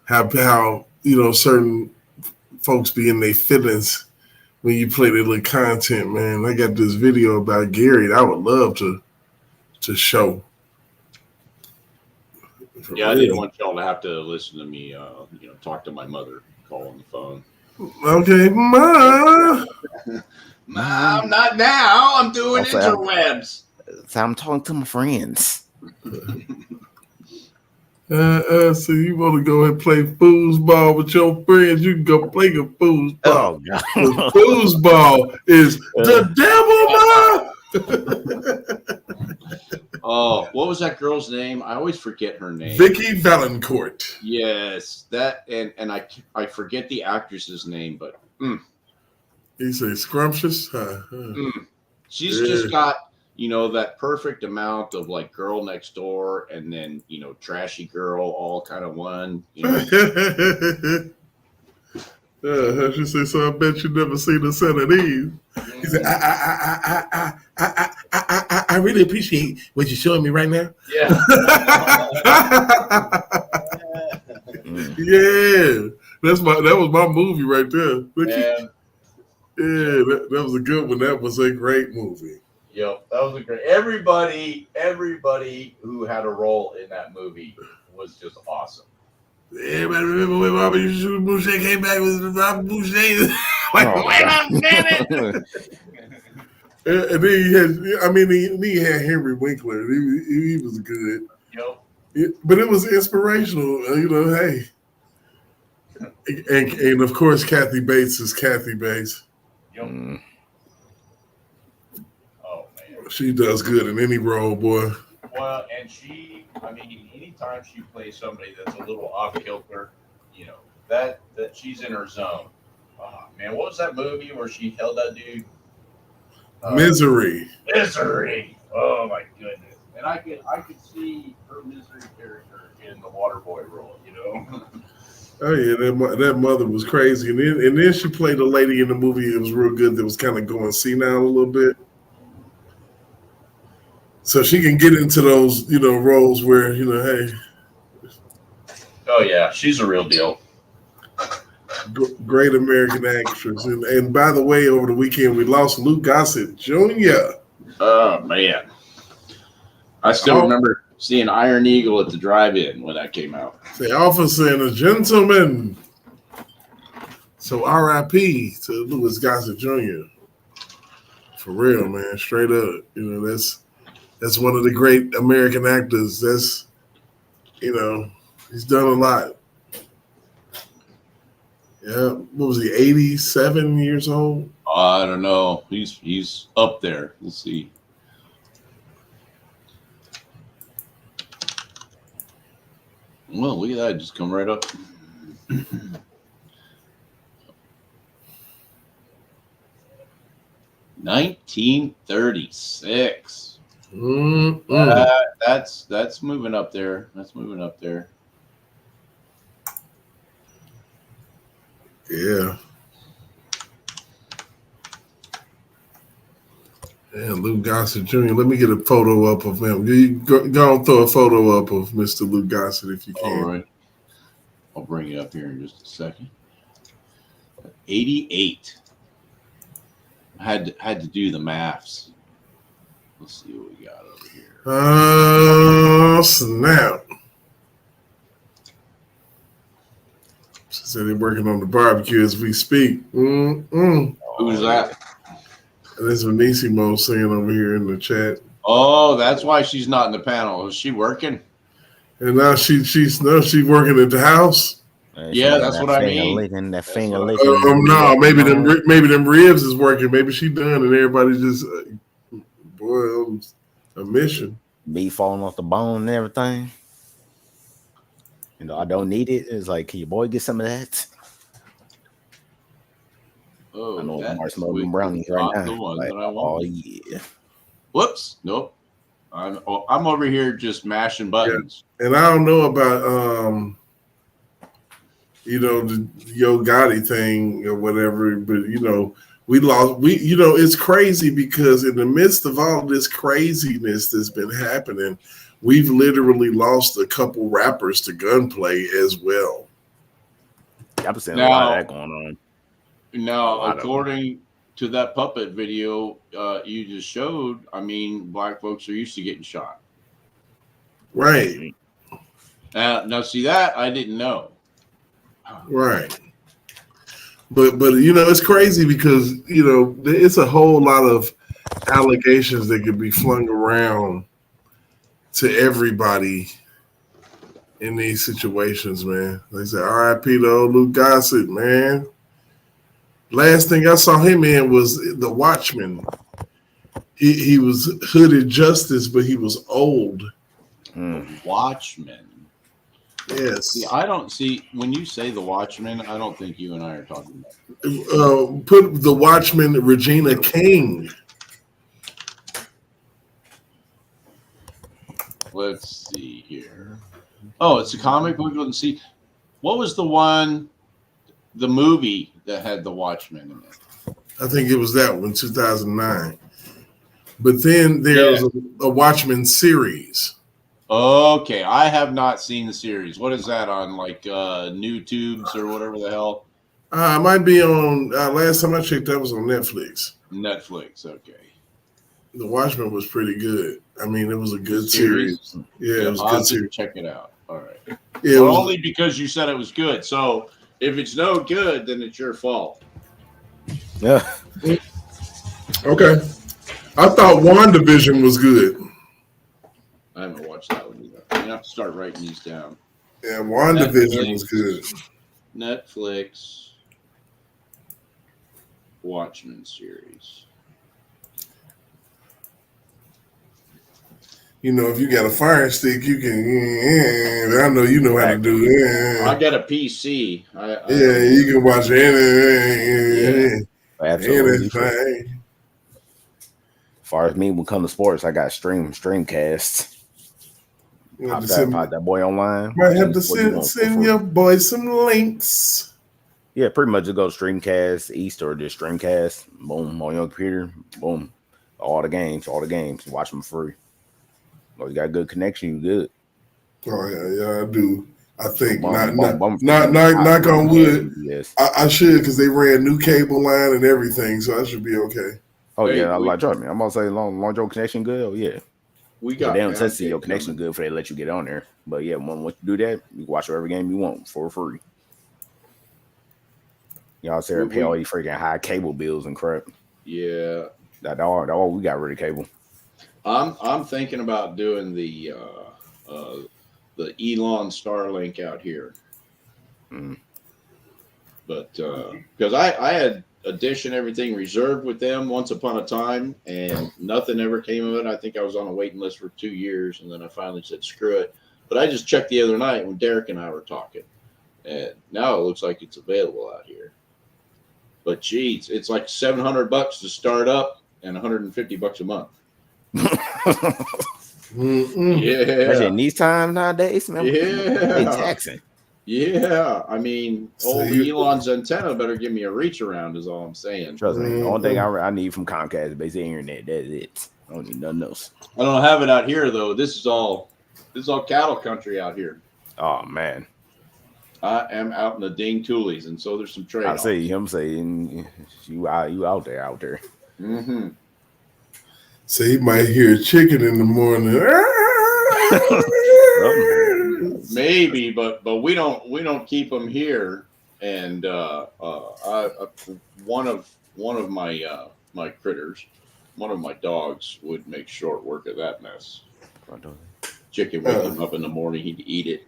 how certain folks be in their feelings when you play their little content, man. I got this video about Gary that I would love to show. Yeah, I didn't want y'all to have to listen to me, talk to my mother. call on the phone. Okay, Ma. Mom, not now. I'm doing Also, interwebs. So I'm talking to my friends. So you want to go and play foosball with your friends? You can go play your foosball. Oh God! Foosball is the devil, Ma. Oh, what was that girl's name? I always forget her name. Vicky Valancourt. Yes, that and I forget the actress's name, but You say scrumptious? she's just got that perfect amount of like girl next door and then trashy girl all kind of one. She say, so I bet you never seen a set of these. He said, I really appreciate what you're showing me right now. Yeah. Yeah. That was my movie right there. Man. Yeah, that was a good one. That was a great movie. Yep, that was a great. Everybody who had a role in that movie was just awesome. Everybody remember when Robert Boucher came back with Robert Boucher? Like, wait a minute. And then he had Henry Winkler. He was good. Yep. But it was inspirational, hey. And of course, Kathy Bates is Kathy Bates. Yep. Oh man, she does good in any role, boy. Well, and anytime she plays somebody that's a little off kilter, that she's in her zone. Oh man, what was that movie where she held that dude? Misery. Misery. Oh my goodness. And I could see her Misery character in the Waterboy role. Oh yeah, that mother was crazy, and then she played a lady in the movie. It was real good. That was kind of going senile a little bit, so she can get into those roles where hey. Oh yeah, she's a real deal. Great American actress, and by the way, over the weekend we lost Lou Gossett Jr. Oh man, I still remember seeing Iron Eagle at the drive-in when that came out. The officer and a gentleman. So R.I.P. to Louis Gossett Jr. For real, man. Straight up. That's one of the great American actors. That's he's done a lot. Yeah. What was he, 87 years old? I don't know. He's up there. Let's see. Well, look at that. Just come right up. 1936. That's moving up there. That's moving up there. Yeah. And Lou Gossett Jr. Let me get a photo up of him. You go and throw a photo up of Mr. Lou Gossett if you can. All right. I'll bring it up here in just a second. 88. I had to do the maths. Let's see what we got over here. Snap. She said they're working on the barbecue as we speak. Who's that? That's Venissimo saying over here in the chat. Oh, that's why she's not in the panel. Is she working? And now she's working at the house. Yeah, that's what I mean. That finger licking. No, maybe them ribs is working. Maybe she done, and everybody just a mission. Meat falling off the bone and everything. I don't need it. It's like, can your boy get some of that? Oh, I know marshmallow brownies right now. Like, oh yeah. Whoops. Nope. I'm over here just mashing buttons. Yeah. And I don't know about the Yo Gotti thing or whatever, but we lost. It's crazy because in the midst of all this craziness that's been happening, we've literally lost a couple rappers to gunplay as well. I've seen a lot of that going on. Now, according to that puppet video you just showed, black folks are used to getting shot. Right. Now, see that I didn't know. Right. But it's crazy because it's a whole lot of allegations that could be flung around to everybody in these situations, man. They say R.I.P. to old Luke Gossett, man. Last thing I saw him in was The Watchmen. He was hooded justice, but he was old. Watchmen. Yes. See, I don't see when you say The Watchmen. I don't think you and I are talking about. Put The Watchmen, Regina King. Let's see here. Oh, it's a comic book. Let's see. What was the movie that had The Watchmen in it? I think it was that one, 2009. But then there's a Watchmen series. Okay, I have not seen the series. What is that on, like New Tubes or whatever the hell? It might be on. Last time I checked, that was on Netflix. Netflix, okay. The Watchmen was pretty good. I mean, it was a good series. Yeah, it was a I'll good have to series. check it out. All right. Yeah, Well, only because you said it was good. So if it's no good, then it's your fault. Yeah. Okay. I thought WandaVision was good. I haven't watched that one either. I have to start writing these down. Yeah, WandaVision was good. Netflix Watchmen series. If you got a fire stick, you can. I know you know how to do it. I got a PC. You can watch anything. Absolutely. As far as me when it comes to sports, I got Streamcast. Pop that boy online. Might have to send your boy some links. Yeah, pretty much just go Streamcast East or just Streamcast. Boom, on your computer. Boom. All the games. Watch them free. Well, you got a good connection, you good. Oh yeah, I do. I think knock knock on wood. Yes, I should because they ran new cable line and everything, so I should be okay. Oh yeah, trust me. I'm gonna say long your connection good. Oh yeah, we got. They don't test your connection good for they let you get on there. But yeah, once you do that, you can watch every game you want for free. Y'all sit there and pay all these freaking high cable bills and crap. Yeah, that all we got rid of cable. I'm thinking about doing the Elon Starlink out here. But because I had Dish and everything reserved with them once upon a time, and nothing ever came of it. I think I was on a waiting list for 2 years, and then I finally said screw it. But I just checked the other night when Derek and I were talking, and now it looks like it's available out here. But geez, it's like $700 to start up and $150 a month. Yeah, especially in these times nowadays, man. They taxing. Yeah, I mean, Elon's antenna better give me a reach around. Is all I'm saying. Trust me, the only thing I need from Comcast is basic internet. That's it. I don't need nothing else. I don't have it out here though. This is all cattle country out here. Oh man, I am out in the ding toolies, and so there's some trade-offs. I see him saying you out there. Mm-hmm. So he might hear a chicken in the morning. Maybe, but we don't keep them here. And one of my critters, one of my dogs would make short work of that mess. Chicken wake him up in the morning, he'd eat it.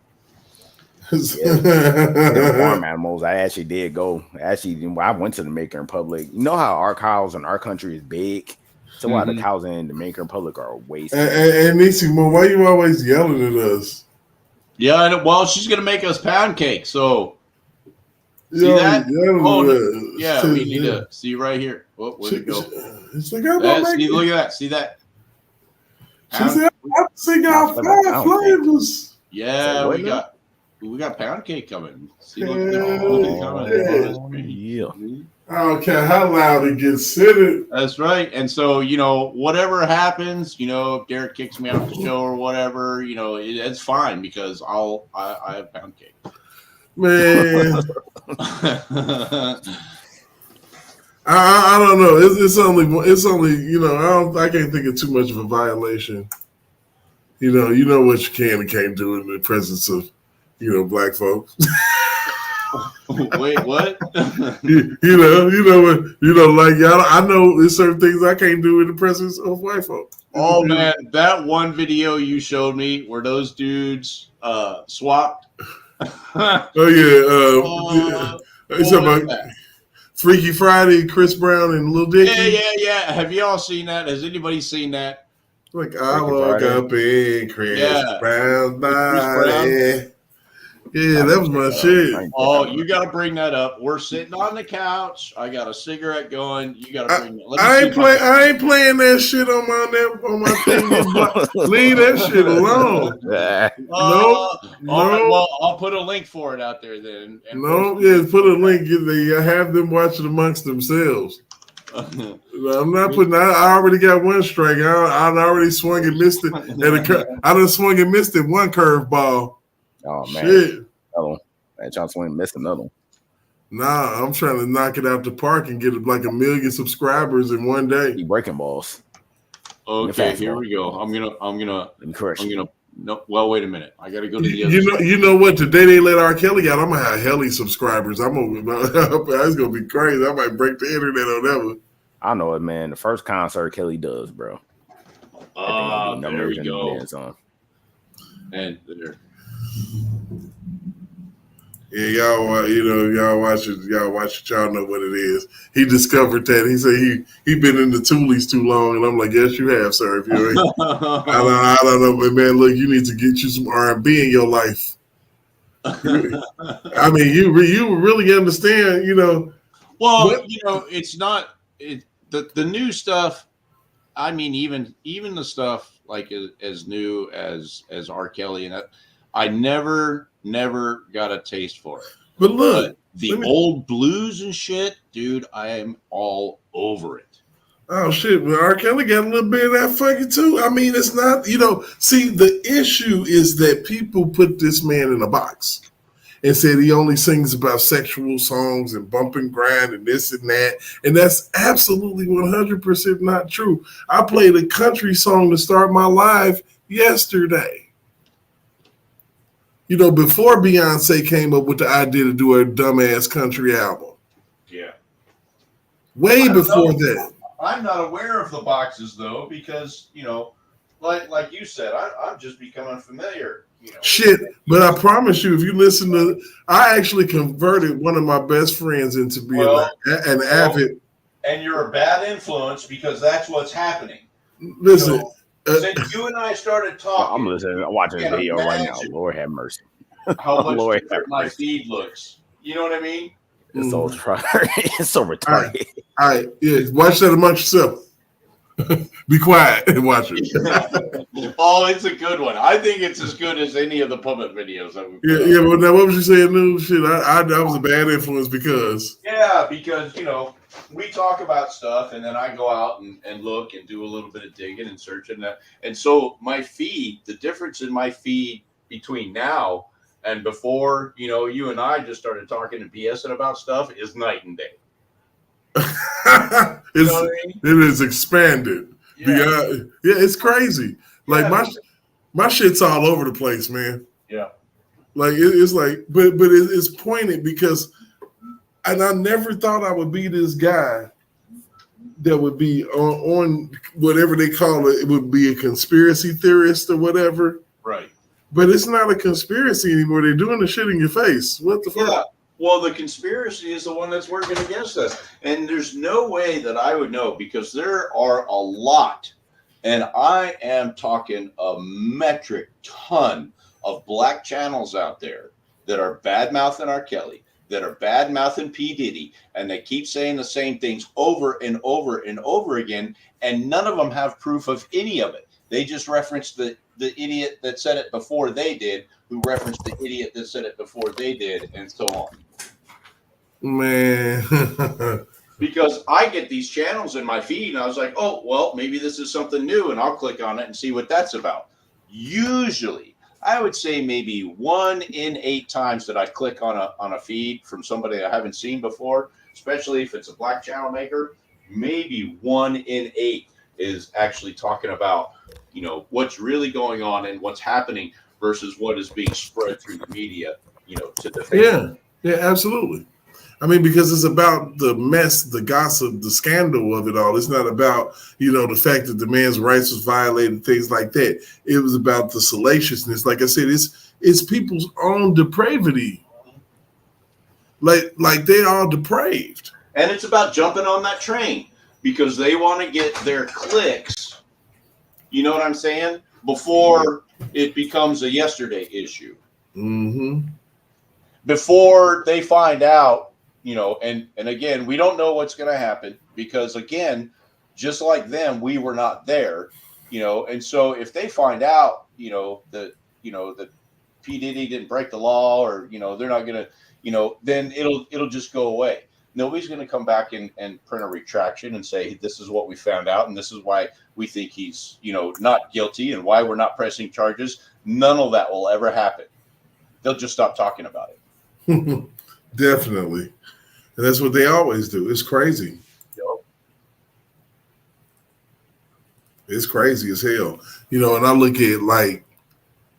Farm animals. I actually did go. I went to the Dominican Republic. You know how our cows in our country is big. So why the cows in the Dominican Republic are wasted. And Nissimo, why you always yelling at us? Yeah, well, she's gonna make us pound cake. So see that? Oh, yeah, we need to see right here. Oh, where'd it go? It's like look at that. See that? She said, "I'm singing out 5 flavors." Yeah, we got pound cake coming. See, look at it coming. Yeah. I don't care how loud it gets. That's right. And so, whatever happens, if Derek kicks me off the show or whatever, it's fine because I have pound cake. Man. I don't know. It's only I can't think of too much of a violation. You know what you can and can't do in the presence of black folks. Wait, what? Like y'all. I know there's certain things I can't do in the presence of white folk. Oh man, that one video you showed me where those dudes swapped. It's about Freaky Friday, Chris Brown, and Lil Dicky. Yeah. Have y'all seen that? Has anybody seen that? Like I woke up in Chris Brown's body. Yeah, that was my shit. Oh, you got to bring that up. We're sitting on the couch. I got a cigarette going. You got to bring that. I ain't playing that shit on my thing. Leave that shit alone. All right, well, I'll put a link for it out there then. Put a link. They have them watch it amongst themselves. I'm not putting. I already got one strike. I already swung and missed it. I done swung and missed it one curveball. Oh man, shit. Man, trying to swing and miss another one. Nah, I'm trying to knock it out the park and get like 1 million subscribers in one day. You breaking balls. Okay, here we go. I'm gonna. No, well, wait a minute. I gotta go to the other. You know what? Today they let R. Kelly out. I'm gonna have Helly subscribers. It's gonna be crazy. I might break the internet on that one. I know it, man. The first concert Kelly does, bro. There we go. And there. Yeah, y'all watch it. Y'all watch it. Y'all know what it is. He discovered that. He said he been in the Toolies too long, and I'm like, yes, you have, sir. If you ain't, I don't know, but man, look, you need to get you some R&B in your life. I mean, you really understand, Well, it's not the new stuff. I mean, even the stuff like as new as R. Kelly and that, I never got a taste for it. But look, the old blues and shit, dude, I am all over it. Oh shit, but R. Kelly got a little bit of that fucking too. I mean, it's not, see, the issue is that people put this man in a box and said he only sings about sexual songs and bump and grind and this and that. And that's absolutely 100% not true. I played a country song to start my live yesterday. Before Beyonce came up with the idea to do a dumbass country album. Yeah. Way before that. I'm not aware of the boxes though, because, like you said, I'm just becoming familiar. Shit, but I promise you, if you listen to, I actually converted one of my best friends into being an avid. And you're a bad influence because that's what's happening. Listen, since you and I started talking, I'm watching this video right now. Lord have mercy. How much different my feed looks. You know what I mean? It's so it's so retarded. All right, yeah, watch that amongst yourself. Be quiet and watch it. Oh, it's a good one. I think it's as good as any of the puppet videos that we put Yeah, but now what was you saying? New shit. I was a bad influence because. Yeah, because we talk about stuff and then I go out and look and do a little bit of digging and searching that. And so my feed, the difference in my feed between now and before, you and I just started talking and BSing about stuff is night and day. It is expanded. Yeah, it's crazy. Like my shit's all over the place, man. Yeah. Like it's like, but it's pointed because, and I never thought I would be this guy that would be on whatever they call it. It would be a conspiracy theorist or whatever. Right. But it's not a conspiracy anymore. They're doing the shit in your face. What the fuck? Yeah. Well, the conspiracy is the one that's working against us. And there's no way that I would know because there are a lot, and I am talking a metric ton of black channels out there that are bad-mouthing R. Kelly, that are bad-mouthing P. Diddy, and they keep saying the same things over and over and over again, and none of them have proof of any of it. They just reference the idiot that said it before they did, who referenced the idiot that said it before they did, and so on. Man. Because I get these channels in my feed, and I was like, oh, well, maybe this is something new, and I'll click on it and see what that's about. Usually, I would say maybe 1 in 8 times that I click on a feed from somebody I haven't seen before, especially if it's a black channel maker, maybe 1 in 8 is actually talking about, what's really going on and what's happening versus what is being spread through the media, to the Yeah. Yeah, absolutely. I mean, because it's about the mess, the gossip, the scandal of it all. It's not about, the fact that the man's rights was violated, things like that. It was about the salaciousness. Like I said, it's people's own depravity. Like they're all depraved. And it's about jumping on that train because they want to get their clicks. You know what I'm saying? Before it becomes a yesterday issue. Mm-hmm. Before they find out, and again, we don't know what's going to happen because, again, just like them, we were not there, and so if they find out, that P. Diddy didn't break the law or, they're not going to, then it'll just go away. Nobody's going to come back and print a retraction and say, this is what we found out. And this is why we think he's, not guilty and why we're not pressing charges. None of that will ever happen. They'll just stop talking about it. Definitely. And that's what they always do. It's crazy. Yep. It's crazy as hell. And I look at like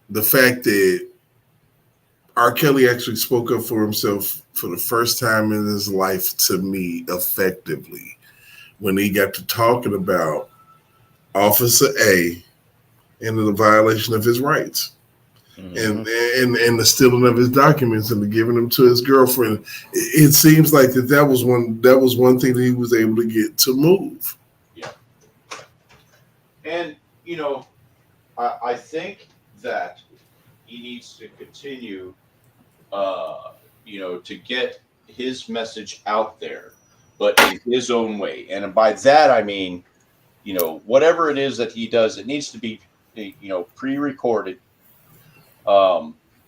the fact that R. Kelly actually spoke up for himself for the first time in his life, to me, effectively, when he got to talking about Officer A and the violation of his rights. And the stealing of his documents and the giving them to his girlfriend. It seems like that was one thing that he was able to get to move. Yeah. And I think that he needs to continue to get his message out there, but in his own way. And by that I mean, whatever it is that he does, it needs to be pre-recorded.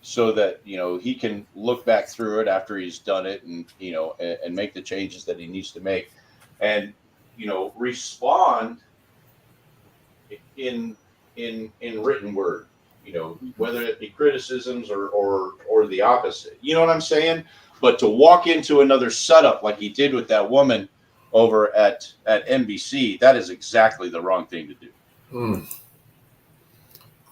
So that, he can look back through it after he's done it and, and make the changes that he needs to make and, respond in written word, whether it be criticisms or the opposite, you know what I'm saying? But to walk into another setup like he did with that woman over at NBC, that is exactly the wrong thing to do. Mm.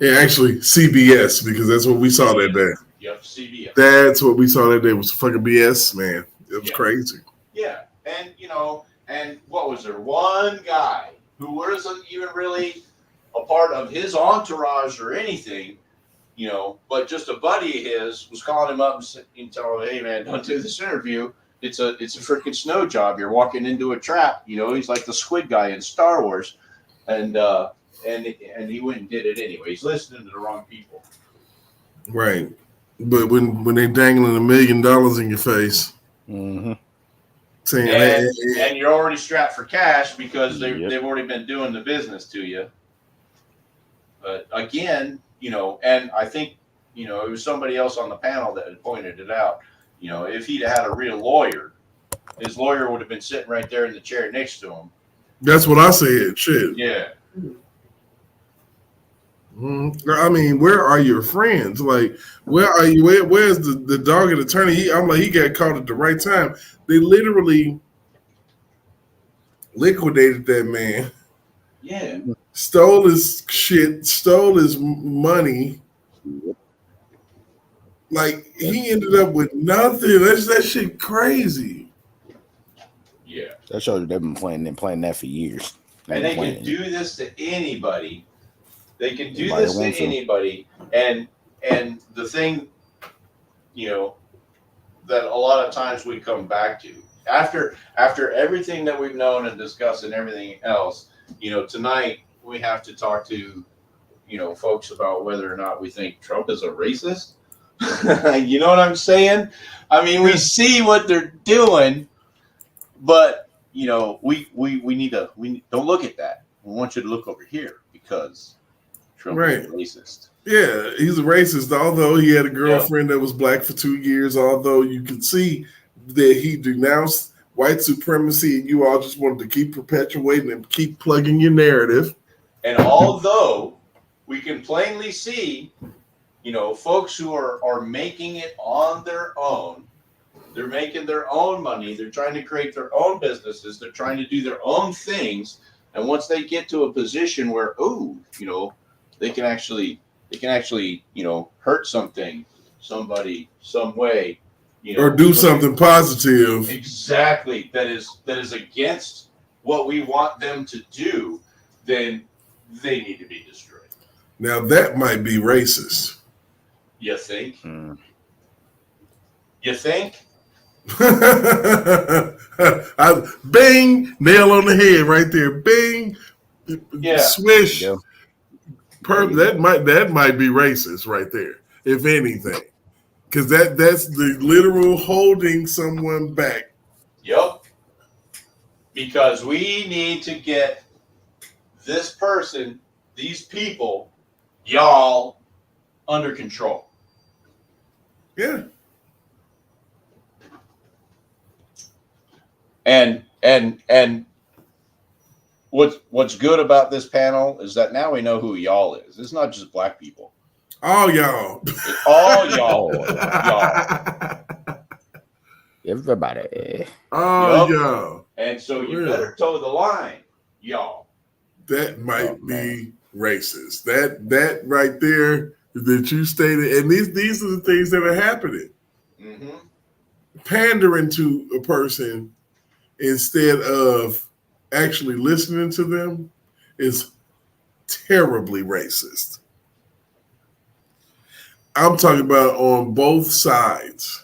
Yeah, actually, CBS, because that's what we saw that day. Yep, CBS. That's what we saw that day was fucking BS, man. It was crazy. Yeah, and and what was there? One guy who wasn't even really a part of his entourage or anything, but just a buddy of his was calling him up and telling him, "Hey, man, don't do this interview. It's a freaking snow job. You're walking into a trap." He's like the squid guy in Star Wars, and he went and did it anyway. He's listening to the wrong people. Right. But when they dangling $1 million in your face, saying, and you're already strapped for cash because they've already been doing the business to you. But again, and I think, it was somebody else on the panel that had pointed it out. If he'd had a real lawyer, his lawyer would have been sitting right there in the chair next to him. That's what I said. Shit. Yeah. I mean, where are your friends? Like, where are you? Where's the dogged attorney? I'm like, he got caught at the right time. They literally liquidated that man. Yeah. Stole his shit, stole his money. Like, he ended up with nothing. That shit crazy. Yeah. That shows you they've been playing that for years. And they can do this to anybody. They can do this to anybody. And the thing, that a lot of times we come back to after everything that we've known and discussed and everything else, tonight we have to talk to, folks about whether or not we think Trump is a racist. You know what I'm saying? I mean, we see what they're doing, but we don't look at that. We want you to look over here because Trump is a racist. Yeah, he's a racist. Although he had a girlfriend that was black for 2 years, although you can see that he denounced white supremacy, and you all just wanted to keep perpetuating and keep plugging your narrative. And although we can plainly see, folks who are making it on their own, they're making their own money, they're trying to create their own businesses, they're trying to do their own things, and once they get to a position where, they can actually, hurt somebody, some way, or do something positive. Exactly. That is against what we want them to do, then they need to be destroyed. Now that might be racist. You think? You think? Bing, nail on the head right there. Bing, swish. Yeah. That might be racist right there, if anything, because that's the literal holding someone back. Yep. Because we need to get this person, these people, y'all, under control. Yeah. And what's good about this panel is that now we know who y'all is. It's not just black people. All y'all. All y'all. Everybody. Oh, y'all. And so you better toe the line, y'all. That might be racist. That right there that you stated, and these are the things that are happening. Mm-hmm. Pandering to a person instead of actually listening to them is terribly racist. I'm talking about on both sides.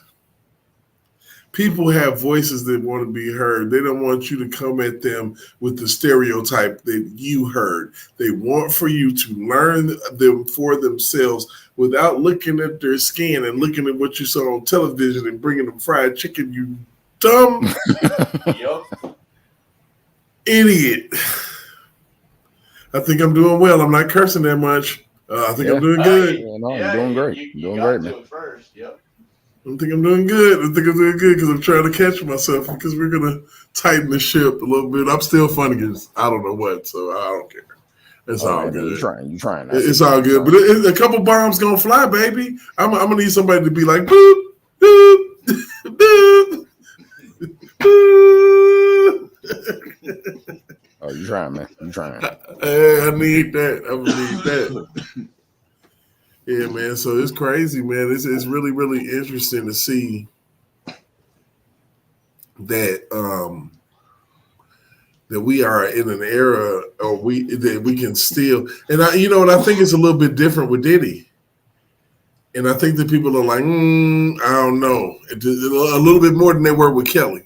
People have voices that want to be heard. They don't want you to come at them with the stereotype that you heard. They want for you to learn them for themselves without looking at their skin and looking at what you saw on television and bringing them fried chicken, you dumb idiot. I think I'm doing well. I'm not cursing that much. I think I'm doing good. You're doing great. You're doing great, man. First, yep. I think I'm doing good. I think I'm doing good because I'm trying to catch myself because we're going to tighten the ship a little bit. I'm still funny as I don't know what, so I don't care. It's all good. You trying. It's all good. But a couple bombs going to fly, baby. I'm going to need somebody to be like, boop, boop, boop, boop. Oh, you trying, man. You trying. I need that. I'm going to need that. Yeah, man. So it's crazy, man. It's really, really interesting to see that that we are in an era, or that we can still. And I think it's a little bit different with Diddy. And I think that people are like, I don't know, a little bit more than they were with Kelly.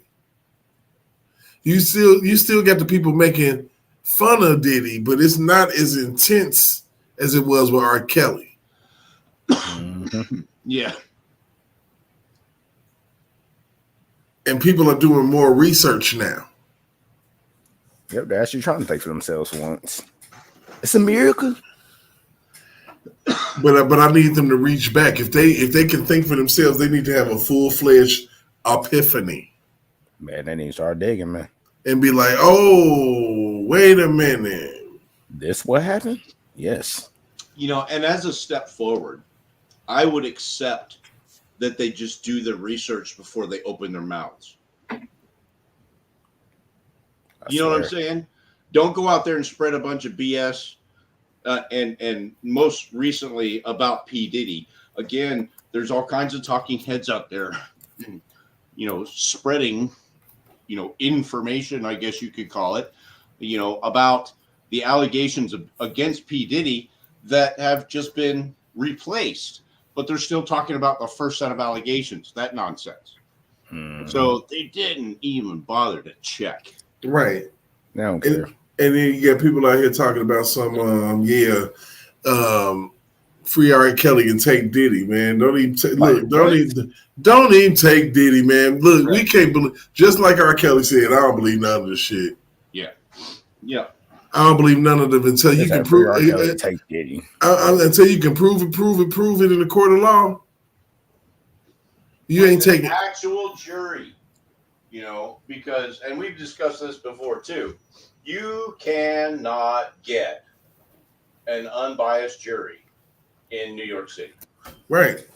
You still got the people making fun of Diddy, but it's not as intense as it was with R. Kelly. Yeah. And people are doing more research now. Yep, they're actually trying to think for themselves for once. It's a miracle. But I need them to reach back. If they can think for themselves, they need to have a full-fledged epiphany. Man, they need to start digging, man. And be like, oh, wait a minute. This what happened? Yes. And as a step forward, I would accept that they just do the research before they open their mouths. You know what I'm saying? Don't go out there and spread a bunch of BS. And most recently about P. Diddy. Again, there's all kinds of talking heads out there, spreading, information, I guess you could call it, about the allegations against P. Diddy that have just been replaced. But they're still talking about the first set of allegations. That nonsense. So they didn't even bother to check. Right. I don't care. And then you got people out here talking about some, free R. Kelly and take Diddy, man. Don't even take Diddy, man. Look, we can't believe. Just like R. Kelly said, I don't believe none of this shit. Yeah. I don't believe none of them until you can prove it. Take Diddy. Until you can prove it in the court of law. You ain't taking actual jury, because, and we've discussed this before too. You cannot get an unbiased jury in New York City. Right.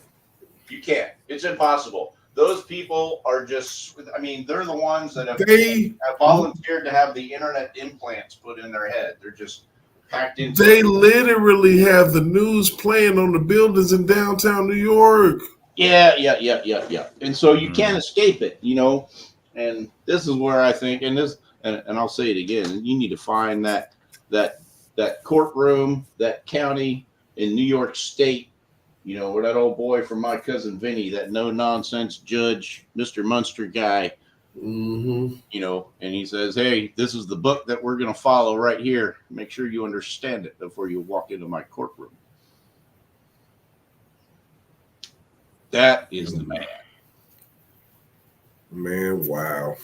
You can't. It's impossible. Those people are just, they're the ones that have volunteered to have the internet implants put in their head. They're just packed into They literally have the news playing on the buildings in downtown New York. Yeah. And so you can't escape it, you know. And this is where I think, and I'll say it again, you need to find that courtroom, that county in New York State, you know, where that old boy from My Cousin Vinny, that no nonsense judge, Mr. Munster guy, you know, and he says, hey, this is the book that we're going to follow right here. Make sure you understand it before you walk into my courtroom. That is the man. Man, wow.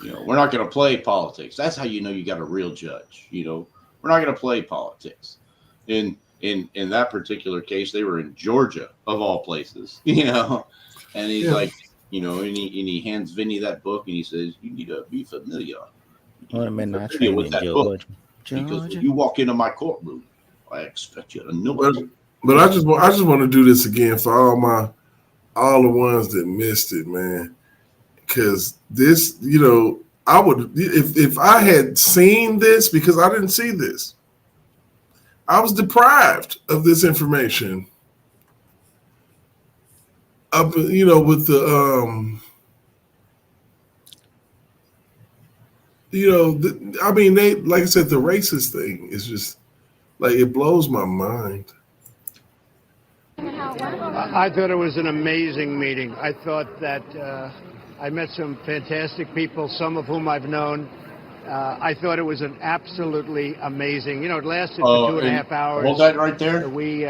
You know, we're not going to play politics. That's how you know you got a real judge. You know, we're not going to play politics. In that particular case, they were in Georgia, of all places. You know, and he's like, you know, and he hands Vinny that book, and he says, "You need to be familiar. With that book, because when you walk into my courtroom, I expect you to know it." But I just want to do this again for all the ones that missed it, man. Because this, you know, I would if I had seen this, because I didn't see this. I was deprived of this information. Up, you know, with the you know, I mean, they, like I said, the racist thing is just like, it blows my mind. I thought it was an amazing meeting. I thought that I met some fantastic people, some of whom I've known. I thought it was an absolutely amazing. You know, it lasted for 2.5 hours. Hold that right there. We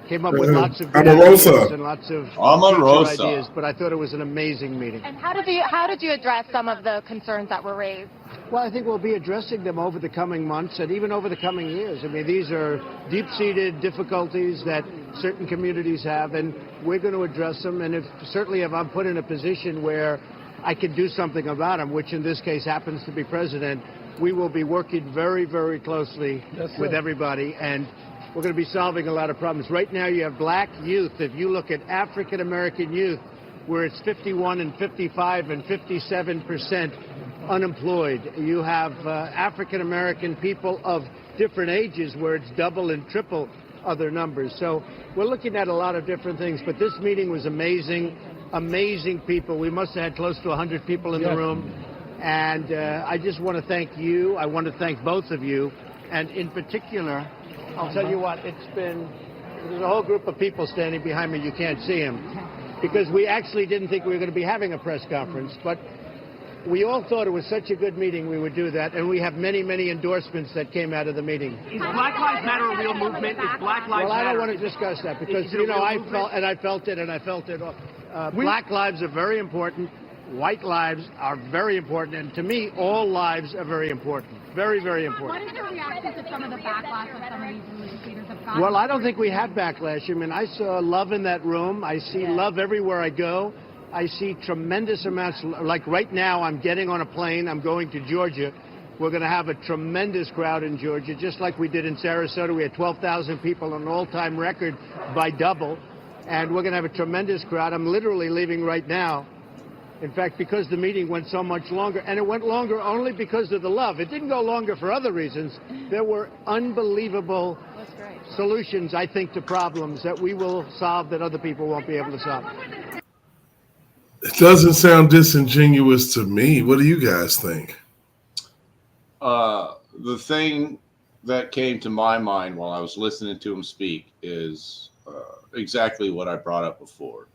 came up with lots of ideas and lots of future ideas, but I thought it was an amazing meeting. And how did you address some of the concerns that were raised? Well, I think we'll be addressing them over the coming months and even over the coming years. I mean, these are deep-seated difficulties that certain communities have, and we're going to address them. And certainly if I'm put in a position where I can do something about them, which in this case happens to be president, we will be working very, very closely with everybody, and we're going to be solving a lot of problems. Right now you have black youth. If you look at African-American youth, where it's 51 and 55 and 57% unemployed. You have African-American people of different ages where it's double and triple other numbers. So we're looking at a lot of different things, but this meeting was amazing. Amazing people. We must have had close to 100 people in the room. And I just want to thank you. I want to thank both of you. And in particular, I'll tell you what, there's a whole group of people standing behind me. You can't see them. Because we actually didn't think we were going to be having a press conference. But we all thought it was such a good meeting we would do that. And we have many, many endorsements that came out of the meeting. Is Black Lives Matter a real movement? Is Black Lives Matter? Well, I don't want to discuss that because, you know, I felt it. Black lives are very important. White lives are very important. And to me, all lives are very important. Very, very important. What is your reaction to some of the backlash that some of these religious leaders have gotten? Well, I don't think we have backlash. I mean, I saw love in that room. I see love everywhere I go. I see tremendous amounts. Like right now, I'm getting on a plane. I'm going to Georgia. We're going to have a tremendous crowd in Georgia, just like we did in Sarasota. We had 12,000 people, an all-time record by double. And we're going to have a tremendous crowd. I'm literally leaving right now. In fact, because the meeting went so much longer, and it went longer only because of the love. It didn't go longer for other reasons. There were unbelievable solutions, I think, to problems that we will solve that other people won't be able to solve. It doesn't sound disingenuous to me. What do you guys think? The thing that came to my mind while I was listening to him speak is exactly what I brought up before.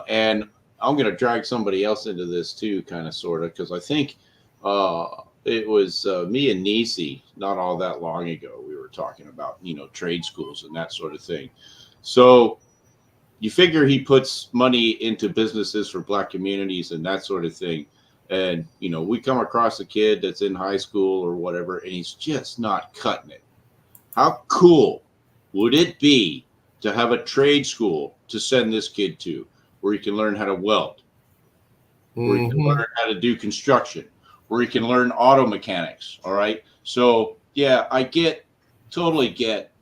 And I'm going to drag somebody else into this too, kind of, sort of, because I think it was me and Nisi not all that long ago. We were talking about, you know, trade schools and that sort of thing. So you figure he puts money into businesses for black communities and that sort of thing. And, you know, we come across a kid that's in high school or whatever, and he's just not cutting it. How cool would it be to have a trade school to send this kid to, where he can learn how to weld, where he can learn how to do construction, where he can learn auto mechanics? All right. So, yeah, I totally get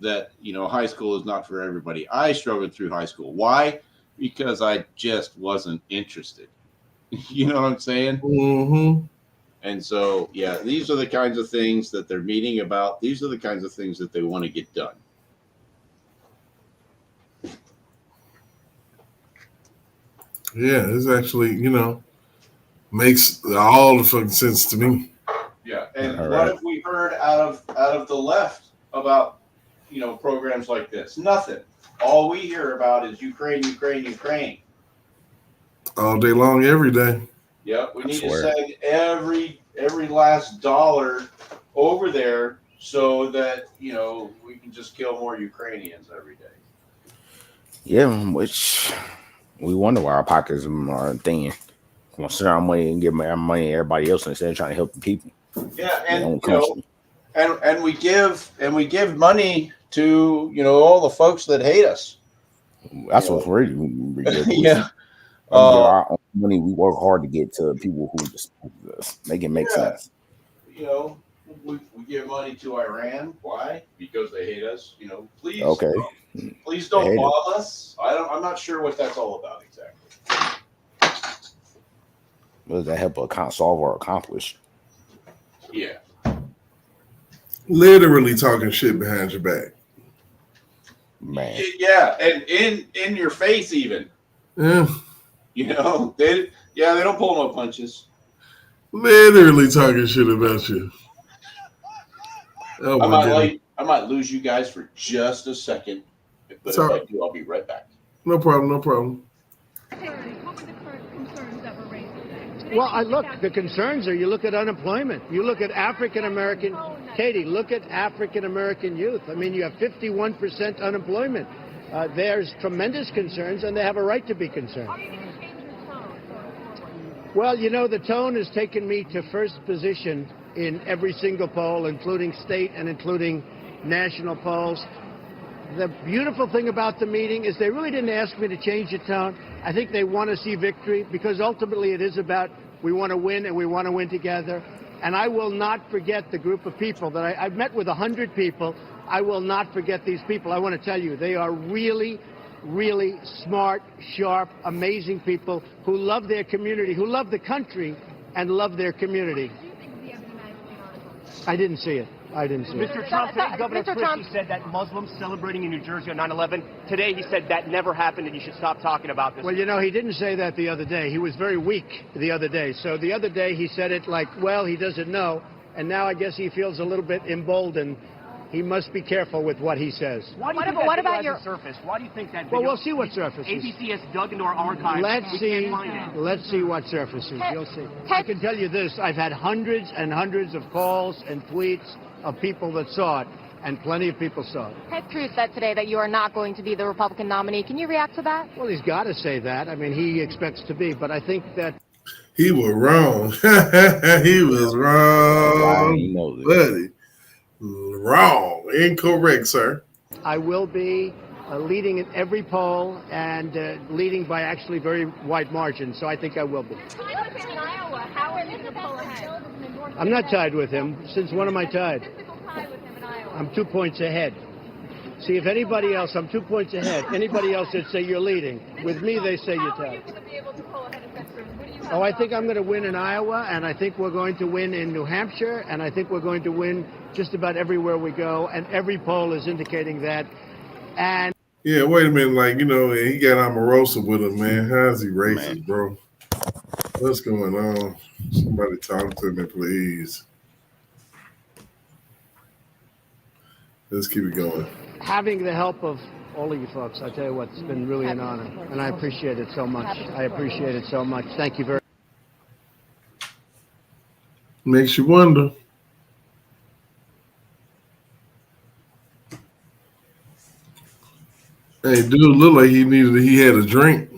that, you know, high school is not for everybody. I struggled through high school. Why? Because I just wasn't interested. You know what I'm saying? And so, yeah, these are the kinds of things that they're meeting about. These are the kinds of things that they want to get done. Yeah, it's actually, makes all the fucking sense to me. Yeah, and All what right. have we heard out of the left about programs like this? Nothing. All we hear about is Ukraine, Ukraine, Ukraine. All day long, every day. Yep, we I need to swear. send every last dollar over there so that we can just kill more Ukrainians every day. Yeah, which we wonder why our pockets are thin. Want to send our money and give our money to everybody else instead of trying to help the people. Yeah, Their and own country. and we give money to all the folks that hate us. That's what's really ridiculous. Yeah. We give our own money we work hard to get to people who despise us. Make it make sense. We give money to Iran. Why? Because they hate us. Please, Okay. please They don't hate bomb us. I'm not sure what that's all about exactly. What does that help solve or accomplish? Yeah. Literally talking shit behind your back. Man. Yeah, and in your face even. Yeah. They don't pull no punches. Literally talking shit about you. Oh my goodness. I might lose you guys for just a second, but if I do, I'll be right back. No problem. No problem. Well, look, the concerns are you look at unemployment. You look at African American, Katie, look at African American youth. I mean, you have 51% unemployment. There's tremendous concerns, and they have a right to be concerned. Well, the tone has taken me to first position in every single poll, including state and including national polls. The beautiful thing about the meeting is they really didn't ask me to change the tone. I think they want to see victory because ultimately it is about we want to win and we want to win together. And I will not forget the group of people that I've met with 100 people. I will not forget these people. I want to tell you, they are really, really smart, sharp, amazing people who love their community, who love the country and love their community. I didn't see it. Mr. Trump, today Governor Christie said that Muslims celebrating in New Jersey on 9/11. Today he said that never happened and you should stop talking about this. Well, he didn't say that the other day. He was very weak the other day. So the other day he said it like, well, he doesn't know. And now I guess he feels a little bit emboldened. He must be careful with what he says. Why do you think that video hasn't surfaced? Why do you think that video? Well, we'll see what surfaces. ABC has dug into our archives. Let's see what surfaces. You'll see. I can tell you this. I've had hundreds and hundreds of calls and tweets of people that saw it, and plenty of people saw it. Ted Cruz said today that you are not going to be the Republican nominee. Can you react to that? Well, he's got to say that. I mean, he expects to be, but I think that he was wrong. He was wrong, buddy. Wrong. Incorrect, sir. I will be leading in every poll and leading by actually very wide margins, so I think I will be. I'm not tied with him. Since when am I tied? I'm 2 points ahead. See, if anybody else, I'm 2 points ahead. Anybody else would say you're leading. With me, they say you're tied. Oh, I think I'm going to win in Iowa, and I think we're going to win in New Hampshire, and I think we're going to win just about everywhere we go, and every poll is indicating that. And yeah, wait a minute, he got Omarosa with him, man. How's he racist, bro? What's going on? Somebody talk to me, please. Let's keep it going. Having the help of all of you folks, I tell you what, it's been really an honor, and I appreciate it so much. I appreciate it so much. Thank you very much. Makes you wonder. Hey, dude looked like he had a drink.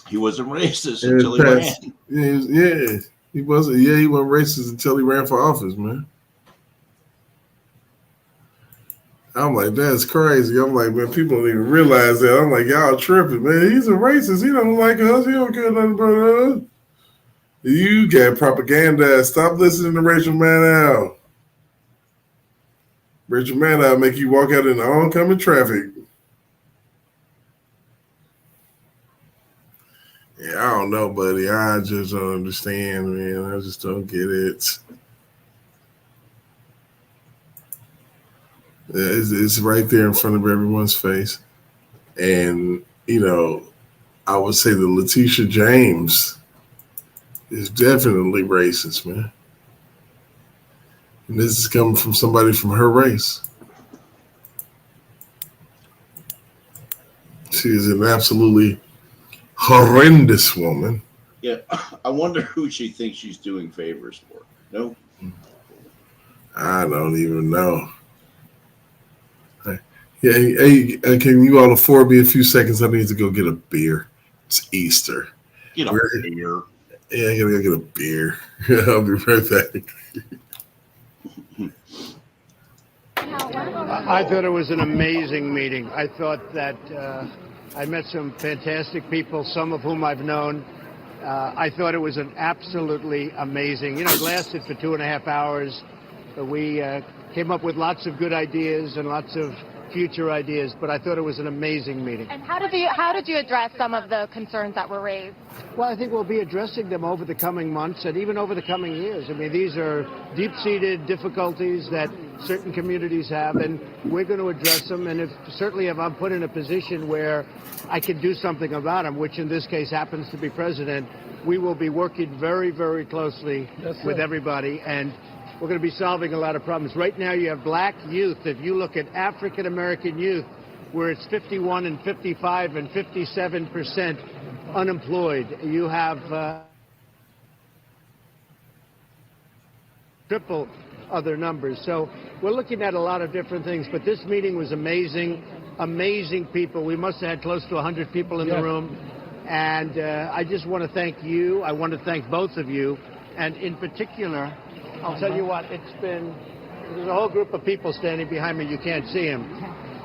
He wasn't racist until he ran. He wasn't. Yeah, he wasn't racist until he ran for office, man. I'm like, that's crazy. I'm like, man, people don't even realize that. I'm like, y'all tripping, man. He's a racist. He don't like us. He don't care nothing about us. You got propaganda. Stop listening to Rachel Maddow. Rachel Maddow make you walk out in the oncoming traffic. Yeah, I don't know, buddy. I just don't understand, man. I just don't get it. It's right there in front of everyone's face. And, you know, I would say the Letitia James is definitely racist, man. And this is coming from somebody from her race. She is an absolutely horrendous woman. Yeah, I wonder who she thinks she's doing favors for. No, I don't even know. Yeah, hey, can you all afford me a few seconds? I need to go get a beer. It's Easter. Get a beer. Yeah, I gotta go get a beer. I'll be right back. I thought it was an amazing meeting. I thought that I met some fantastic people, some of whom I've known. I thought it was an absolutely amazing. You know, it lasted for 2.5 hours. We came up with lots of good ideas and lots of future ideas, but I thought it was an amazing meeting. And how did you address some of the concerns that were raised? Well, I think we'll be addressing them over the coming months and even over the coming years. I mean, these are deep-seated difficulties that certain communities have, and we're going to address them. And certainly if I'm put in a position where I can do something about them, which in this case happens to be president, we will be working very, very closely with everybody, and we're going to be solving a lot of problems. Right now you have black youth. If you look at African-American youth, where it's 51 and 55 and 57% unemployed, you have triple other numbers. So we're looking at a lot of different things, but this meeting was amazing, amazing people. We must have had close to 100 people in the room, and I just want to thank you. I want to thank both of you, and in particular, I'll tell you what, there's a whole group of people standing behind me. You can't see them,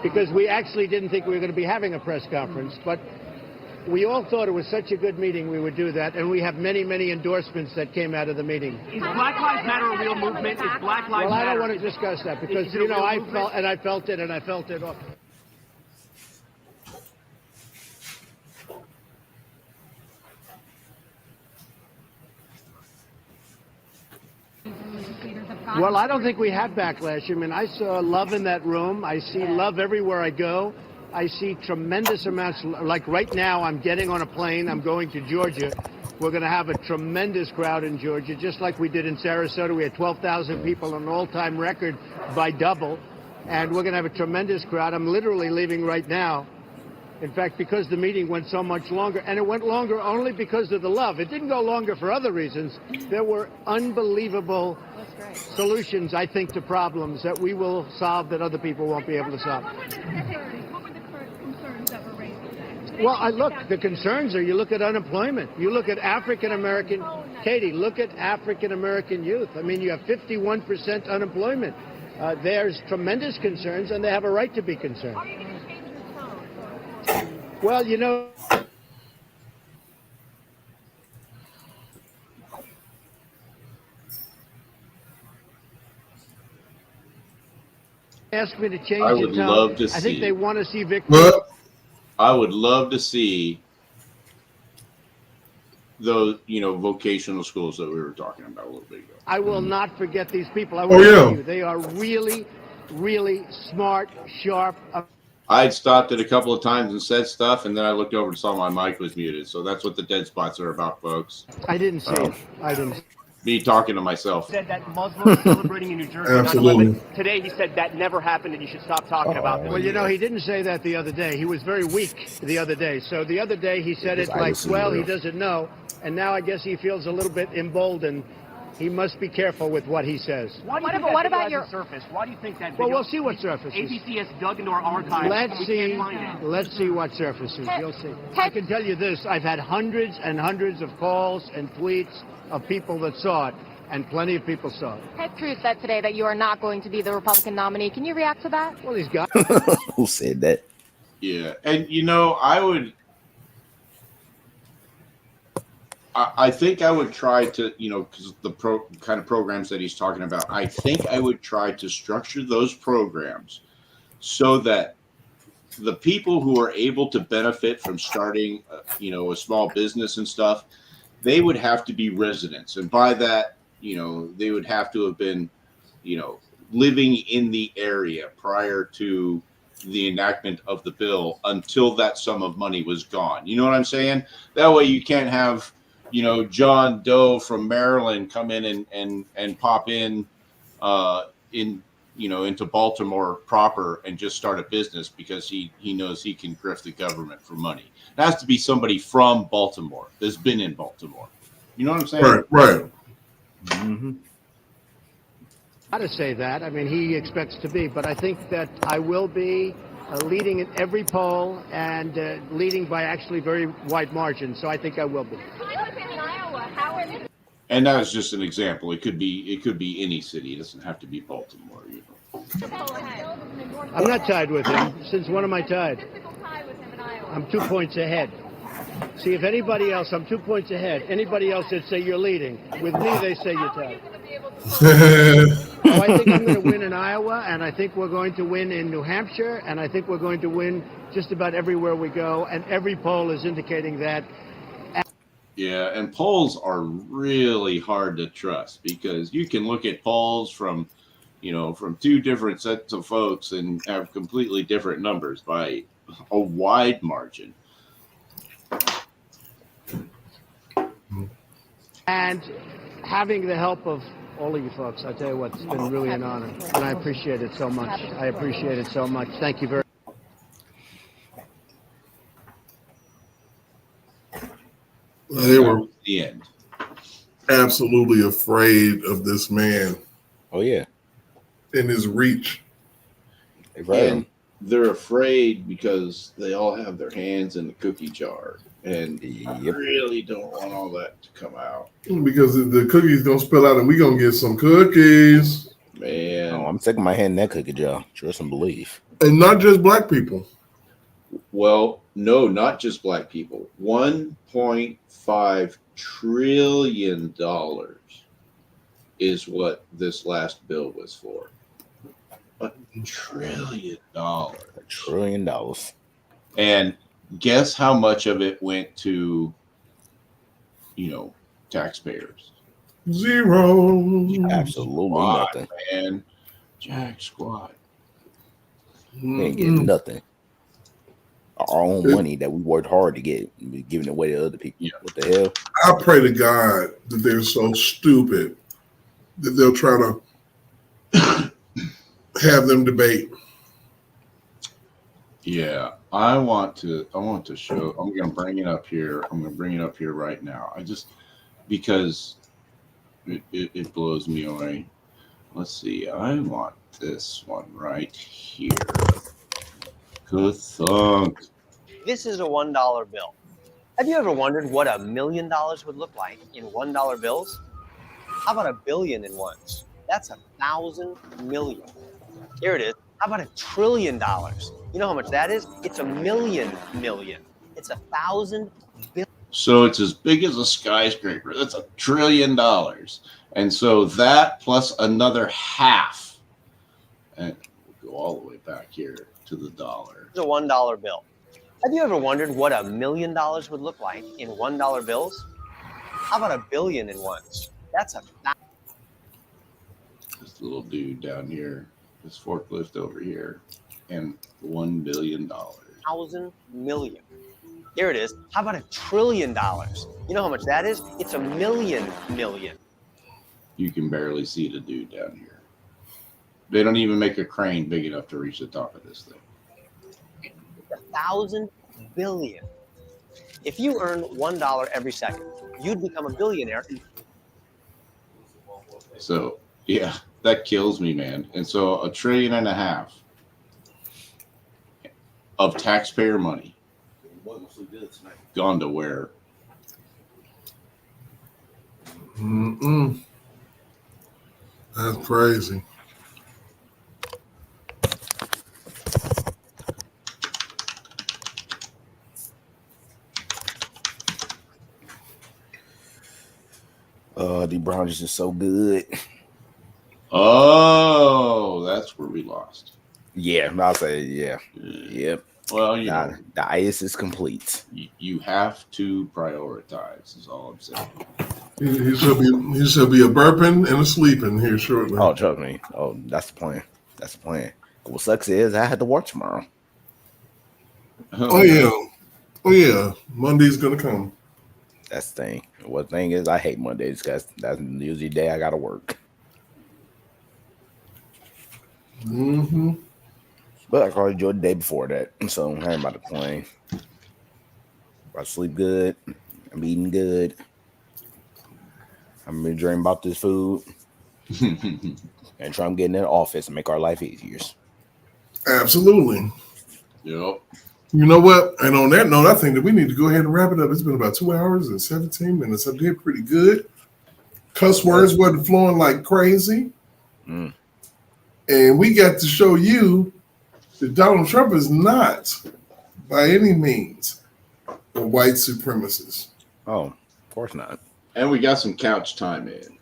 because we actually didn't think we were going to be having a press conference, but we all thought it was such a good meeting we would do that, and we have many, many endorsements that came out of the meeting. Is Black Lives Matter a real movement? Is Black Lives Matter? Well, I don't want to discuss that, because, you know, I felt it off. Well, I don't think we have backlash. I mean, I saw love in that room. I see love everywhere I go. I see tremendous amounts. Like right now, I'm getting on a plane. I'm going to Georgia. We're going to have a tremendous crowd in Georgia, just like we did in Sarasota. We had 12,000 people, an all-time record by double. And we're going to have a tremendous crowd. I'm literally leaving right now. In fact, because the meeting went so much longer, and it went longer only because of the love. It didn't go longer for other reasons. There were unbelievable solutions, I think, to problems that we will solve that other people won't be able to solve. What were the concerns that were raised? Well, look, the concerns are, you look at unemployment. You look at African-American, Katie, look at African-American youth. I mean, you have 51% unemployment. There's tremendous concerns, and they have a right to be concerned. Well, you know, ask me to change I would the tone. love to I think see. they want to see victory. I would love to see those, you know, vocational schools that we were talking about a little bit ago. I will not forget these people. I will tell you, they are really, really smart, sharp. I'd stopped it a couple of times and said stuff, and then I looked over and saw my mic was muted. So that's what the dead spots are about, folks. I didn't see it. I didn't. Me talking to myself. Said that Muslims celebrating in New Jersey on Absolutely. 9/11. Today he said that never happened and you should stop talking about it. Well, you know, he didn't say that the other day. He was very weak the other day. So the other day he said it like, well, he doesn't know. And now I guess he feels a little bit emboldened. He must be careful with what he says. Why do you think that video hasn't surfaced? Why do you think that video? Well, we'll see what surfaces. ABC has dug into our archives. Let's see what surfaces. You'll see. I can tell you this. I've had hundreds and hundreds of calls and tweets of people that saw it, and plenty of people saw it. Ted Cruz said today that you are not going to be the Republican nominee. Can you react to that? Well, he's got. Who said that? Yeah, and you know, I think I would try to, you know, because the kind of programs that he's talking about, I think I would try to structure those programs so that the people who are able to benefit from starting, you know, a small business and stuff, they would have to be residents. And by that, you know, they would have to have been, you know, living in the area prior to the enactment of the bill until that sum of money was gone. You know what I'm saying? That way you can't have, John Doe from Maryland come in and pop in into Baltimore proper and just start a business because he knows he can grift the government for money. It has to be somebody from Baltimore that's been in Baltimore. You know what I'm saying? Right. Mm-hmm. How to say that? I mean, he expects to be, but I think that I will be leading in every poll and leading by actually very wide margins. So I think I will be. And that is just an example. It could be any city. It doesn't have to be Baltimore. I'm not tied with him. Since when am I tied? I'm 2 points ahead. See, if anybody else, I'm 2 points ahead. Anybody else that say you're leading. With me, they say you're tied. I think I'm going to win in Iowa, and I think we're going to win in New Hampshire, and I think we're going to win just about everywhere we go, and every poll is indicating that. Yeah, and polls are really hard to trust because you can look at polls from two different sets of folks and have completely different numbers by a wide margin. And having the help of all of you folks, I tell you what, it's been really an honor, and I appreciate it so much. I appreciate it so much. Thank you very much. They were the end. Absolutely afraid of this man. Oh yeah, in his reach. And they're afraid because they all have their hands in the cookie jar, and really don't want all that to come out. Because the cookies gonna spill out, and we gonna get some cookies. Man, I'm sticking my hand in that cookie jar. Trust and believe. And not just black people. Well, no, not just black people. $1.5 trillion is what this last bill was for. $1 trillion. $1 trillion. And guess how much of it went to, taxpayers? Zero. Absolutely nothing. Man. Jack squat. We ain't getting nothing. Our own money that we worked hard to get, we're giving it away to other people. Yeah. What the hell? I pray to God that they're so stupid that they'll try to have them debate. Yeah, I want to show. I'm going to bring it up here. I'm going to bring it up here right now. Because it blows me away. Let's see. I want this one right here. Good thunk. This is a $1 bill. Have you ever wondered what $1 million would look like in $1 bills? How about $1 billion in ones? That's 1,000 million. Here it is. How about $1 trillion? You know how much that is? It's 1,000,000 million. It's 1,000 billion. So it's as big as a skyscraper. That's $1 trillion. And so that plus another half, and we'll go all the way back here to the dollar. It's a $1 bill. Have you ever wondered what $1 million would look like in $1 bills? How about $1 billion in ones? That's this little dude down here, this forklift over here, and $1 billion. 1,000 million. Here it is. How about $1 trillion? You know how much that is? It's 1,000,000 million. You can barely see the dude down here. They don't even make a crane big enough to reach the top of this thing. 1,000 billion. If you earn $1 every second, you'd become a billionaire. So, yeah, that kills me, man. And so $1.5 trillion of taxpayer money gone to where? That's crazy. The Browns is so good. Oh, that's where we lost. Yeah, I'll say yeah. Yep. Well, the ice is complete. You have to prioritize, is all I'm saying. He should be a burping and a sleeping here shortly. Oh, trust me. Oh, that's the plan. That's the plan. What sucks is I had to work tomorrow. Oh yeah. Monday's gonna come. That's the thing. What thing is, I hate Mondays because that's usually the day I gotta work. Mm-hmm. But I probably enjoyed the day before that, so I ain't about to complain. I sleep good. I'm eating good. I'm been dreaming about this food and trying to get in the office and make our life easier. Absolutely. Yep. You know what? And on that note, I think that we need to go ahead and wrap it up. It's been about 2 hours and 17 minutes. I did pretty good. Cuss words wasn't flowing like crazy. Mm. And we got to show you that Donald Trump is not, by any means, a white supremacist. Oh, of course not. And we got some couch time in.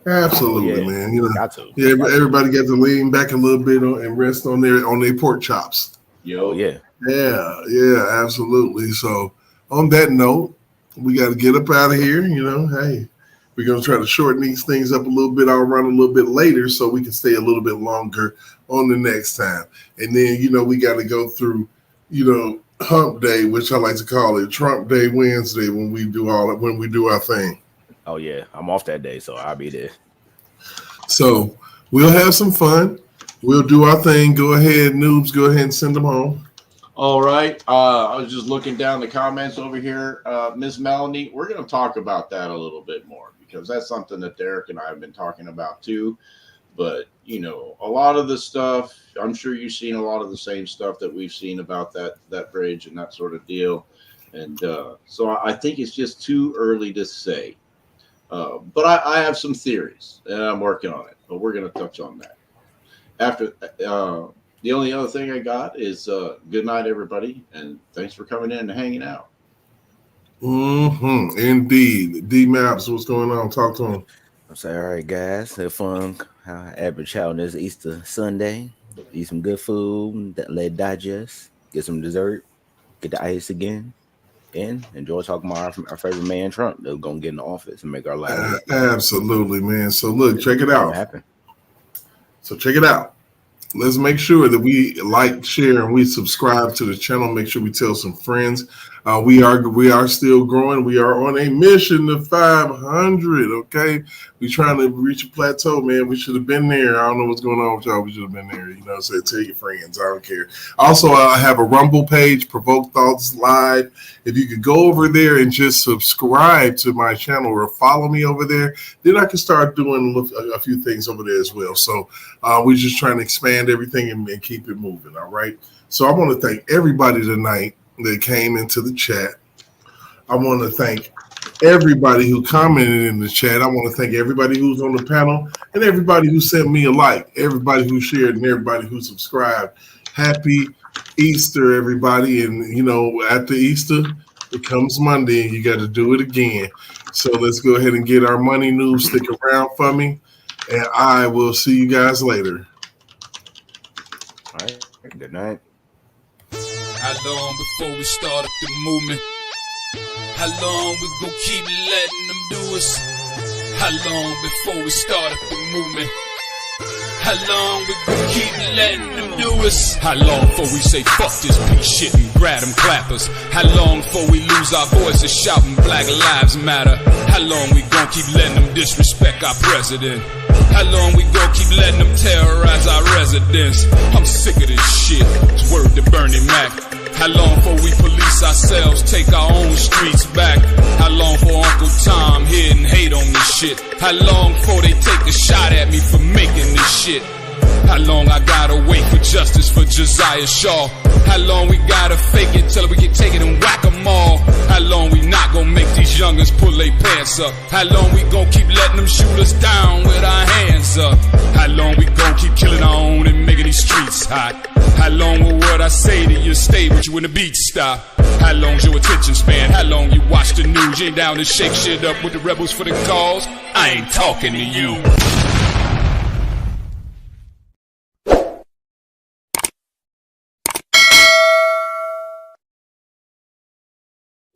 Absolutely, yeah. man. You know, Got to. yeah, everybody got to lean back a little bit and rest on their pork chops. Yo, yeah. Yeah, absolutely. So on that note, we got to get up out of here. You know, hey, we're going to try to shorten these things up a little bit. I'll run a little bit later so we can stay a little bit longer on the next time. And then, you know, we got to go through, you know, hump day, which I like to call it Trump Day Wednesday when we do our thing. Oh yeah, I'm off that day, so I'll be there. So we'll have some fun. We'll do our thing. Go ahead, noobs. Go ahead and send them home. All right. I was just looking down the comments over here. Miss Melanie, we're going to talk about that a little bit more because that's something that Derek and I have been talking about too. But, you know, a lot of the stuff, I'm sure you've seen a lot of the same stuff that we've seen about that bridge and that sort of deal. And so I think it's just too early to say. But I have some theories and I'm working on it, but we're going to touch on that. After the only other thing I got is good night, everybody. And thanks for coming in and hanging out. Mm-hmm. Indeed. D-Maps, what's going on? Talk to him. I'm saying, all right, guys, have fun. Average out on this Easter Sunday. Eat some good food, let it digest, get some dessert, get the ice again, and enjoy talking about our favorite man, Trump, that's going to get in the office and make our lives. Absolutely, man. So look, check it out. Happen. So check it out. Let's make sure that we like, share, and we subscribe to the channel. Make sure we tell some friends. We are still growing. We are on a mission to 500. Okay, we trying to reach a plateau, man. We should have been there. I don't know what's going on with y'all. We should have been there. You know, so tell your friends. I don't care. Also, I have a Rumble page, Provoke Thoughts Live. If you could go over there and just subscribe to my channel or follow me over there, then I can start doing a few things over there as well. So we're just trying to expand everything and keep it moving. All right. So I want to thank everybody tonight that came into the chat. I want to thank everybody who commented in the chat. I want to thank everybody who's on the panel and everybody who sent me a like, everybody who shared, and everybody who subscribed. Happy Easter, everybody. And, you know, after Easter, it comes Monday and you got to do it again. So let's go ahead and get our money news. Stick around for me, and I will see you guys later. All right. Good night. How long before we start up the movement? How long we gon' keep letting them do us? How long before we start up the movement? How long we gon' keep letting them do us? How long before we say fuck this piece shit and grab them clappers? How long before we lose our voices shouting Black Lives Matter? How long we gon' keep letting them disrespect our president? How long we gon' keep letting them terrorize our residents? I'm sick of this shit. It's word to Bernie Mac. How long before we police ourselves, take our own streets back? How long for Uncle Tom here and hate on this shit? How long before they take a shot at me for making this shit? How long I gotta wait for justice for Josiah Shaw? How long we gotta fake it till we get taken and whack 'em all? How long we not gonna make these youngins pull their pants up? How long we gonna keep letting them shoot us down with our hands up? How long we gonna keep killing our own and making these streets hot? How long will what I say to you stay with you when the beat stop? How long's your attention span? How long you watch the news? You ain't down to shake shit up with the rebels for the cause? I ain't talking to you.